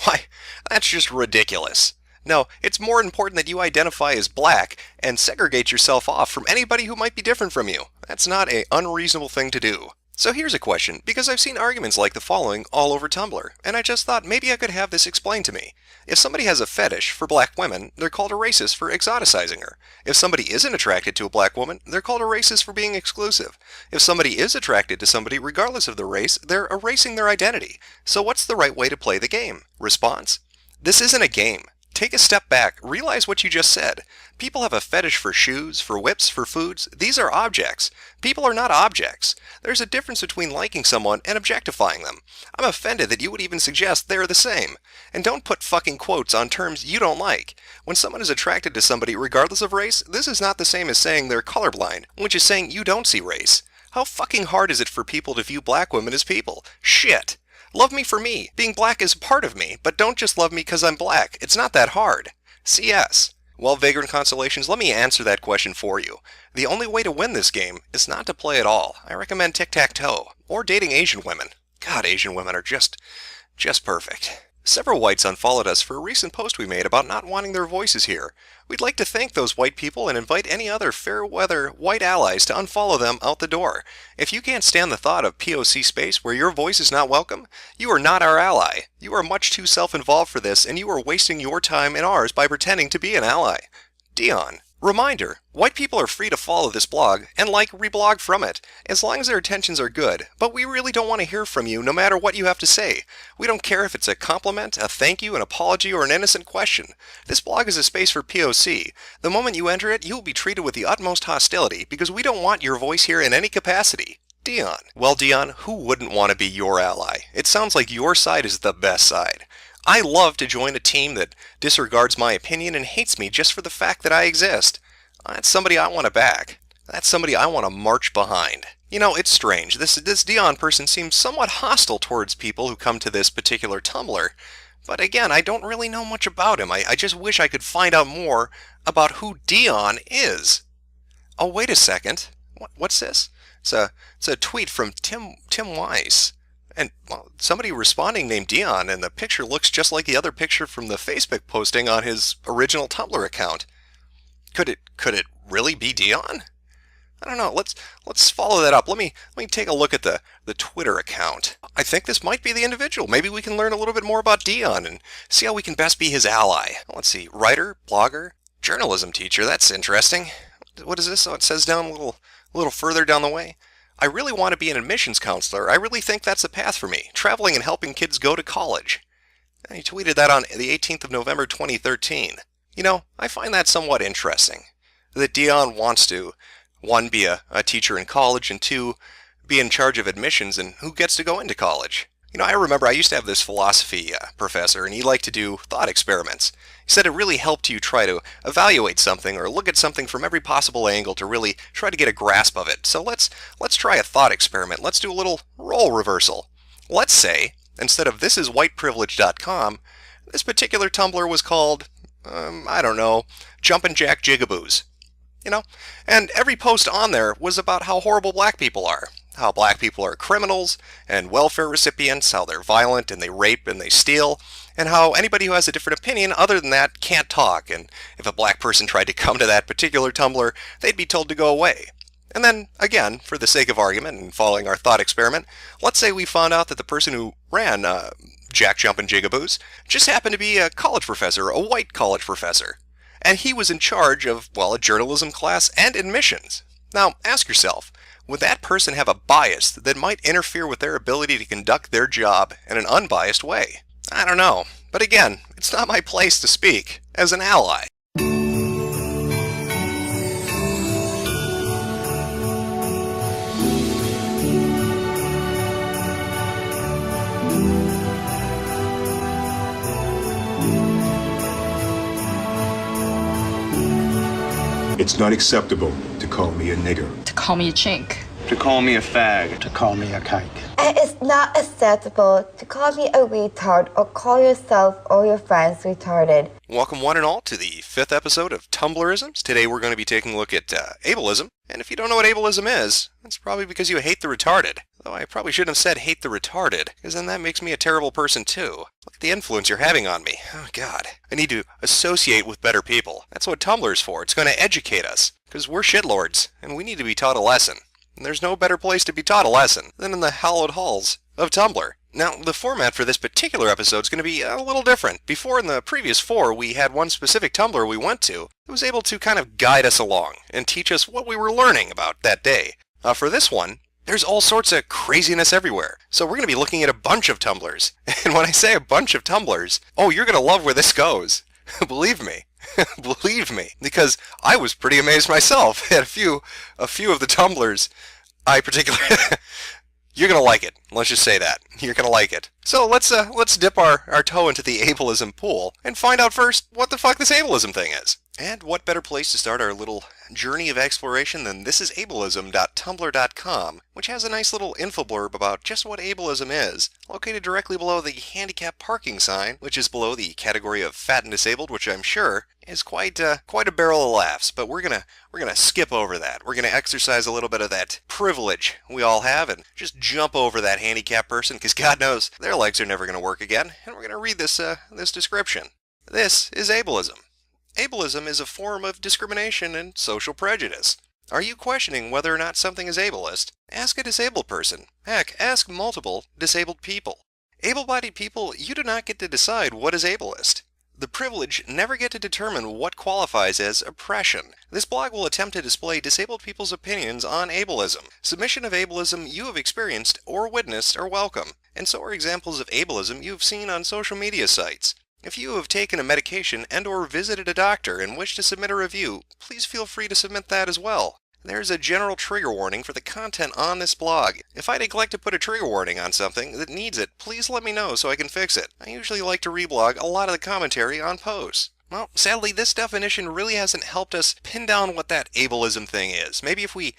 Why, that's just ridiculous. No, it's more important that you identify as black and segregate yourself off from anybody who might be different from you. That's not an unreasonable thing to do. So here's a question, because I've seen arguments like the following all over Tumblr, and I just thought maybe I could have this explained to me. If somebody has a fetish for black women, they're called a racist for exoticizing her. If somebody isn't attracted to a black woman, they're called a racist for being exclusive. If somebody is attracted to somebody regardless of the race, they're erasing their identity. So what's the right way to play the game? Response: this isn't a game. Take a step back, realize what you just said. People have a fetish for shoes, for whips, for foods. These are objects. People are not objects. There's a difference between liking someone and objectifying them. I'm offended that you would even suggest they're the same. And don't put fucking quotes on terms you don't like. When someone is attracted to somebody regardless of race, this is not the same as saying they're colorblind, which is saying you don't see race. How fucking hard is it for people to view black women as people? Shit! Love me for me. Being black is part of me, but don't just love me because I'm black. It's not that hard. CS. Well, Vagrant Constellations, let me answer that question for you. The only way to win this game is not to play at all. I recommend tic-tac-toe, or dating Asian women. God, Asian women are just perfect. Several whites unfollowed us for a recent post we made about not wanting their voices here. We'd like to thank those white people and invite any other fair-weather white allies to unfollow them out the door. If you can't stand the thought of POC space where your voice is not welcome, you are not our ally. You are much too self-involved for this, and you are wasting your time and ours by pretending to be an ally. Dion. Reminder, white people are free to follow this blog and reblog from it, as long as their intentions are good, but we really don't want to hear from you no matter what you have to say. We don't care if it's a compliment, a thank you, an apology, or an innocent question. This blog is a space for POC. The moment you enter it, you will be treated with the utmost hostility, because we don't want your voice here in any capacity. Dion. Well, Dion, who wouldn't want to be your ally? It sounds like your side is the best side. I love to join a team that disregards my opinion and hates me just for the fact that I exist. That's somebody I want to back. That's somebody I want to march behind. You know, it's strange. This Dion person seems somewhat hostile towards people who come to this particular Tumblr. But again, I don't really know much about him. I just wish I could find out more about who Dion is. Oh, wait a second. What's this? It's a tweet from Tim Weiss. And well, somebody responding named Dion, and the picture looks just like the other picture from the Facebook posting on his original Tumblr account. Could it really be Dion? I don't know. Let's follow that up. Let me take a look at the Twitter account. I think this might be the individual. Maybe we can learn a little bit more about Dion and see how we can best be his ally. Let's see. Writer, blogger, journalism teacher. That's interesting. What is this? Oh, it says down a little further down the way. I really want to be an admissions counselor. I really think that's the path for me, traveling and helping kids go to college. And he tweeted that on the 18th of November 2013. You know, I find that somewhat interesting, that Dion wants to, 1, be a teacher in college, and 2, be in charge of admissions and who gets to go into college. You know, I remember I used to have this philosophy professor, and he liked to do thought experiments. He said it really helped you try to evaluate something or look at something from every possible angle to really try to get a grasp of it. So let's try a thought experiment. Let's do a little role reversal. Let's say, instead of thisiswhiteprivilege.com, this particular Tumblr was called, I don't know, Jumpin' Jack Jigaboos. You know, and every post on there was about how horrible black people are. How black people are criminals and welfare recipients, how they're violent and they rape and they steal, and how anybody who has a different opinion other than that can't talk, and if a black person tried to come to that particular Tumblr, they'd be told to go away. And then, again, for the sake of argument and following our thought experiment, let's say we found out that the person who ran Jack Jumpin' Jigaboos just happened to be a college professor, a white college professor. And he was in charge of, well, a journalism class and admissions. Now, ask yourself, would that person have a bias that might interfere with their ability to conduct their job in an unbiased way? I don't know. But again, it's not my place to speak as an ally. It's not acceptable to call me a nigger. To call me a chink. To call me a fag. To call me a kike. And it's not acceptable to call me a retard or call yourself or your friends retarded. Welcome one and all to the 5th episode of Tumblrisms. Today we're going to be taking a look at ableism. And if you don't know what ableism is, it's probably because you hate the retarded. Though I probably shouldn't have said hate the retarded, because then that makes me a terrible person too. Look at the influence you're having on me. Oh God. I need to associate with better people. That's what Tumblr's for. It's going to educate us. Because we're shitlords, and we need to be taught a lesson. And there's no better place to be taught a lesson than in the hallowed halls of Tumblr. Now, the format for this particular episode is going to be a little different. Before, in the previous 4, we had one specific Tumblr we went to that was able to kind of guide us along and teach us what we were learning about that day. For this one, there's all sorts of craziness everywhere. So we're going to be looking at a bunch of Tumblrs. And when I say a bunch of Tumblrs, oh, you're going to love where this goes. Believe me. Believe me. Because I was pretty amazed myself at a few of the Tumblrs I particularly... You're going to like it. Let's just say that. You're going to like it. So let's dip our toe into the ableism pool and find out first what the fuck this ableism thing is. And what better place to start our little journey of exploration than thisisableism.tumblr.com, which has a nice little info blurb about just what ableism is, located directly below the handicap parking sign, which is below the category of fat and disabled, which I'm sure is quite a barrel of laughs. But we're gonna skip over that. We're gonna exercise a little bit of that privilege we all have and just jump over that handicap person, because God knows their legs are never gonna work again. And we're gonna read this description. This is ableism. Ableism is a form of discrimination and social prejudice. Are you questioning whether or not something is ableist? Ask a disabled person. Heck, ask multiple disabled people. Able-bodied people, you do not get to decide what is ableist. The privileged never get to determine what qualifies as oppression. This blog will attempt to display disabled people's opinions on ableism. Submission of ableism you have experienced or witnessed are welcome, and so are examples of ableism you have seen on social media sites. If you have taken a medication and or visited a doctor and wish to submit a review, please feel free to submit that as well. There is a general trigger warning for the content on this blog. If I neglect to put a trigger warning on something that needs it, please let me know so I can fix it. I usually like to reblog a lot of the commentary on posts. Well, sadly, this definition really hasn't helped us pin down what that ableism thing is. Maybe if we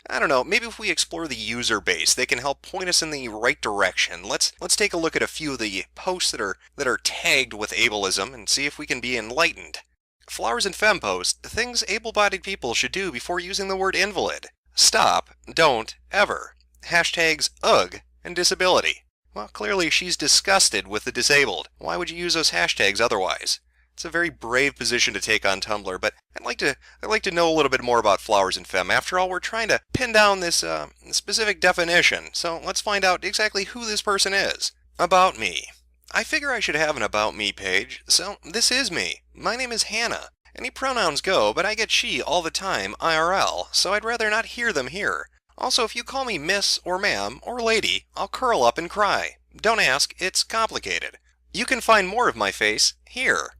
explore the user base, they can help point us in the right direction. Let's take a look at a few of the posts that are tagged with ableism and see if we can be enlightened. Flowers and Femme post, things able-bodied people should do before using the word invalid. Stop, don't, ever. Hashtags ugh and disability. Well, clearly she's disgusted with the disabled. Why would you use those hashtags otherwise? It's a very brave position to take on Tumblr, but I'd like to know a little bit more about Flowers and Femme. After all, we're trying to pin down this specific definition, so let's find out exactly who this person is. About me. I figure I should have an About Me page, so this is me. My name is Hannah. Any pronouns go, but I get she all the time IRL, so I'd rather not hear them here. Also, if you call me miss or ma'am or lady, I'll curl up and cry. Don't ask, it's complicated. You can find more of my face here.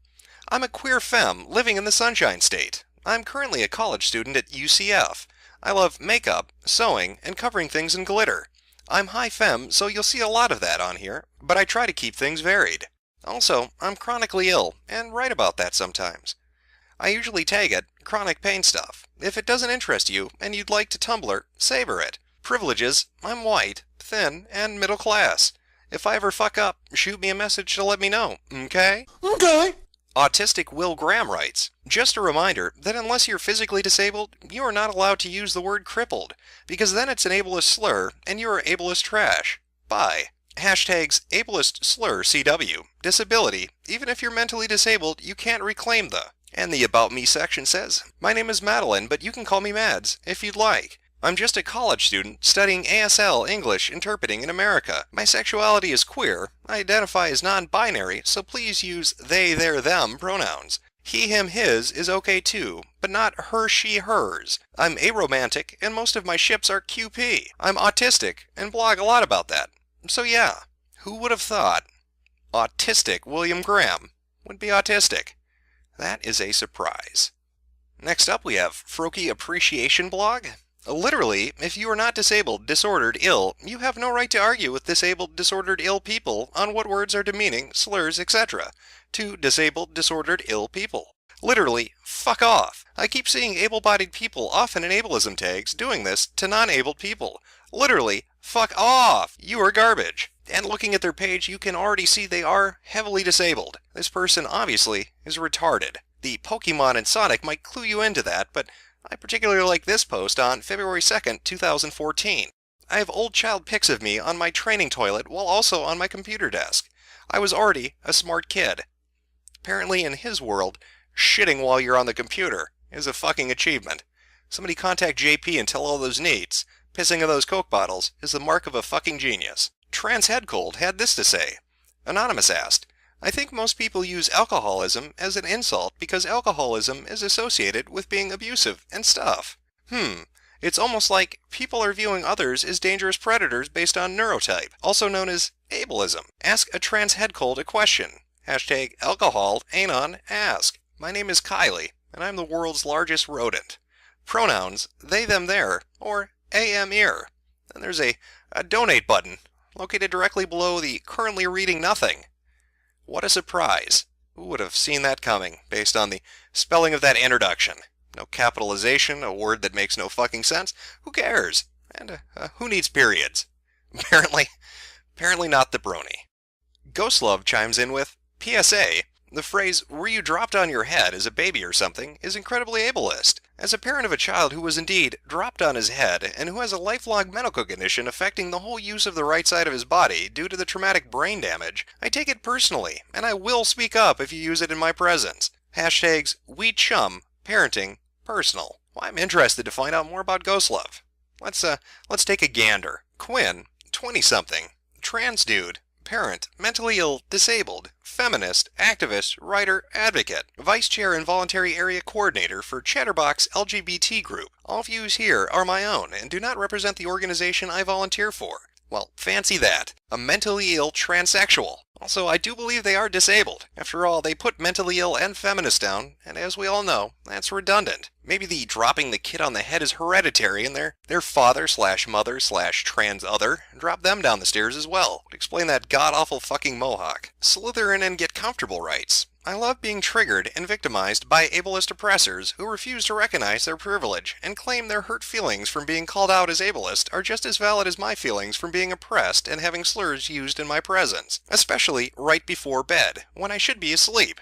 I'm a queer femme living in the Sunshine State. I'm currently a college student at UCF. I love makeup, sewing, and covering things in glitter. I'm high femme, so you'll see a lot of that on here, but I try to keep things varied. Also, I'm chronically ill, and write about that sometimes. I usually tag it chronic pain stuff. If it doesn't interest you, and you'd like to Tumblr, savor it. Privileges, I'm white, thin, and middle class. If I ever fuck up, shoot me a message to let me know, okay? Okay. Autistic Will Graham writes, just a reminder that unless you're physically disabled, you are not allowed to use the word crippled, because then it's an ableist slur, and you are ableist trash. Bye. Hashtags ableist slur CW. Disability. Even if you're mentally disabled, you can't reclaim the. And the About Me section says, my name is Madeline, but you can call me Mads, if you'd like. I'm just a college student studying ASL English interpreting in America. My sexuality is queer. I identify as non-binary, so please use they, their, them pronouns. He, him, his is okay too, but not her, she, hers. I'm aromantic, and most of my ships are QP. I'm autistic, and blog a lot about that. So yeah, who would have thought Autistic William Graham would be autistic? That is a surprise. Next up we have Froki Appreciation Blog. Literally, if you are not disabled, disordered, ill, you have no right to argue with disabled, disordered, ill people on what words are demeaning, slurs, etc. to disabled, disordered, ill people. Literally, fuck off. I keep seeing able-bodied people often in ableism tags doing this to non-abled people. Literally, fuck off. You are garbage. And looking at their page, you can already see they are heavily disabled. This person obviously is retarded. The Pokemon and Sonic might clue you into that, but I particularly like this post on February 2nd, 2014. I have old child pics of me on my training toilet while also on my computer desk. I was already a smart kid. Apparently in his world, shitting while you're on the computer is a fucking achievement. Somebody contact JP and tell all those needs. Pissing of those Coke bottles is the mark of a fucking genius. Trans Head Cold had this to say. Anonymous asked, I think most people use alcoholism as an insult because alcoholism is associated with being abusive and stuff. It's almost like people are viewing others as dangerous predators based on neurotype, also known as ableism. Ask a trans head cold a question. Hashtag alcohol anon ask. My name is Kylie, and I'm the world's largest rodent. Pronouns they, them, their, or am, ear. Then there's a donate button located directly below the currently reading nothing. What a surprise. Who would have seen that coming, based on the spelling of that introduction? No capitalization, a word that makes no fucking sense. Who cares? And who needs periods? Apparently not the brony. Ghostlove chimes in with, PSA, the phrase, were you dropped on your head as a baby or something, is incredibly ableist. As a parent of a child who was indeed dropped on his head and who has a lifelong medical condition affecting the whole use of the right side of his body due to the traumatic brain damage, I take it personally, and I will speak up if you use it in my presence. Hashtags, we chum, parenting, personal. Well, I'm interested to find out more about Ghostlove. Let's take a gander. Quinn, 20-something, trans dude, parent, mentally ill, disabled, feminist, activist, writer, advocate, vice chair and voluntary area coordinator for Chatterbox LGBT group. All views here are my own and do not represent the organization I volunteer for. Well, fancy that. A mentally ill transsexual. Also, I do believe they are disabled. After all, they put mentally ill and feminist down, and as we all know, that's redundant. Maybe the dropping the kid on the head is hereditary, and their father/mother/trans other dropped them down the stairs as well. Would explain that god-awful fucking mohawk. Slither in and get comfortable writes, I love being triggered and victimized by ableist oppressors who refuse to recognize their privilege and claim their hurt feelings from being called out as ableist are just as valid as my feelings from being oppressed and having slurs used in my presence, especially right before bed, when I should be asleep.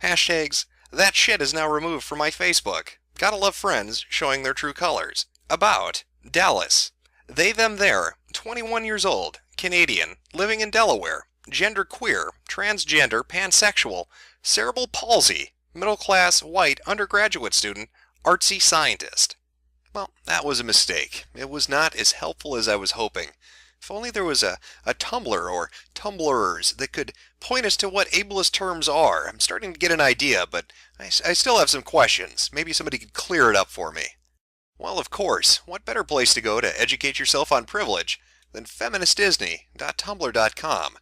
Hashtags, that shit is now removed from my Facebook. Gotta love friends showing their true colors. About, Dallas. They, them, their, 21 years old, Canadian, living in Delaware, gender queer, transgender, pansexual, cerebral palsy, middle-class, white, undergraduate student, artsy scientist. Well, that was a mistake. It was not as helpful as I was hoping. If only there was a Tumblr or Tumblrers that could point us to what ableist terms are. I'm starting to get an idea, but I still have some questions. Maybe somebody could clear it up for me. Well, of course, what better place to go to educate yourself on privilege than feministdisney.tumblr.com.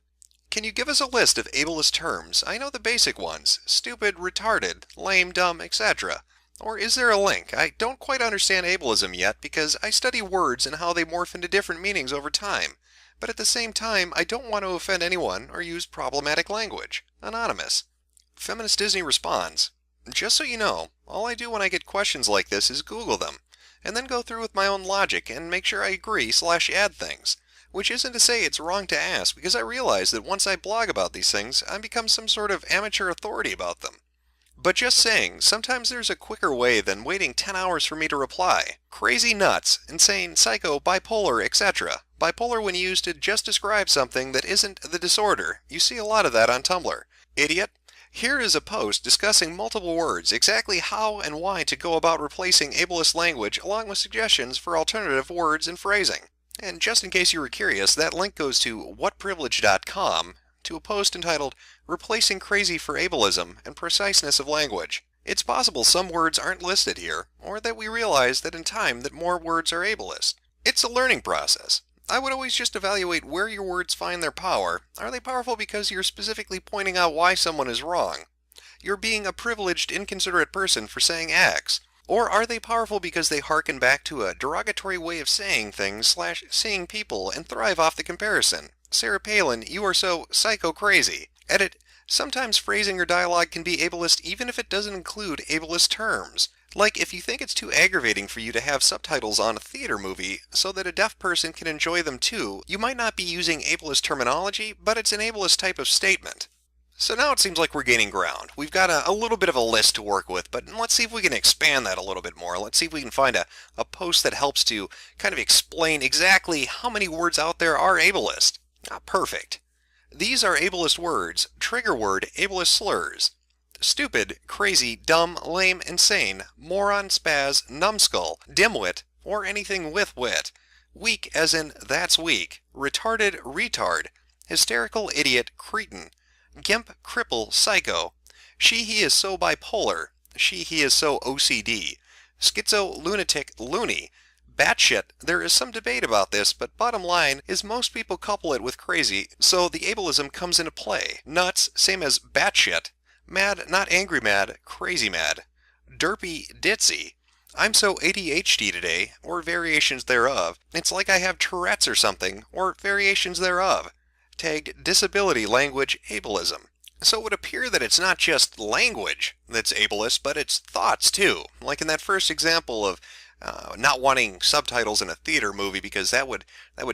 Can you give us a list of ableist terms? I know the basic ones, stupid, retarded, lame, dumb, etc. Or is there a link? I don't quite understand ableism yet because I study words and how they morph into different meanings over time. But at the same time, I don't want to offend anyone or use problematic language. Anonymous. Feminist Disney responds, just so you know, all I do when I get questions like this is Google them, and then go through with my own logic and make sure I agree/add things. Which isn't to say it's wrong to ask, because I realize that once I blog about these things, I become some sort of amateur authority about them. But just saying, sometimes there's a quicker way than waiting 10 hours for me to reply. Crazy nuts, insane, psycho, bipolar, etc. Bipolar when used to just describe something that isn't the disorder. You see a lot of that on Tumblr. Idiot. Here is a post discussing multiple words, exactly how and why to go about replacing ableist language along with suggestions for alternative words and phrasing. And just in case you were curious, that link goes to whatprivilege.com to a post entitled Replacing Crazy for Ableism and Preciseness of Language. It's possible some words aren't listed here, or that we realize that in time that more words are ableist. It's a learning process. I would always just evaluate where your words find their power. Are they powerful because you're specifically pointing out why someone is wrong? You're being a privileged, inconsiderate person for saying X. Or are they powerful because they harken back to a derogatory way of saying things/seeing people and thrive off the comparison? Sarah Palin, you are so psycho-crazy. Edit, sometimes phrasing or dialogue can be ableist even if it doesn't include ableist terms. Like if you think it's too aggravating for you to have subtitles on a theater movie so that a deaf person can enjoy them too, you might not be using ableist terminology, but it's an ableist type of statement. So now it seems like we're gaining ground. We've got a little bit of a list to work with, but let's see if we can expand that a little bit more. Let's see if we can find a post that helps to kind of explain exactly how many words out there are ableist. Perfect. These are ableist words. Trigger word, ableist slurs. Stupid, crazy, dumb, lame, insane, moron, spaz, numbskull, dimwit, or anything with wit. weak as in that's weak, retarded retard, hysterical idiot cretin, gimp cripple psycho, she he is so bipolar, she he is so OCD, schizo lunatic loony, batshit. There is some debate about this, but bottom line is most people couple it with crazy, so the ableism comes into play. Nuts, same as batshit. Mad, not angry mad, crazy mad. Derpy ditzy. I'm so ADHD today, or variations thereof. It's like I have Tourette's or something, or variations thereof. Tagged disability language ableism. So it would appear that it's not just language that's ableist, but it's thoughts too. Like in that first example of not wanting subtitles in a theater movie because that would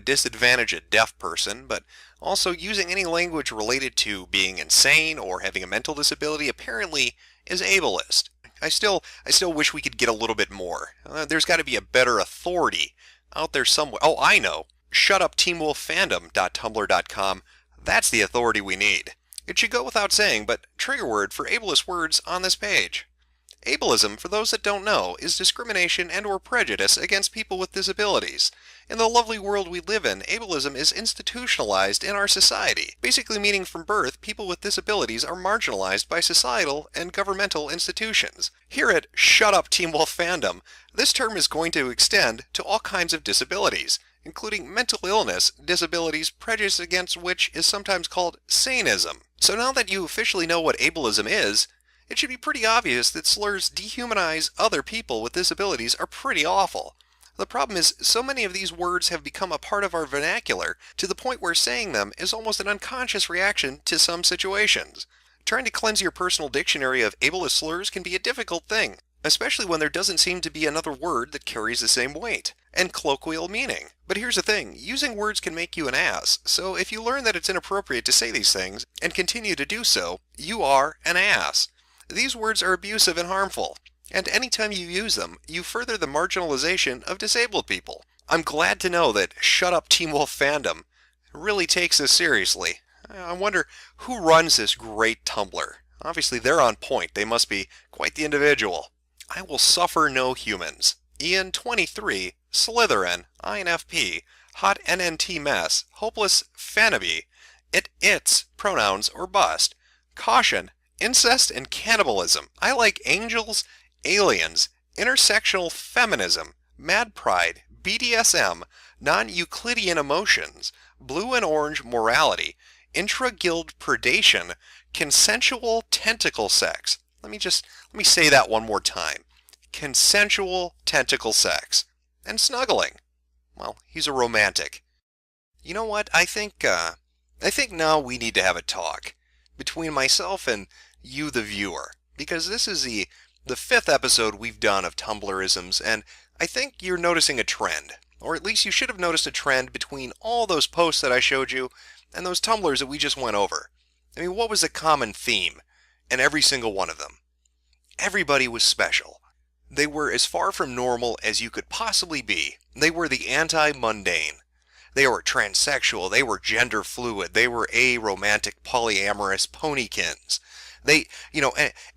disadvantage a deaf person, but also using any language related to being insane or having a mental disability apparently is ableist. I still wish we could get a little bit more. There's got to be a better authority out there somewhere. Oh, I know. shutupteamwolffandom.tumblr.com. That's the authority we need. It should go without saying, but trigger word for ableist words on this page. Ableism, for those that don't know, is discrimination and or prejudice against people with disabilities. In the lovely world we live in, ableism is institutionalized in our society, basically meaning from birth, people with disabilities are marginalized by societal and governmental institutions. Here at Shut Up Team Wolf Fandom, this term is going to extend to all kinds of disabilities, including mental illness, disabilities, prejudice against which is sometimes called saneism. So now that you officially know what ableism is, it should be pretty obvious that slurs dehumanize other people with disabilities are pretty awful. The problem is, so many of these words have become a part of our vernacular to the point where saying them is almost an unconscious reaction to some situations. Trying to cleanse your personal dictionary of ableist slurs can be a difficult thing, especially when there doesn't seem to be another word that carries the same weight and colloquial meaning. But here's the thing, using words can make you an ass, so if you learn that it's inappropriate to say these things and continue to do so, you are an ass. These words are abusive and harmful, and anytime you use them, you further the marginalization of disabled people. I'm glad to know that Shut Up Team Wolf Fandom really takes this seriously. I wonder who runs this great Tumblr. Obviously they're on point, they must be quite the individual. I will suffer no humans. Ian 23, Slytherin, INFP, Hot NNT Mess, Hopeless Fanaby, It's, Pronouns, or Bust, Caution, Incest and Cannibalism, I Like Angels, Aliens, Intersectional Feminism, Mad Pride, BDSM, Non-Euclidean Emotions, Blue and Orange Morality, Intra-Guild Predation, Consensual Tentacle Sex. Let me say that one more time. Consensual tentacle sex. And snuggling. Well, he's a romantic. You know what? I think now we need to have a talk between myself and you, the viewer, because this is the fifth episode we've done of Tumblrisms, and I think you're noticing a trend, or at least you should have noticed a trend between all those posts that I showed you and those Tumblrs that we just went over. I mean, what was the common theme in every single one of them? Everybody was special. They were as far from normal as you could possibly be. They were the anti-mundane. They were transsexual, they were gender fluid, they were aromantic, polyamorous ponykins. They,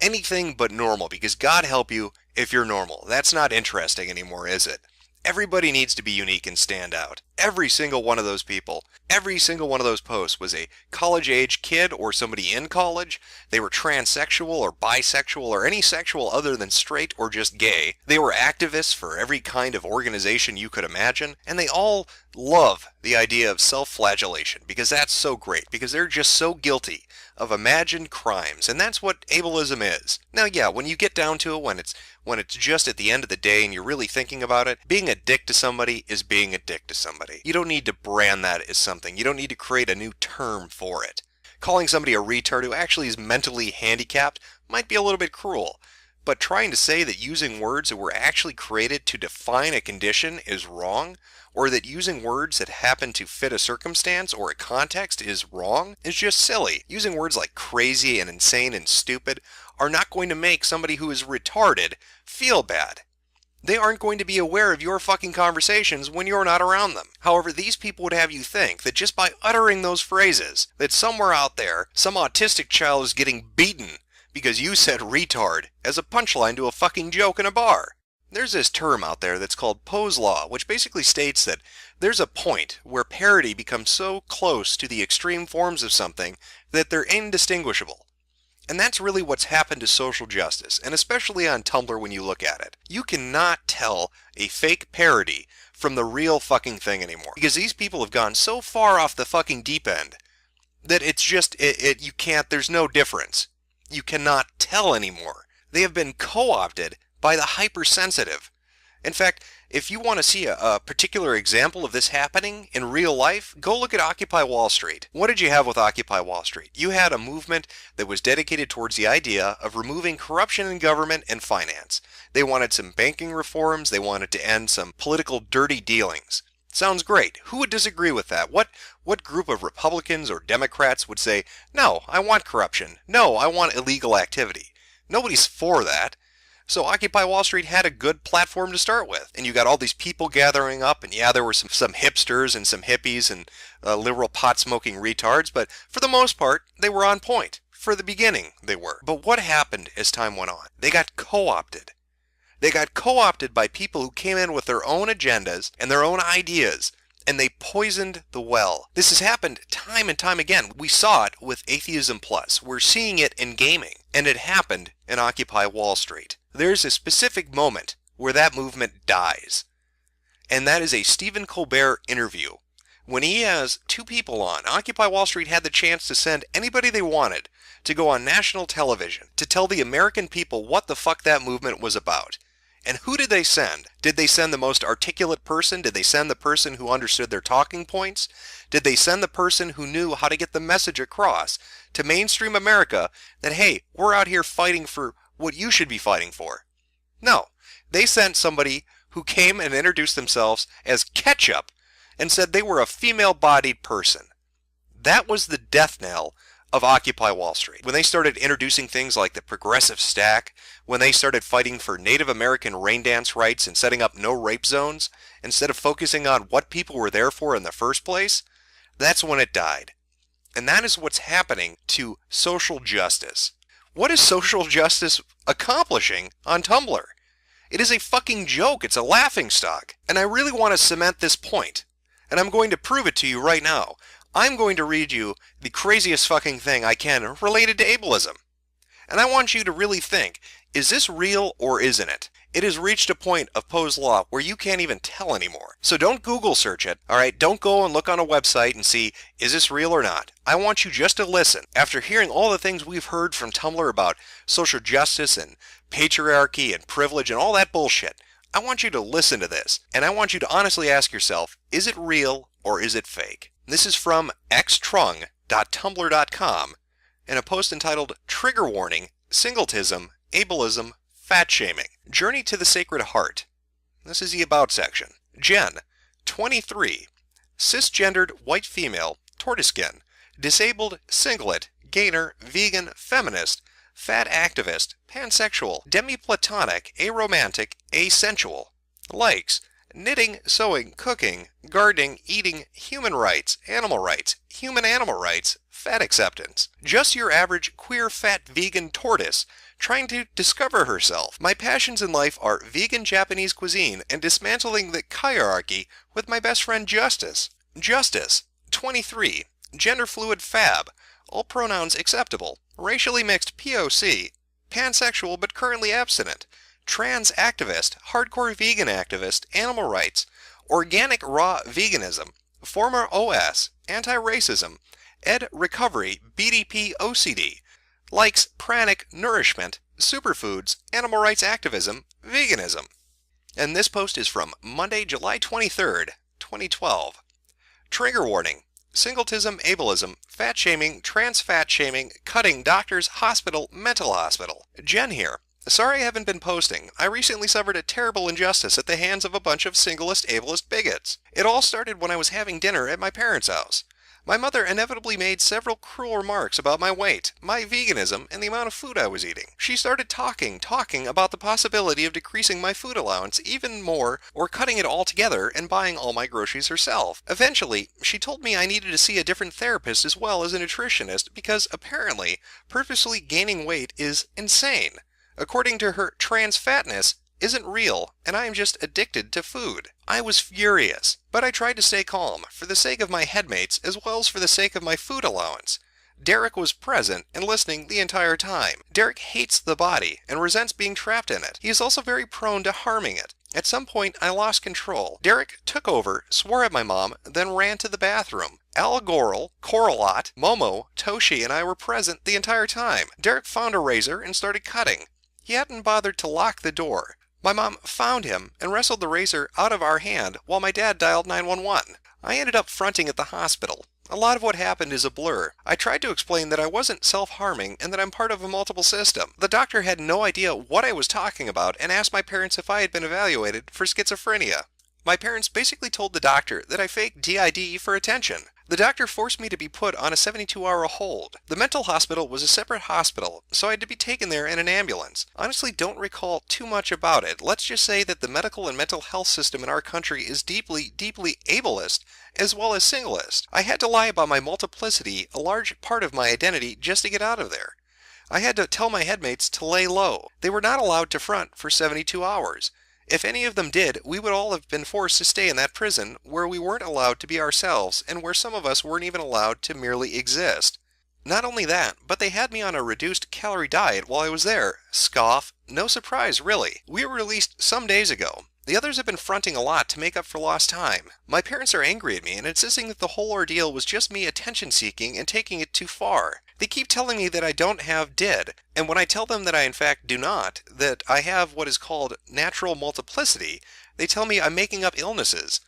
anything but normal, because God help you if you're normal. That's not interesting anymore, is it? Everybody needs to be unique and stand out. Every single one of those people, every single one of those posts was a college-age kid or somebody in college. They were transsexual or bisexual or any sexual other than straight or just gay. They were activists for every kind of organization you could imagine, and they all love the idea of self-flagellation because that's so great, because they're just so guilty of imagined crimes, and that's what ableism is. Now, yeah, when you get down to it, when it's just at the end of the day and you're really thinking about it, being a dick to somebody is being a dick to somebody. You don't need to brand that as something. You don't need to create a new term for it. Calling somebody a retard who actually is mentally handicapped might be a little bit cruel, but trying to say that using words that were actually created to define a condition is wrong, or that using words that happen to fit a circumstance or a context is wrong, is just silly. Using words like crazy and insane and stupid are not going to make somebody who is retarded feel bad. They aren't going to be aware of your fucking conversations when you're not around them. However, these people would have you think that just by uttering those phrases, that somewhere out there, some autistic child is getting beaten because you said retard as a punchline to a fucking joke in a bar. There's this term out there that's called Poe's Law, which basically states that there's a point where parody becomes so close to the extreme forms of something that they're indistinguishable. And that's really what's happened to social justice, and especially on Tumblr when you look at it. You cannot tell a fake parody from the real fucking thing anymore. Because these people have gone so far off the fucking deep end that it's just, you can't, there's no difference. You cannot tell anymore. They have been co-opted by the hypersensitive. In fact, if you want to see a particular example of this happening in real life, go look at Occupy Wall Street. What did you have with Occupy Wall Street? You had a movement that was dedicated towards the idea of removing corruption in government and finance. They wanted some banking reforms. They wanted to end some political dirty dealings. Sounds great. Who would disagree with that? What group of Republicans or Democrats would say, no, I want corruption. No, I want illegal activity. Nobody's for that. So Occupy Wall Street had a good platform to start with. And you got all these people gathering up, and yeah, there were some hipsters and some hippies and liberal pot-smoking retards, but for the most part, they were on point. For the beginning, they were. But what happened as time went on? They got co-opted. They got co-opted by people who came in with their own agendas and their own ideas, and they poisoned the well. This has happened time and time again. We saw it with Atheism Plus. We're seeing it in gaming, and it happened in Occupy Wall Street. There's a specific moment where that movement dies, and that is a Stephen Colbert interview. When he has two people on, Occupy Wall Street had the chance to send anybody they wanted to go on national television to tell the American people what the fuck that movement was about. And who did they send? Did they send the most articulate person? Did they send the person who understood their talking points? Did they send the person who knew how to get the message across to mainstream America that, hey, we're out here fighting for what you should be fighting for? No. They sent somebody who came and introduced themselves as Ketchup and said they were a female-bodied person. That was the death knell of Occupy Wall Street. When they started introducing things like the progressive stack, when they started fighting for Native American rain dance rights and setting up no rape zones, instead of focusing on what people were there for in the first place, that's when it died. And that is what's happening to social justice. What is social justice accomplishing on Tumblr? It is a fucking joke. It's a laughingstock. And I really want to cement this point. And I'm going to prove it to you right now. I'm going to read you the craziest fucking thing I can related to ableism. And I want you to really think, is this real or isn't it? It has reached a point of Poe's Law where you can't even tell anymore. So don't Google search it, alright? Don't go and look on a website and see, is this real or not? I want you just to listen. After hearing all the things we've heard from Tumblr about social justice and patriarchy and privilege and all that bullshit, I want you to listen to this. And I want you to honestly ask yourself, is it real or is it fake? This is from xtrung.tumblr.com in a post entitled Trigger Warning, Singletism, Ableism, Fat Shaming. Journey to the Sacred Heart. This is the About section. Jen, 23, cisgendered white female, tortoise skin, disabled, singlet, gainer, vegan, feminist, fat activist, pansexual, demi-platonic, aromantic, asensual. Likes: knitting, sewing, cooking, gardening, eating, human rights, human-animal rights, fat acceptance. Just your average queer fat vegan tortoise trying to discover herself. My passions in life are vegan Japanese cuisine and dismantling the hierarchy with my best friend Justice. Justice, 23, gender fluid fab, all pronouns acceptable, racially mixed POC, pansexual but currently abstinent, trans activist, hardcore vegan activist, animal rights, organic raw veganism, former OS, anti-racism, ed recovery, BDP OCD, likes pranic nourishment, superfoods, animal rights activism, veganism. And this post is from Monday, July 23rd, 2012. Trigger warning: singletism, ableism, fat shaming, trans fat shaming, cutting, doctors, hospital, mental hospital. Jen here. Sorry I haven't been posting. I recently suffered a terrible injustice at the hands of a bunch of singlist, ableist bigots. It all started when I was having dinner at my parents' house. My mother inevitably made several cruel remarks about my weight, my veganism, and the amount of food I was eating. She started talking about the possibility of decreasing my food allowance even more or cutting it all together and buying all my groceries herself. Eventually, she told me I needed to see a different therapist as well as a nutritionist because apparently purposely gaining weight is insane. According to her trans fatness, isn't real, and I am just addicted to food. I was furious, but I tried to stay calm, for the sake of my headmates as well as for the sake of my food allowance. Derek was present and listening the entire time. Derek hates the body and resents being trapped in it. He is also very prone to harming it. At some point, I lost control. Derek took over, swore at my mom, then ran to the bathroom. Al Goral, Coralot, Momo, Toshi, and I were present the entire time. Derek found a razor and started cutting. He hadn't bothered to lock the door. My mom found him and wrestled the razor out of our hand while my dad dialed 911. I ended up fronting at the hospital. A lot of what happened is a blur. I tried to explain that I wasn't self-harming and that I'm part of a multiple system. The doctor had no idea what I was talking about and asked my parents if I had been evaluated for schizophrenia. My parents basically told the doctor that I faked DID for attention. The doctor forced me to be put on a 72-hour hold. The mental hospital was a separate hospital, so I had to be taken there in an ambulance. Honestly, don't recall too much about it. Let's just say that the medical and mental health system in our country is deeply, deeply ableist, as well as singlist. I had to lie about my multiplicity, a large part of my identity, just to get out of there. I had to tell my headmates to lay low. They were not allowed to front for 72 hours. If any of them did, we would all have been forced to stay in that prison where we weren't allowed to be ourselves and where some of us weren't even allowed to merely exist. Not only that, but they had me on a reduced calorie diet while I was there. Scoff. No surprise, really. We were released some days ago. The others have been fronting a lot to make up for lost time. My parents are angry at me and insisting that the whole ordeal was just me attention-seeking and taking it too far. They keep telling me that I don't have DID, and when I tell them that I in fact do not, that I have what is called natural multiplicity, they tell me I'm making up illnesses.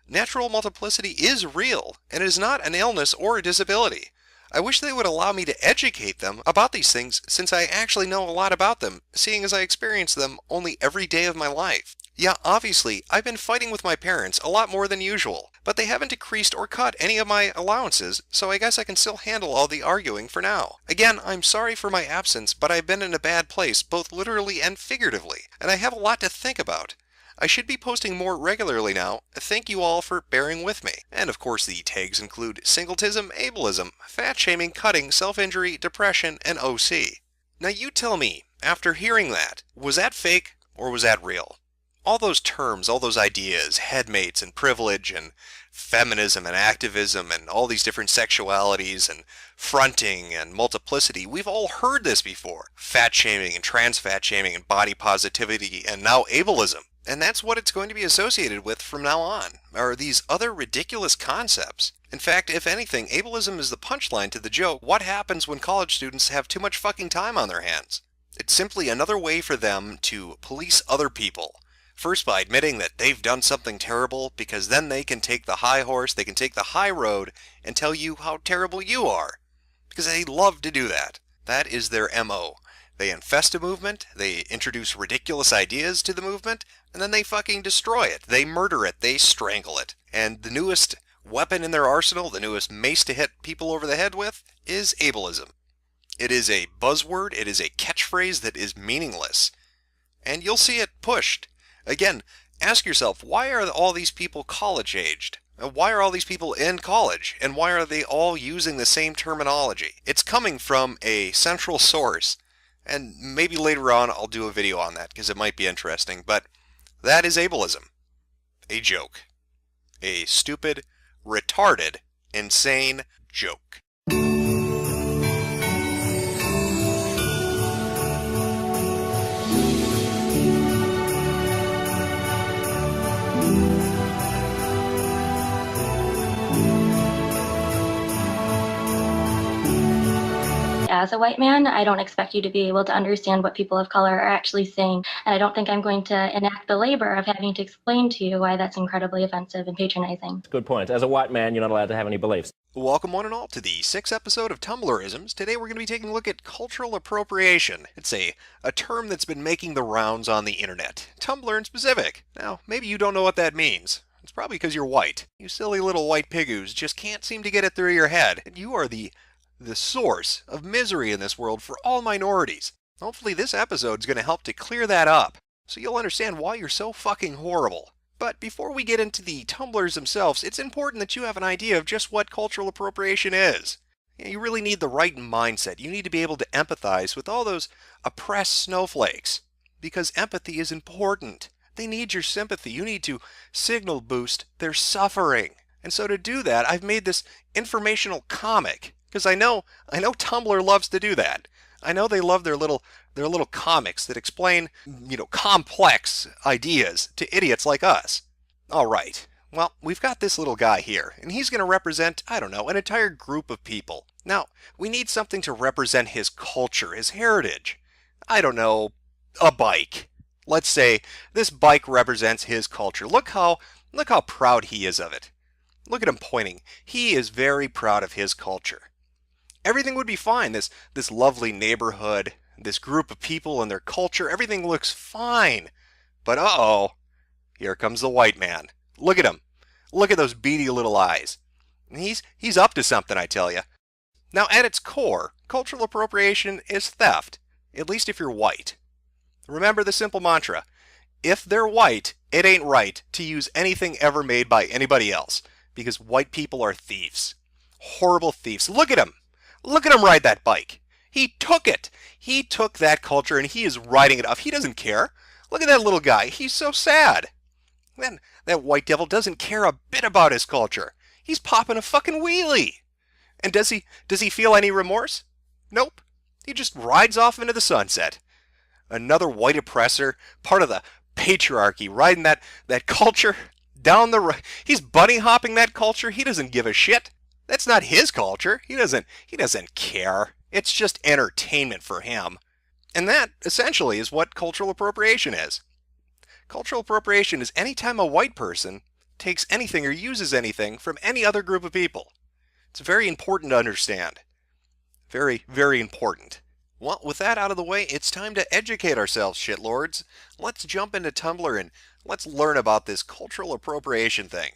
Natural multiplicity is real, and it is not an illness or a disability. I wish they would allow me to educate them about these things since I actually know a lot about them, seeing as I experience them only every day of my life. Yeah, obviously, I've been fighting with my parents a lot more than usual, but they haven't decreased or cut any of my allowances, so I guess I can still handle all the arguing for now. Again, I'm sorry for my absence, but I've been in a bad place, both literally and figuratively, and I have a lot to think about. I should be posting more regularly now. Thank you all for bearing with me. And of course the tags include singletism, ableism, fat shaming, cutting, self-injury, depression, and OC. Now you tell me, after hearing that, was that fake or was that real? All those terms, all those ideas, headmates and privilege and feminism and activism and all these different sexualities and fronting and multiplicity, we've all heard this before. Fat shaming and trans fat shaming and body positivity and now ableism. And that's what it's going to be associated with from now on, are these other ridiculous concepts. In fact, if anything, ableism is the punchline to the joke, what happens when college students have too much fucking time on their hands? It's simply another way for them to police other people. First by admitting that they've done something terrible, because then they can take the high horse, they can take the high road, and tell you how terrible you are. Because they love to do that. That is their MO. They infest a movement, they introduce ridiculous ideas to the movement, and then they fucking destroy it. They murder it, they strangle it. And the newest weapon in their arsenal, the newest mace to hit people over the head with, is ableism. It is a buzzword, it is a catchphrase that is meaningless. And you'll see it pushed. Again, ask yourself, why are all these people college-aged? Why are all these people in college? And why are they all using the same terminology? It's coming from a central source. And maybe later on I'll do a video on that, because it might be interesting. But that is ableism. A joke. A stupid, retarded, insane joke. As a white man, I don't expect you to be able to understand what people of color are actually saying, and I don't think I'm going to enact the labor of having to explain to you why that's incredibly offensive and patronizing. Good point. As a white man, you're not allowed to have any beliefs. Welcome one and all to the 6th episode of Tumblrisms. Today we're going to be taking a look at cultural appropriation. It's a term that's been making the rounds on the internet. Tumblr in specific. Now, maybe you don't know what that means. It's probably because you're white. You silly little white piggoos just can't seem to get it through your head. And you are the source of misery in this world for all minorities. Hopefully this episode is going to help to clear that up, so you'll understand why you're so fucking horrible. But before we get into the tumblers themselves, it's important that you have an idea of just what cultural appropriation is. You really need the right mindset. You need to be able to empathize with all those oppressed snowflakes. Because empathy is important. They need your sympathy. You need to signal boost their suffering. And so to do that, I've made this informational comic. Because I know Tumblr loves to do that. I know they love their little comics that explain, complex ideas to idiots like us. All right. Well, we've got this little guy here, and he's going to represent, I don't know, an entire group of people. Now, we need something to represent his culture, his heritage. I don't know, a bike. Let's say this bike represents his culture. Look how proud he is of it. Look at him pointing. He is very proud of his culture. Everything would be fine. This lovely neighborhood, this group of people and their culture, everything looks fine. But uh-oh, here comes the white man. Look at him. Look at those beady little eyes. He's up to something, I tell you. Now, at its core, cultural appropriation is theft, at least if you're white. Remember the simple mantra. If they're white, it ain't right to use anything ever made by anybody else, because white people are thieves. Horrible thieves. Look at him. Look at him ride that bike. He took it. He took that culture and he is riding it off. He doesn't care. Look at that little guy. He's so sad. Man, that white devil doesn't care a bit about his culture. He's popping a fucking wheelie. And does he feel any remorse? Nope. He just rides off into the sunset. Another white oppressor, part of the patriarchy, riding that culture down the road. He's bunny hopping that culture. He doesn't give a shit. That's not his culture. He doesn't care. It's just entertainment for him. And that, essentially, is what cultural appropriation is. Cultural appropriation is any time a white person takes anything or uses anything from any other group of people. It's very important to understand. Very, very important. Well, with that out of the way, it's time to educate ourselves, shitlords. Let's jump into Tumblr and let's learn about this cultural appropriation thing.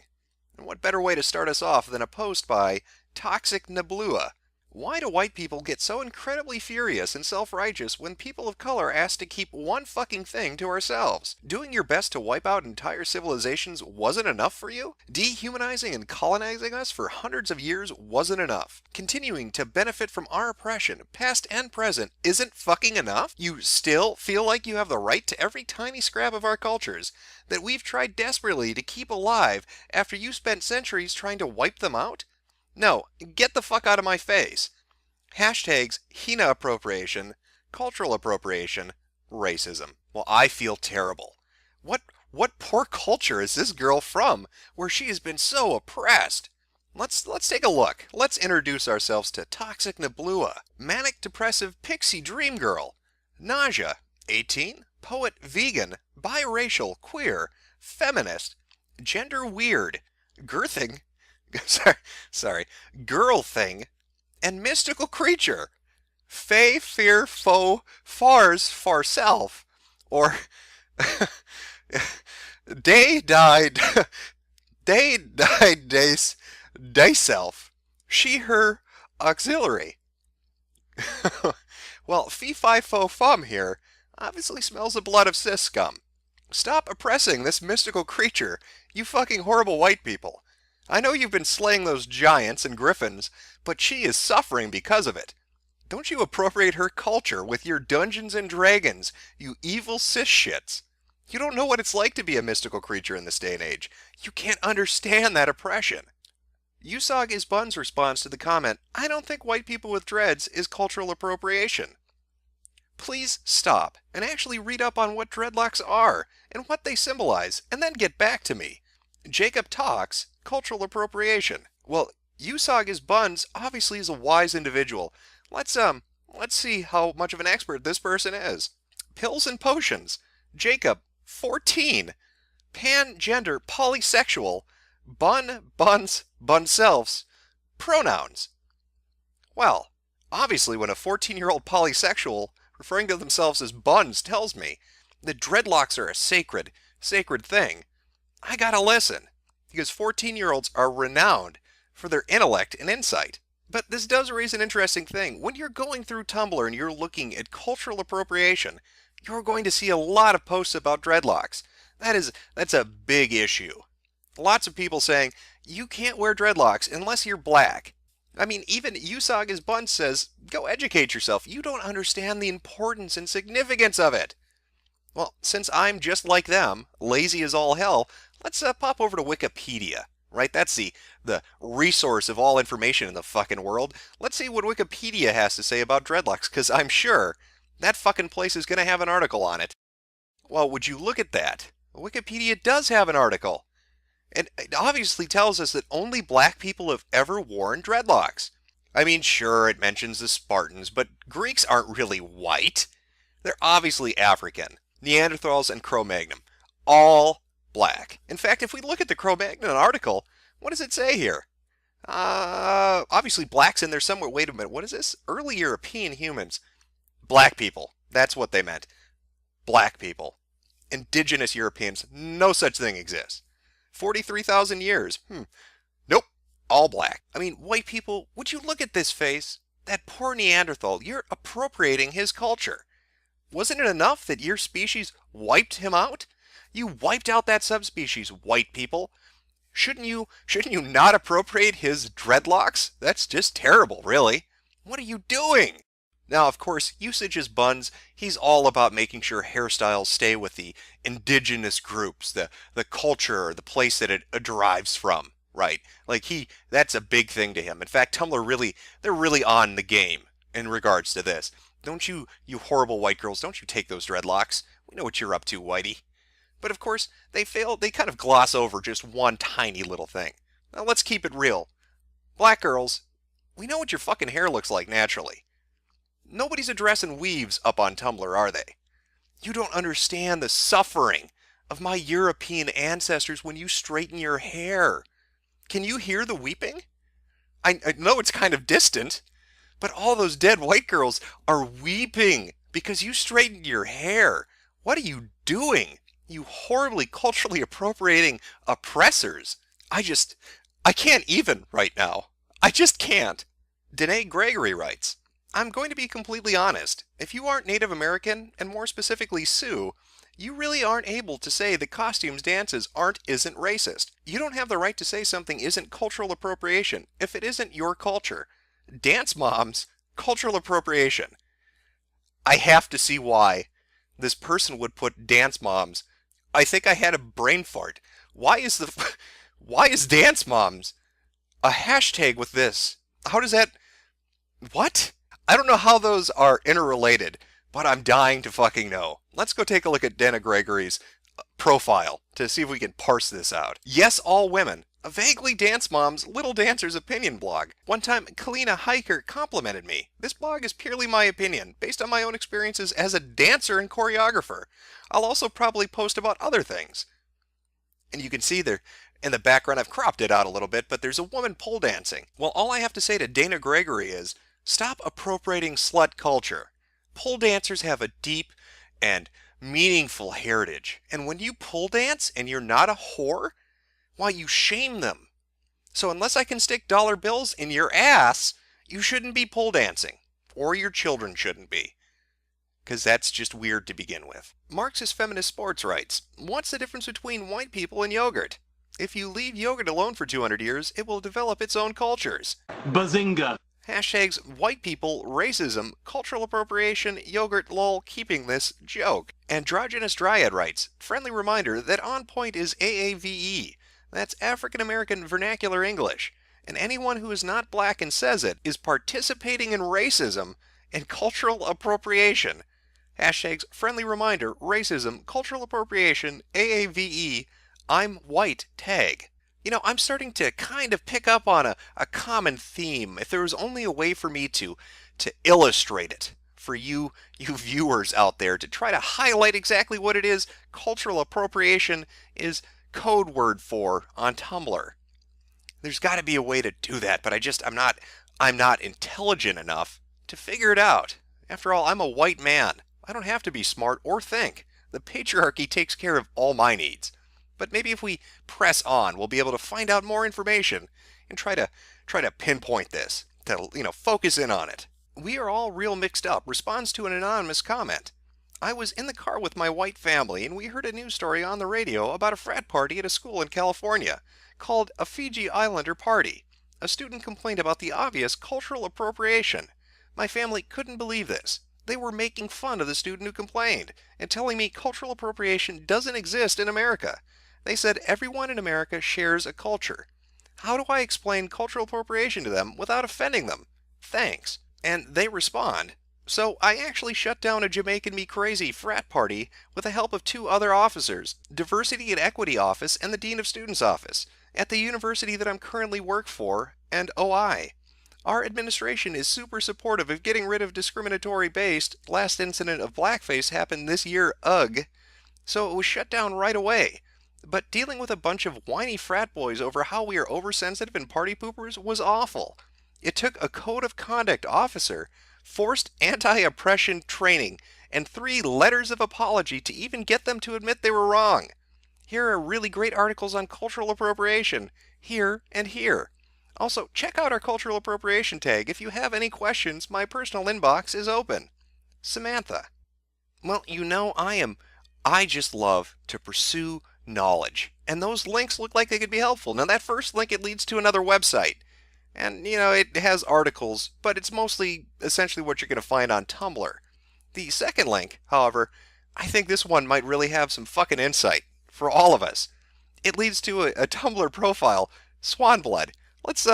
And what better way to start us off than a post by Toxic Neblua? Why do white people get so incredibly furious and self-righteous when people of color ask to keep one fucking thing to ourselves? Doing your best to wipe out entire civilizations wasn't enough for you? Dehumanizing and colonizing us for hundreds of years wasn't enough? Continuing to benefit from our oppression, past and present, isn't fucking enough? You still feel like you have the right to every tiny scrap of our cultures that we've tried desperately to keep alive after you spent centuries trying to wipe them out? No, get the fuck out of my face. Hashtags Hina appropriation, cultural appropriation, racism. Well, I feel terrible. What poor culture is this girl from where she has been so oppressed? Let's take a look. Let's introduce ourselves to Toxic Neblua, manic depressive pixie dream girl, nausea, 18, poet, vegan, biracial, queer, feminist, gender weird, girthing, sorry, girl thing, and mystical creature. Fey, fear, foe, fars, far self, or day died, day self, she, her, auxiliary. Well, fee, fi, fo, fum here obviously smells the blood of cis scum. Stop oppressing this mystical creature, you fucking horrible white people. I know you've been slaying those giants and griffins, but she is suffering because of it. Don't you appropriate her culture with your Dungeons and Dragons, you evil cis shits. You don't know what it's like to be a mystical creature in this day and age. You can't understand that oppression. Usag is Bun's response to the comment, I don't think white people with dreads is cultural appropriation. Please stop and actually read up on what dreadlocks are and what they symbolize, and then get back to me. Jacob talks cultural appropriation. Well, Usag is Buns obviously is a wise individual. Let's see how much of an expert this person is. Pills and potions. Jacob, 14. Pan-gender, polysexual. Buns, bunselfs. Pronouns. Well, obviously when a 14-year-old polysexual referring to themselves as buns tells me that dreadlocks are a sacred thing, I gotta listen, because 14-year-olds are renowned for their intellect and insight. But this does raise an interesting thing. When you're going through Tumblr and you're looking at cultural appropriation, you're going to see a lot of posts about dreadlocks. That's a big issue. Lots of people saying, you can't wear dreadlocks unless you're black. I mean, even Usag is Bun says, go educate yourself. You don't understand the importance and significance of it. Well, since I'm just like them, lazy as all hell, let's pop over to Wikipedia. Right? That's the resource of all information in the fucking world. Let's see what Wikipedia has to say about dreadlocks, because I'm sure that fucking place is going to have an article on it. Well, would you look at that? Wikipedia does have an article. And it obviously tells us that only black people have ever worn dreadlocks. I mean, sure, it mentions the Spartans, but Greeks aren't really white. They're obviously African. Neanderthals and Cro-Magnon. All black. In fact, if we look at the Cro-Magnon article, what does it say here? Obviously black's in there somewhere. Wait a minute, what is this? Early European humans. Black people. That's what they meant. Black people. Indigenous Europeans. No such thing exists. 43,000 years. Nope. All black. I mean, white people, would you look at this face? That poor Neanderthal, you're appropriating his culture. Wasn't it enough that your species wiped him out? You wiped out that subspecies, white people. Shouldn't you not appropriate his dreadlocks? That's just terrible, really. What are you doing? Now, of course, usage as buns, he's all about making sure hairstyles stay with the indigenous groups, the culture, the place that it derives from, right? Like that's a big thing to him. In fact, Tumblr they're really on the game in regards to this. Don't you horrible white girls, don't you take those dreadlocks. We know what you're up to, whitey. But of course, they kind of gloss over just one tiny little thing. Now let's keep it real. Black girls, we know what your fucking hair looks like naturally. Nobody's addressing weaves up on Tumblr, are they? You don't understand the suffering of my European ancestors when you straighten your hair. Can you hear the weeping? I know it's kind of distant, but all those dead white girls are weeping because you straightened your hair. What are you doing? You horribly culturally appropriating oppressors. I can't even right now. I just can't. Danae Gregory writes, I'm going to be completely honest. If you aren't Native American, and more specifically Sioux, you really aren't able to say that costumes, dances isn't racist. You don't have the right to say something isn't cultural appropriation if it isn't your culture. Dance moms, cultural appropriation. I have to see why this person would put dance moms. I think I had a brain fart. Why is dance moms a hashtag with this? How does that... What? I don't know how those are interrelated, but I'm dying to fucking know. Let's go take a look at Dana Gregory's profile to see if we can parse this out. Yes, all women. A vaguely dance mom's Little Dancer's opinion blog. One time, Kalina Hiker complimented me. This blog is purely my opinion, based on my own experiences as a dancer and choreographer. I'll also probably post about other things. And you can see there in the background, I've cropped it out a little bit, but there's a woman pole dancing. Well, all I have to say to Dana Gregory is, stop appropriating slut culture. Pole dancers have a deep and meaningful heritage. And when you pole dance and you're not a whore, why, you shame them. So unless I can stick dollar bills in your ass, you shouldn't be pole dancing. Or your children shouldn't be. Because that's just weird to begin with. Marxist Feminist Sports writes, what's the difference between white people and yogurt? If you leave yogurt alone for 200 years, it will develop its own cultures. Bazinga! Hashtags white people, racism, cultural appropriation, yogurt, lol, keeping this joke. Androgynous Dryad writes, friendly reminder that on point is AAVE. That's African American Vernacular English. And anyone who is not black and says it is participating in racism and cultural appropriation. Hashtags friendly reminder, racism, cultural appropriation, AAVE, I'm white tag. You know, I'm starting to kind of pick up on a common theme. If there was only a way for me to illustrate it for you viewers out there, to try to highlight exactly what it is cultural appropriation is code word for on Tumblr. There's got to be a way to do that, but I'm not intelligent enough to figure it out. After all, I'm a white man. I don't have to be smart or think. The patriarchy takes care of all my needs. But maybe if we press on, we'll be able to find out more information and try to pinpoint this, to focus in on it. We are all real mixed up responds to an anonymous comment. I was in the car with my white family and we heard a news story on the radio about a frat party at a school in California called a Fiji Islander party. A student complained about the obvious cultural appropriation. My family couldn't believe this. They were making fun of the student who complained and telling me cultural appropriation doesn't exist in America. They said everyone in America shares a culture. How do I explain cultural appropriation to them without offending them? Thanks. And they respond. So I actually shut down a Jamaican Me Crazy frat party with the help of 2 other officers, Diversity and Equity Office and the Dean of Students Office, at the university that I'm currently work for, and OI. Our administration is super supportive of getting rid of discriminatory-based, last incident of blackface happened this year, ugh. So it was shut down right away. But dealing with a bunch of whiny frat boys over how we are oversensitive and party poopers was awful. It took a code of conduct officer, forced anti-oppression training, and 3 letters of apology to even get them to admit they were wrong. Here are really great articles on cultural appropriation, here and here. Also, check out our cultural appropriation tag. If you have any questions, my personal inbox is open. Samantha. Well, you know, I just love to pursue knowledge. And those links look like they could be helpful. Now, that first link, it leads to another website. And, you know, it has articles, but it's mostly essentially what you're going to find on Tumblr. The second link, however, I think this one might really have some fucking insight for all of us. It leads to a Tumblr profile, Swan Blood. Let's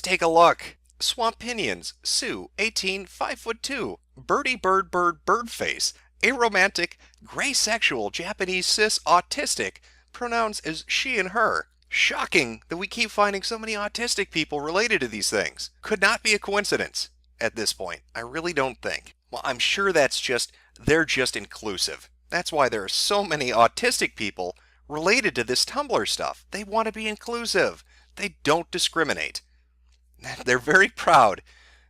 take a look. Swampinions, Sue, 18, 5'2", Birdie Bird Bird Birdface, aromantic, gray sexual, Japanese cis autistic, pronouns as she and her. Shocking that we keep finding so many autistic people related to these things. Could not be a coincidence at this point. I really don't think. Well, I'm sure they're just inclusive. That's why there are so many autistic people related to this Tumblr stuff. They want to be inclusive. They don't discriminate. They're very proud.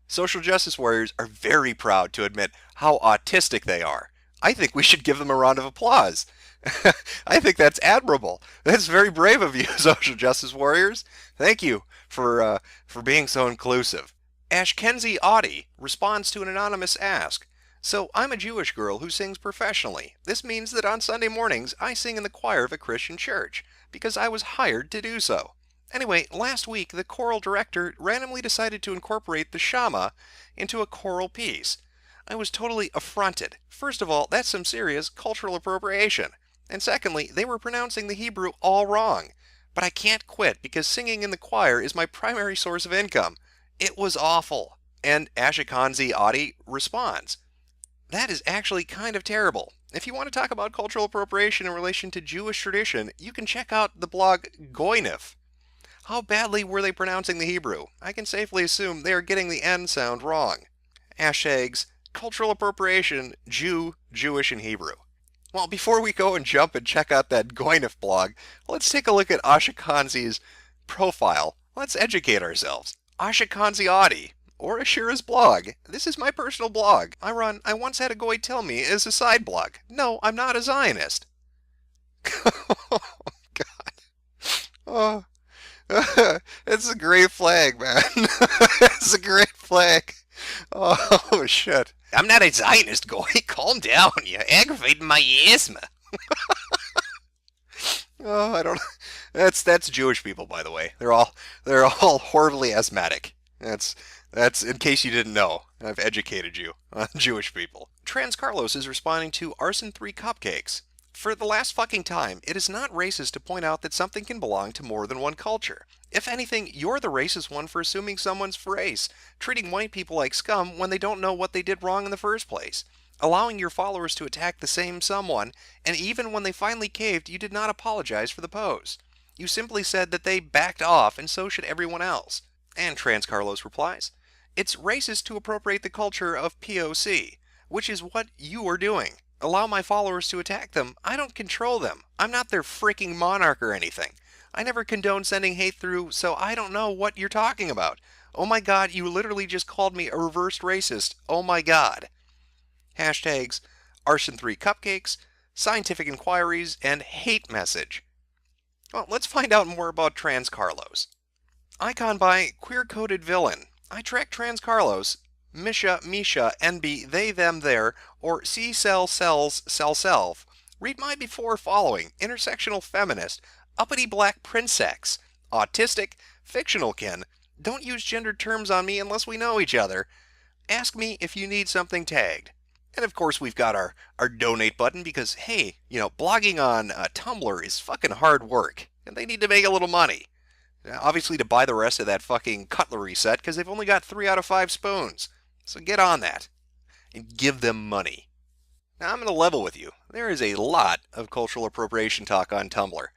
Social justice warriors are very proud to admit how autistic they are. I think we should give them a round of applause. I think that's admirable. That's very brave of you, social justice warriors. Thank you for being so inclusive. Ashkenzie Audie responds to an anonymous ask. So, I'm a Jewish girl who sings professionally. This means that on Sunday mornings I sing in the choir of a Christian church, because I was hired to do so. Anyway, last week the choral director randomly decided to incorporate the Shama into a choral piece. I was totally affronted. First of all, that's some serious cultural appropriation. And secondly, they were pronouncing the Hebrew all wrong. But I can't quit because singing in the choir is my primary source of income. It was awful. And Ashkenzie Audie responds. That is actually kind of terrible. If you want to talk about cultural appropriation in relation to Jewish tradition, you can check out the blog Goynef. How badly were they pronouncing the Hebrew? I can safely assume they are getting the N sound wrong. Hashtags, cultural appropriation, Jew, Jewish, and Hebrew. Well, before we go and jump and check out that Goynef blog, let's take a look at Ashkenzi's profile. Let's educate ourselves. Ashkenzie Audie. Or Ashira's blog. This is my personal blog. I once had a goy tell me as a side blog. No, I'm not a Zionist. Oh, God. Oh, it's a great flag, man. It's a great flag. Oh, shit. I'm not a Zionist, goy. Calm down. You're aggravating my asthma. Oh, I don't know. That's Jewish people, by the way. They're all horribly asthmatic. That's in case you didn't know. I've educated you on Jewish people. Trans Carlos is responding to Arson 3 Cupcakes. For the last fucking time, it is not racist to point out that something can belong to more than one culture. If anything, you're the racist one for assuming someone's race, treating white people like scum when they don't know what they did wrong in the first place, allowing your followers to attack the same someone, and even when they finally caved, you did not apologize for the pose. You simply said that they backed off, and so should everyone else. And Trans Carlos replies, it's racist to appropriate the culture of POC, which is what you are doing. Allow my followers to attack them. I don't control them. I'm not their freaking monarch or anything. I never condone sending hate through, so I don't know what you're talking about. Oh my God, you literally just called me a reversed racist. Oh my God. Hashtags Arson3 Cupcakes, Scientific Inquiries, and Hate Message. Well, let's find out more about Trans Carlos. Icon by Queer-Coded Villain. I track Trans Carlos, Misha, NB, they, them, their, or C cell cells, cell self. Read my before following, intersectional feminist, uppity black princex, autistic, fictional kin, don't use gendered terms on me unless we know each other, ask me if you need something tagged. And of course we've got our donate button because, hey, blogging on Tumblr is fucking hard work, and they need to make a little money. Obviously to buy the rest of that fucking cutlery set because they've only got 3 out of 5 spoons. So get on that and give them money. Now I'm going to level with you. There is a lot of cultural appropriation talk on Tumblr.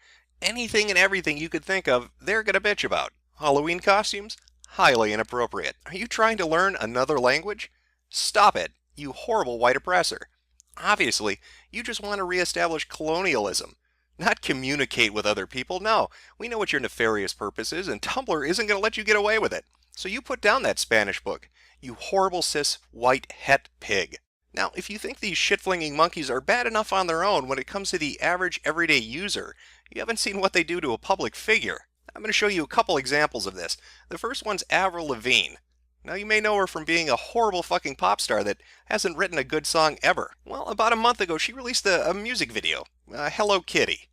Anything and everything you could think of, they're going to bitch about. Halloween costumes? Highly inappropriate. Are you trying to learn another language? Stop it, you horrible white oppressor. Obviously, you just want to reestablish colonialism. Not communicate with other people. No, we know what your nefarious purpose is, and Tumblr isn't going to let you get away with it. So you put down that Spanish book, you horrible cis white het pig. Now, if you think these shit-flinging monkeys are bad enough on their own when it comes to the average everyday user, you haven't seen what they do to a public figure. I'm going to show you a couple examples of this. The first one's Avril Lavigne. Now, you may know her from being a horrible fucking pop star that hasn't written a good song ever. Well, about a month ago, she released a music video, Hello Kitty.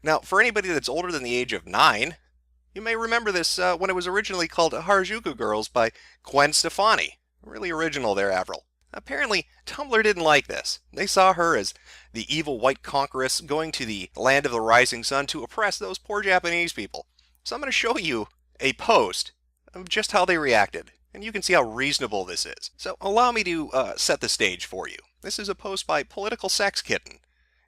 Now, for anybody that's older than the age of 9, you may remember this when it was originally called Harajuku Girls by Gwen Stefani. Really original there, Avril. Apparently, Tumblr didn't like this. They saw her as the evil white conqueress going to the land of the rising sun to oppress those poor Japanese people. So I'm going to show you a post of just how they reacted, and you can see how reasonable this is. So allow me to set the stage for you. This is a post by Political Sex Kitten,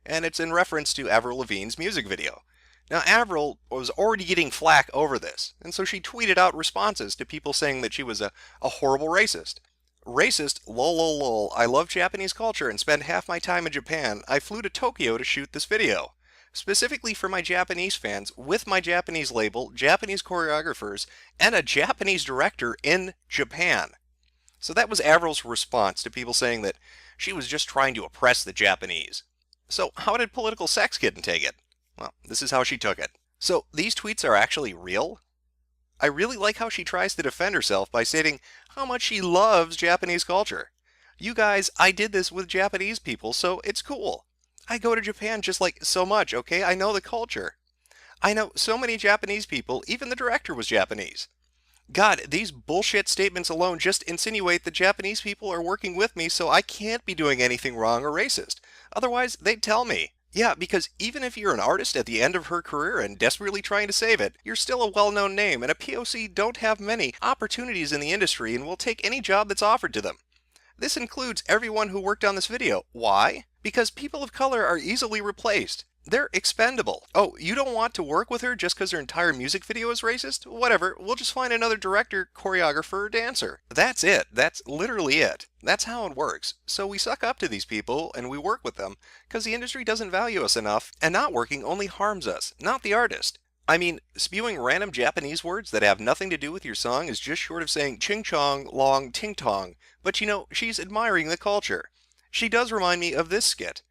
and it's in reference to Avril Lavigne's music video. Now, Avril was already getting flack over this, and so she tweeted out responses to people saying that she was a horrible racist. Racist, lol lol lol, I love Japanese culture and spend half my time in Japan. I flew to Tokyo to shoot this video. Specifically for my Japanese fans, with my Japanese label, Japanese choreographers, and a Japanese director in Japan. So that was Avril's response to people saying that she was just trying to oppress the Japanese. So how did Political Sex Kitten take it? Well, this is how she took it. So these tweets are actually real? I really like how she tries to defend herself by stating how much she loves Japanese culture. You guys, I did this with Japanese people, so it's cool. I go to Japan just like so much, okay? I know the culture. I know so many Japanese people, even the director was Japanese. God, these bullshit statements alone just insinuate that Japanese people are working with me, so I can't be doing anything wrong or racist. Otherwise, they'd tell me. Yeah, because even if you're an artist at the end of her career and desperately trying to save it, you're still a well-known name, and a POC don't have many opportunities in the industry and will take any job that's offered to them. This includes everyone who worked on this video. Why? Because people of color are easily replaced. They're expendable. Oh, you don't want to work with her just because her entire music video is racist? Whatever, we'll just find another director, choreographer, or dancer. That's it. That's literally it. That's how it works. So we suck up to these people and we work with them because the industry doesn't value us enough, and not working only harms us, not the artist. I mean, spewing random Japanese words that have nothing to do with your song is just short of saying ching chong, long, ting tong. But she's admiring the culture. She does remind me of this skit.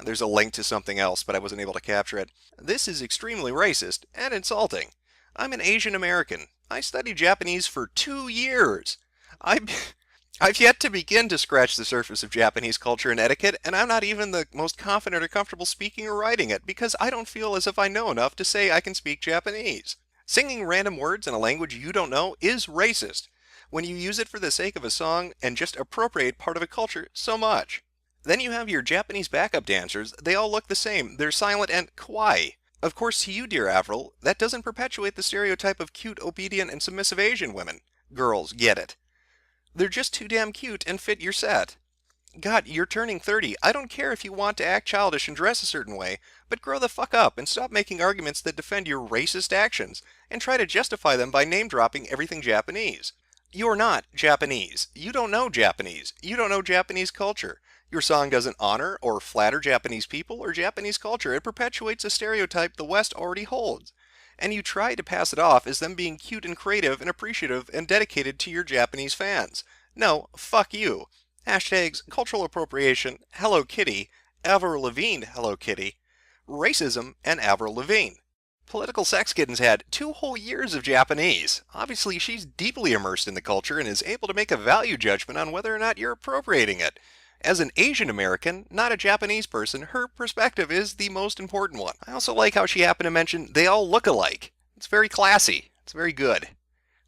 There's a link to something else, but I wasn't able to capture it. This is extremely racist and insulting. I'm an Asian American. I studied Japanese for 2 years. I've yet to begin to scratch the surface of Japanese culture and etiquette, and I'm not even the most confident or comfortable speaking or writing it, because I don't feel as if I know enough to say I can speak Japanese. Singing random words in a language you don't know is racist, when you use it for the sake of a song and just appropriate part of a culture so much. Then you have your Japanese backup dancers. They all look the same. They're silent and kawaii. Of course, to you, dear Avril, that doesn't perpetuate the stereotype of cute, obedient, and submissive Asian women. Girls, get it. They're just too damn cute and fit your set. God, you're turning 30. I don't care if you want to act childish and dress a certain way, but grow the fuck up and stop making arguments that defend your racist actions and try to justify them by name-dropping everything Japanese. You're not Japanese. You don't know Japanese. You don't know Japanese culture. Your song doesn't honor or flatter Japanese people or Japanese culture. It perpetuates a stereotype the West already holds. And you try to pass it off as them being cute and creative and appreciative and dedicated to your Japanese fans. No, fuck you. Hashtags cultural appropriation, Hello Kitty, Avril Lavigne Hello Kitty, racism, and Avril Lavigne. Political Sex Kitten's had 2 whole years of Japanese. Obviously, she's deeply immersed in the culture and is able to make a value judgment on whether or not you're appropriating it. As an Asian American, not a Japanese person, her perspective is the most important one. I also like how she happened to mention they all look alike. It's very classy. It's very good.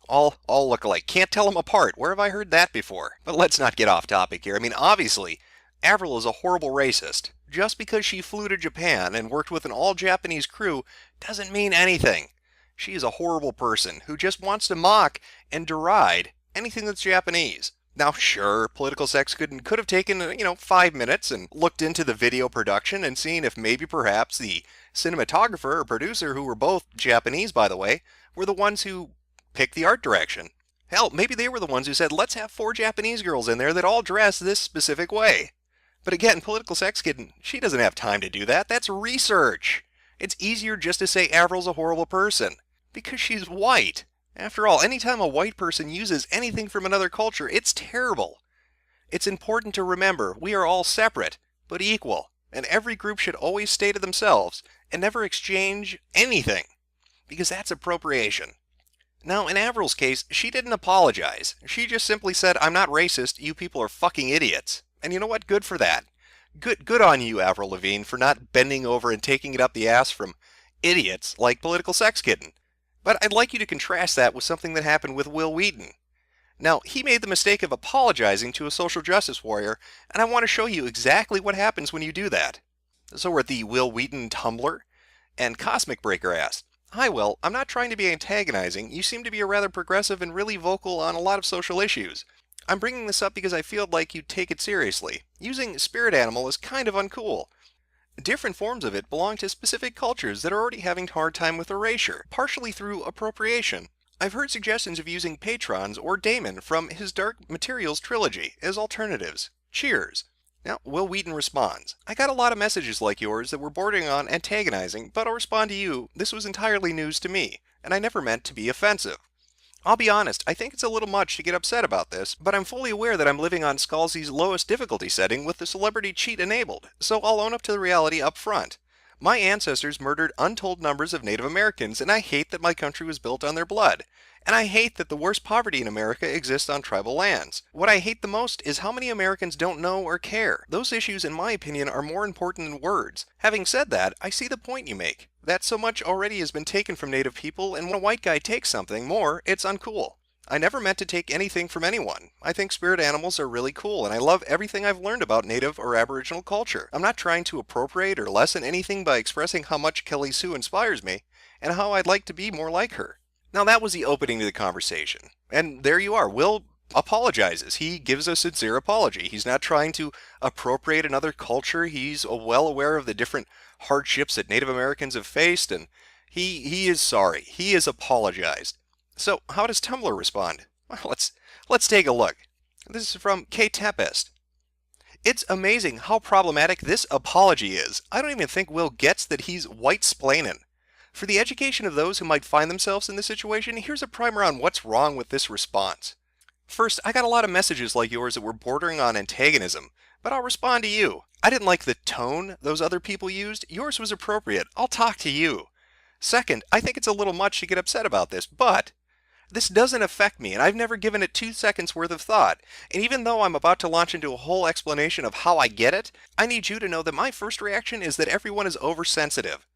all look alike. Can't tell them apart. Where have I heard that before? But let's not get off topic here. I mean, obviously, Avril is a horrible racist. Just because she flew to Japan and worked with an all-Japanese crew doesn't mean anything. She is a horrible person who just wants to mock and deride anything that's Japanese. Now, sure, Political Sex could have taken, 5 minutes and looked into the video production and seen if maybe perhaps the cinematographer or producer, who were both Japanese, by the way, were the ones who picked the art direction. Hell, maybe they were the ones who said, let's have 4 Japanese girls in there that all dress this specific way. But again, Political Sex Kid, she doesn't have time to do that. That's research. It's easier just to say Avril's a horrible person, because she's white. After all, anytime a white person uses anything from another culture, it's terrible. It's important to remember we are all separate, but equal, and every group should always stay to themselves and never exchange anything, because that's appropriation. Now, in Avril's case, she didn't apologize. She just simply said, I'm not racist, you people are fucking idiots. And you know what? Good for that. Good on you, Avril Lavigne, for not bending over and taking it up the ass from idiots like Political Sex Kitten. But I'd like you to contrast that with something that happened with Wil Wheaton. Now, he made the mistake of apologizing to a social justice warrior, and I want to show you exactly what happens when you do that. So we're at the Wil Wheaton Tumblr, and Cosmic Breaker asked, Hi Will, I'm not trying to be antagonizing, you seem to be a rather progressive and really vocal on a lot of social issues. I'm bringing this up because I feel like you take it seriously. Using spirit animal is kind of uncool. Different forms of it belong to specific cultures that are already having a hard time with erasure, partially through appropriation. I've heard suggestions of using patrons or daemon from his Dark Materials trilogy as alternatives. Cheers. Now, Wil Wheaton responds, I got a lot of messages like yours that were bordering on antagonizing, but I'll respond to you, this was entirely news to me, and I never meant to be offensive. I'll be honest, I think it's a little much to get upset about this, but I'm fully aware that I'm living on Scalzi's lowest difficulty setting with the celebrity cheat enabled, so I'll own up to the reality up front. My ancestors murdered untold numbers of Native Americans, and I hate that my country was built on their blood. And I hate that the worst poverty in America exists on tribal lands. What I hate the most is how many Americans don't know or care. Those issues, in my opinion, are more important than words. Having said that, I see the point you make. That so much already has been taken from Native people, and when a white guy takes something more, it's uncool. I never meant to take anything from anyone. I think spirit animals are really cool, and I love everything I've learned about Native or Aboriginal culture. I'm not trying to appropriate or lessen anything by expressing how much Kelly Sue inspires me, and how I'd like to be more like her. Now that was the opening to the conversation. And there you are. Will apologizes. He gives a sincere apology. He's not trying to appropriate another culture. He's well aware of the different hardships that Native Americans have faced, and he is sorry. He has apologized. So how does Tumblr respond? Well, let's take a look. This is from K Tempest. It's amazing how problematic this apology is. I don't even think Will gets that he's white-splaining. For the education of those who might find themselves in this situation, here's a primer on what's wrong with this response. First, I got a lot of messages like yours that were bordering on antagonism, but I'll respond to you. I didn't like the tone those other people used. Yours was appropriate. I'll talk to you. Second, I think it's a little much to get upset about this, but this doesn't affect me, and I've never given it 2 seconds worth of thought. And even though I'm about to launch into a whole explanation of how I get it, I need you to know that my first reaction is that everyone is oversensitive.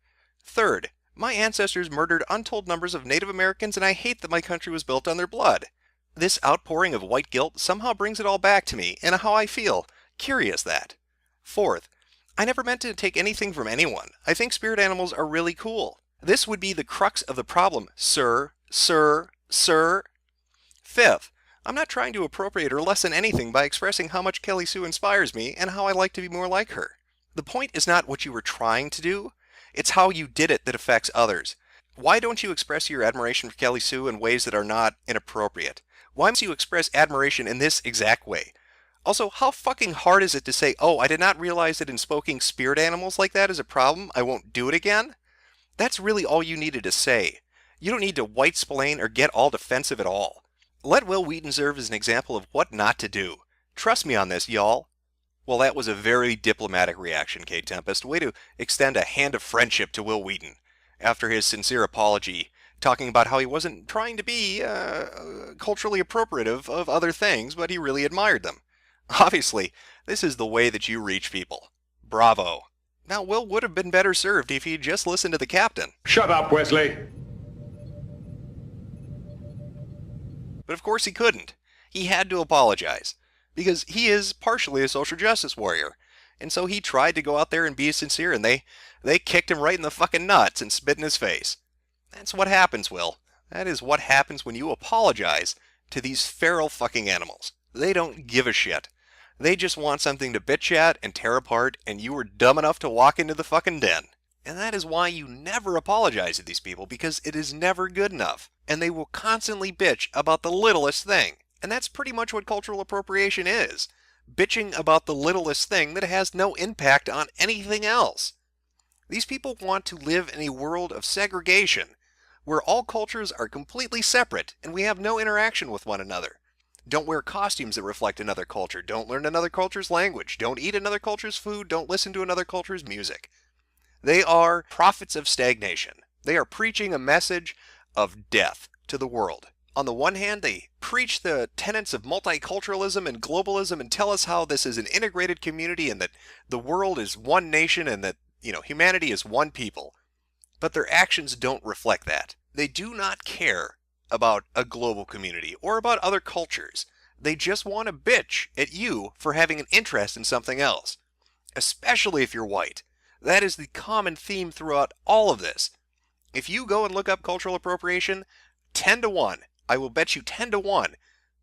Third, my ancestors murdered untold numbers of Native Americans, and I hate that my country was built on their blood. This outpouring of white guilt somehow brings it all back to me, and how I feel. Curious that. Fourth, I never meant to take anything from anyone. I think spirit animals are really cool. This would be the crux of the problem, sir. Fifth, I'm not trying to appropriate or lessen anything by expressing how much Kelly Sue inspires me and how I like to be more like her. The point is not what you were trying to do, it's how you did it that affects others. Why don't you express your admiration for Kelly Sue in ways that are not inappropriate? Why must you express admiration in this exact way? Also, how fucking hard is it to say, oh, I did not realize that in spoking spirit animals like that is a problem, I won't do it again? That's really all you needed to say. You don't need to white-splain or get all defensive at all. Let Wil Wheaton serve as an example of what not to do. Trust me on this, y'all. Well, that was a very diplomatic reaction, K Tempest. Way to extend a hand of friendship to Wil Wheaton after his sincere apology, talking about how he wasn't trying to be culturally appropriative of other things, but he really admired them. Obviously, this is the way that you reach people. Bravo. Now, Will would have been better served if he'd just listened to the captain. Shut up, Wesley. But of course he couldn't. He had to apologize, because he is partially a social justice warrior. And so he tried to go out there and be sincere, and they kicked him right in the fucking nuts and spit in his face. That's what happens, Will. That is what happens when you apologize to these feral fucking animals. They don't give a shit. They just want something to bitch at and tear apart, and you were dumb enough to walk into the fucking den. And that is why you never apologize to these people, because it is never good enough. And they will constantly bitch about the littlest thing. And that's pretty much what cultural appropriation is. Bitching about the littlest thing that has no impact on anything else. These people want to live in a world of segregation, where all cultures are completely separate and we have no interaction with one another. Don't wear costumes that reflect another culture. Don't learn another culture's language. Don't eat another culture's food. Don't listen to another culture's music. They are prophets of stagnation. They are preaching a message of death to the world. On the one hand, they preach the tenets of multiculturalism and globalism and tell us how this is an integrated community and that the world is one nation and that, humanity is one people. But their actions don't reflect that. They do not care about a global community or about other cultures. They just want to bitch at you for having an interest in something else, especially if you're white. That is the common theme throughout all of this. If you go and look up cultural appropriation, 10 to 1, I will bet you 10 to 1,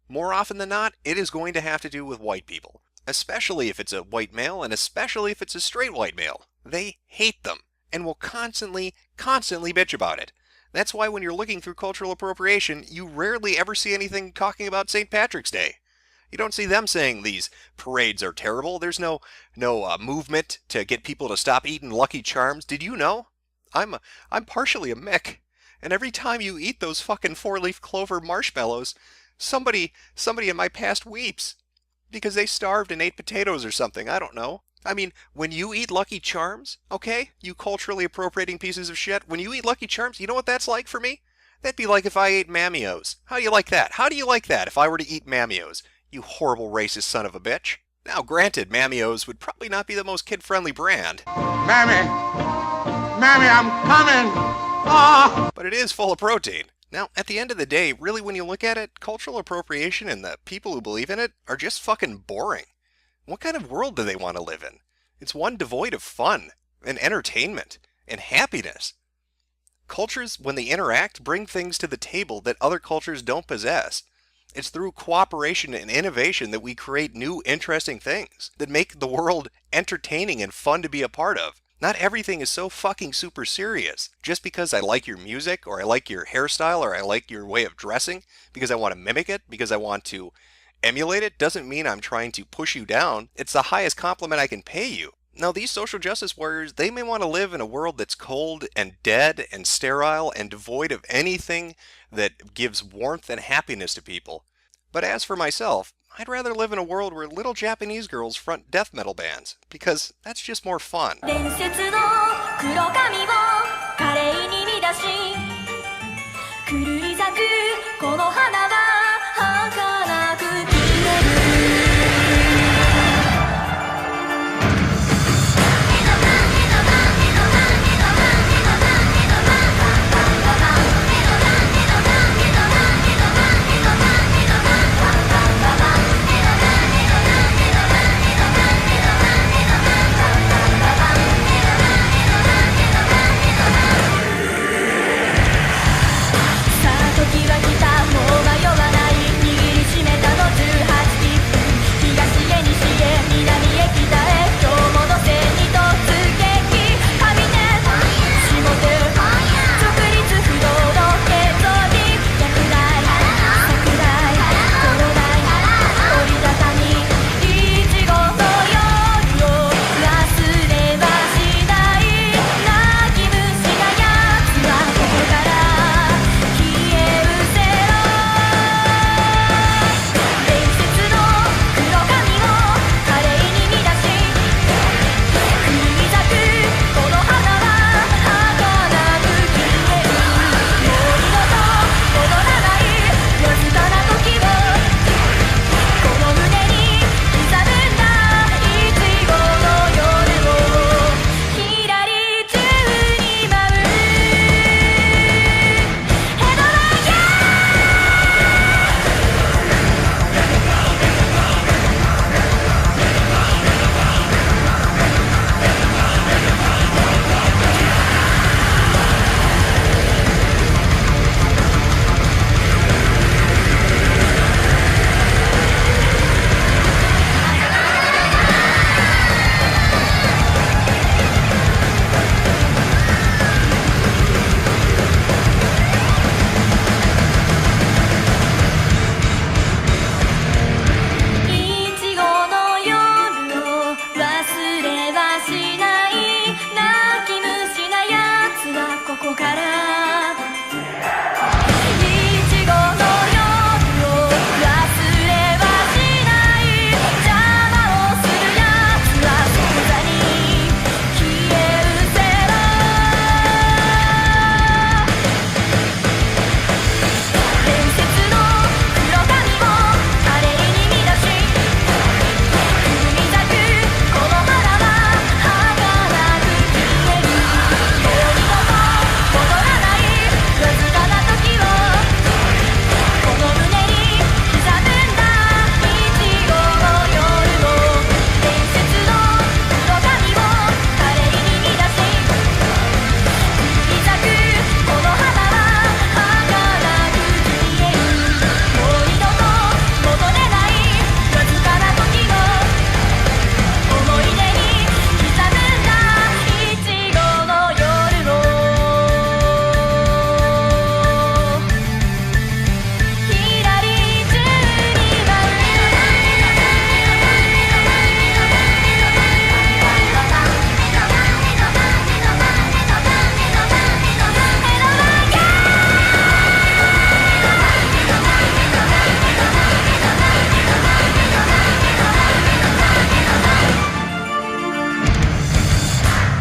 more often than not, it is going to have to do with white people, especially if it's a white male and especially if it's a straight white male. They hate them and will constantly bitch about it. That's why when you're looking through cultural appropriation, you rarely ever see anything talking about St. Patrick's Day. You don't see them saying these parades are terrible. There's no movement to get people to stop eating Lucky Charms. Did you know? I'm partially a Mick, and every time you eat those fucking 4-leaf clover marshmallows, somebody in my past weeps because they starved and ate potatoes or something. I don't know. I mean, when you eat Lucky Charms, okay, you culturally appropriating pieces of shit, when you eat Lucky Charms, you know what that's like for me? That'd be like if I ate Mammios. How do you like that? How do you like that if I were to eat Mammios? You horrible racist son of a bitch. Now, granted, Mammios would probably not be the most kid-friendly brand. Mammy, I'm coming. Ah! But it is full of protein. Now, at the end of the day, really when you look at it, cultural appropriation and the people who believe in it are just fucking boring. What kind of world do they want to live in? It's one devoid of fun, and entertainment, and happiness. Cultures, when they interact, bring things to the table that other cultures don't possess. It's through cooperation and innovation that we create new, interesting things that make the world entertaining and fun to be a part of. Not everything is so fucking super serious. Just because I like your music, or I like your hairstyle, or I like your way of dressing, because I want to mimic it, because I want to emulate it, doesn't mean I'm trying to push you down. It's the highest compliment I can pay you. Now, these social justice warriors, they may want to live in a world that's cold and dead and sterile and devoid of anything that gives warmth and happiness to people. But as for myself, I'd rather live in a world where little Japanese girls front death metal bands, because that's just more fun.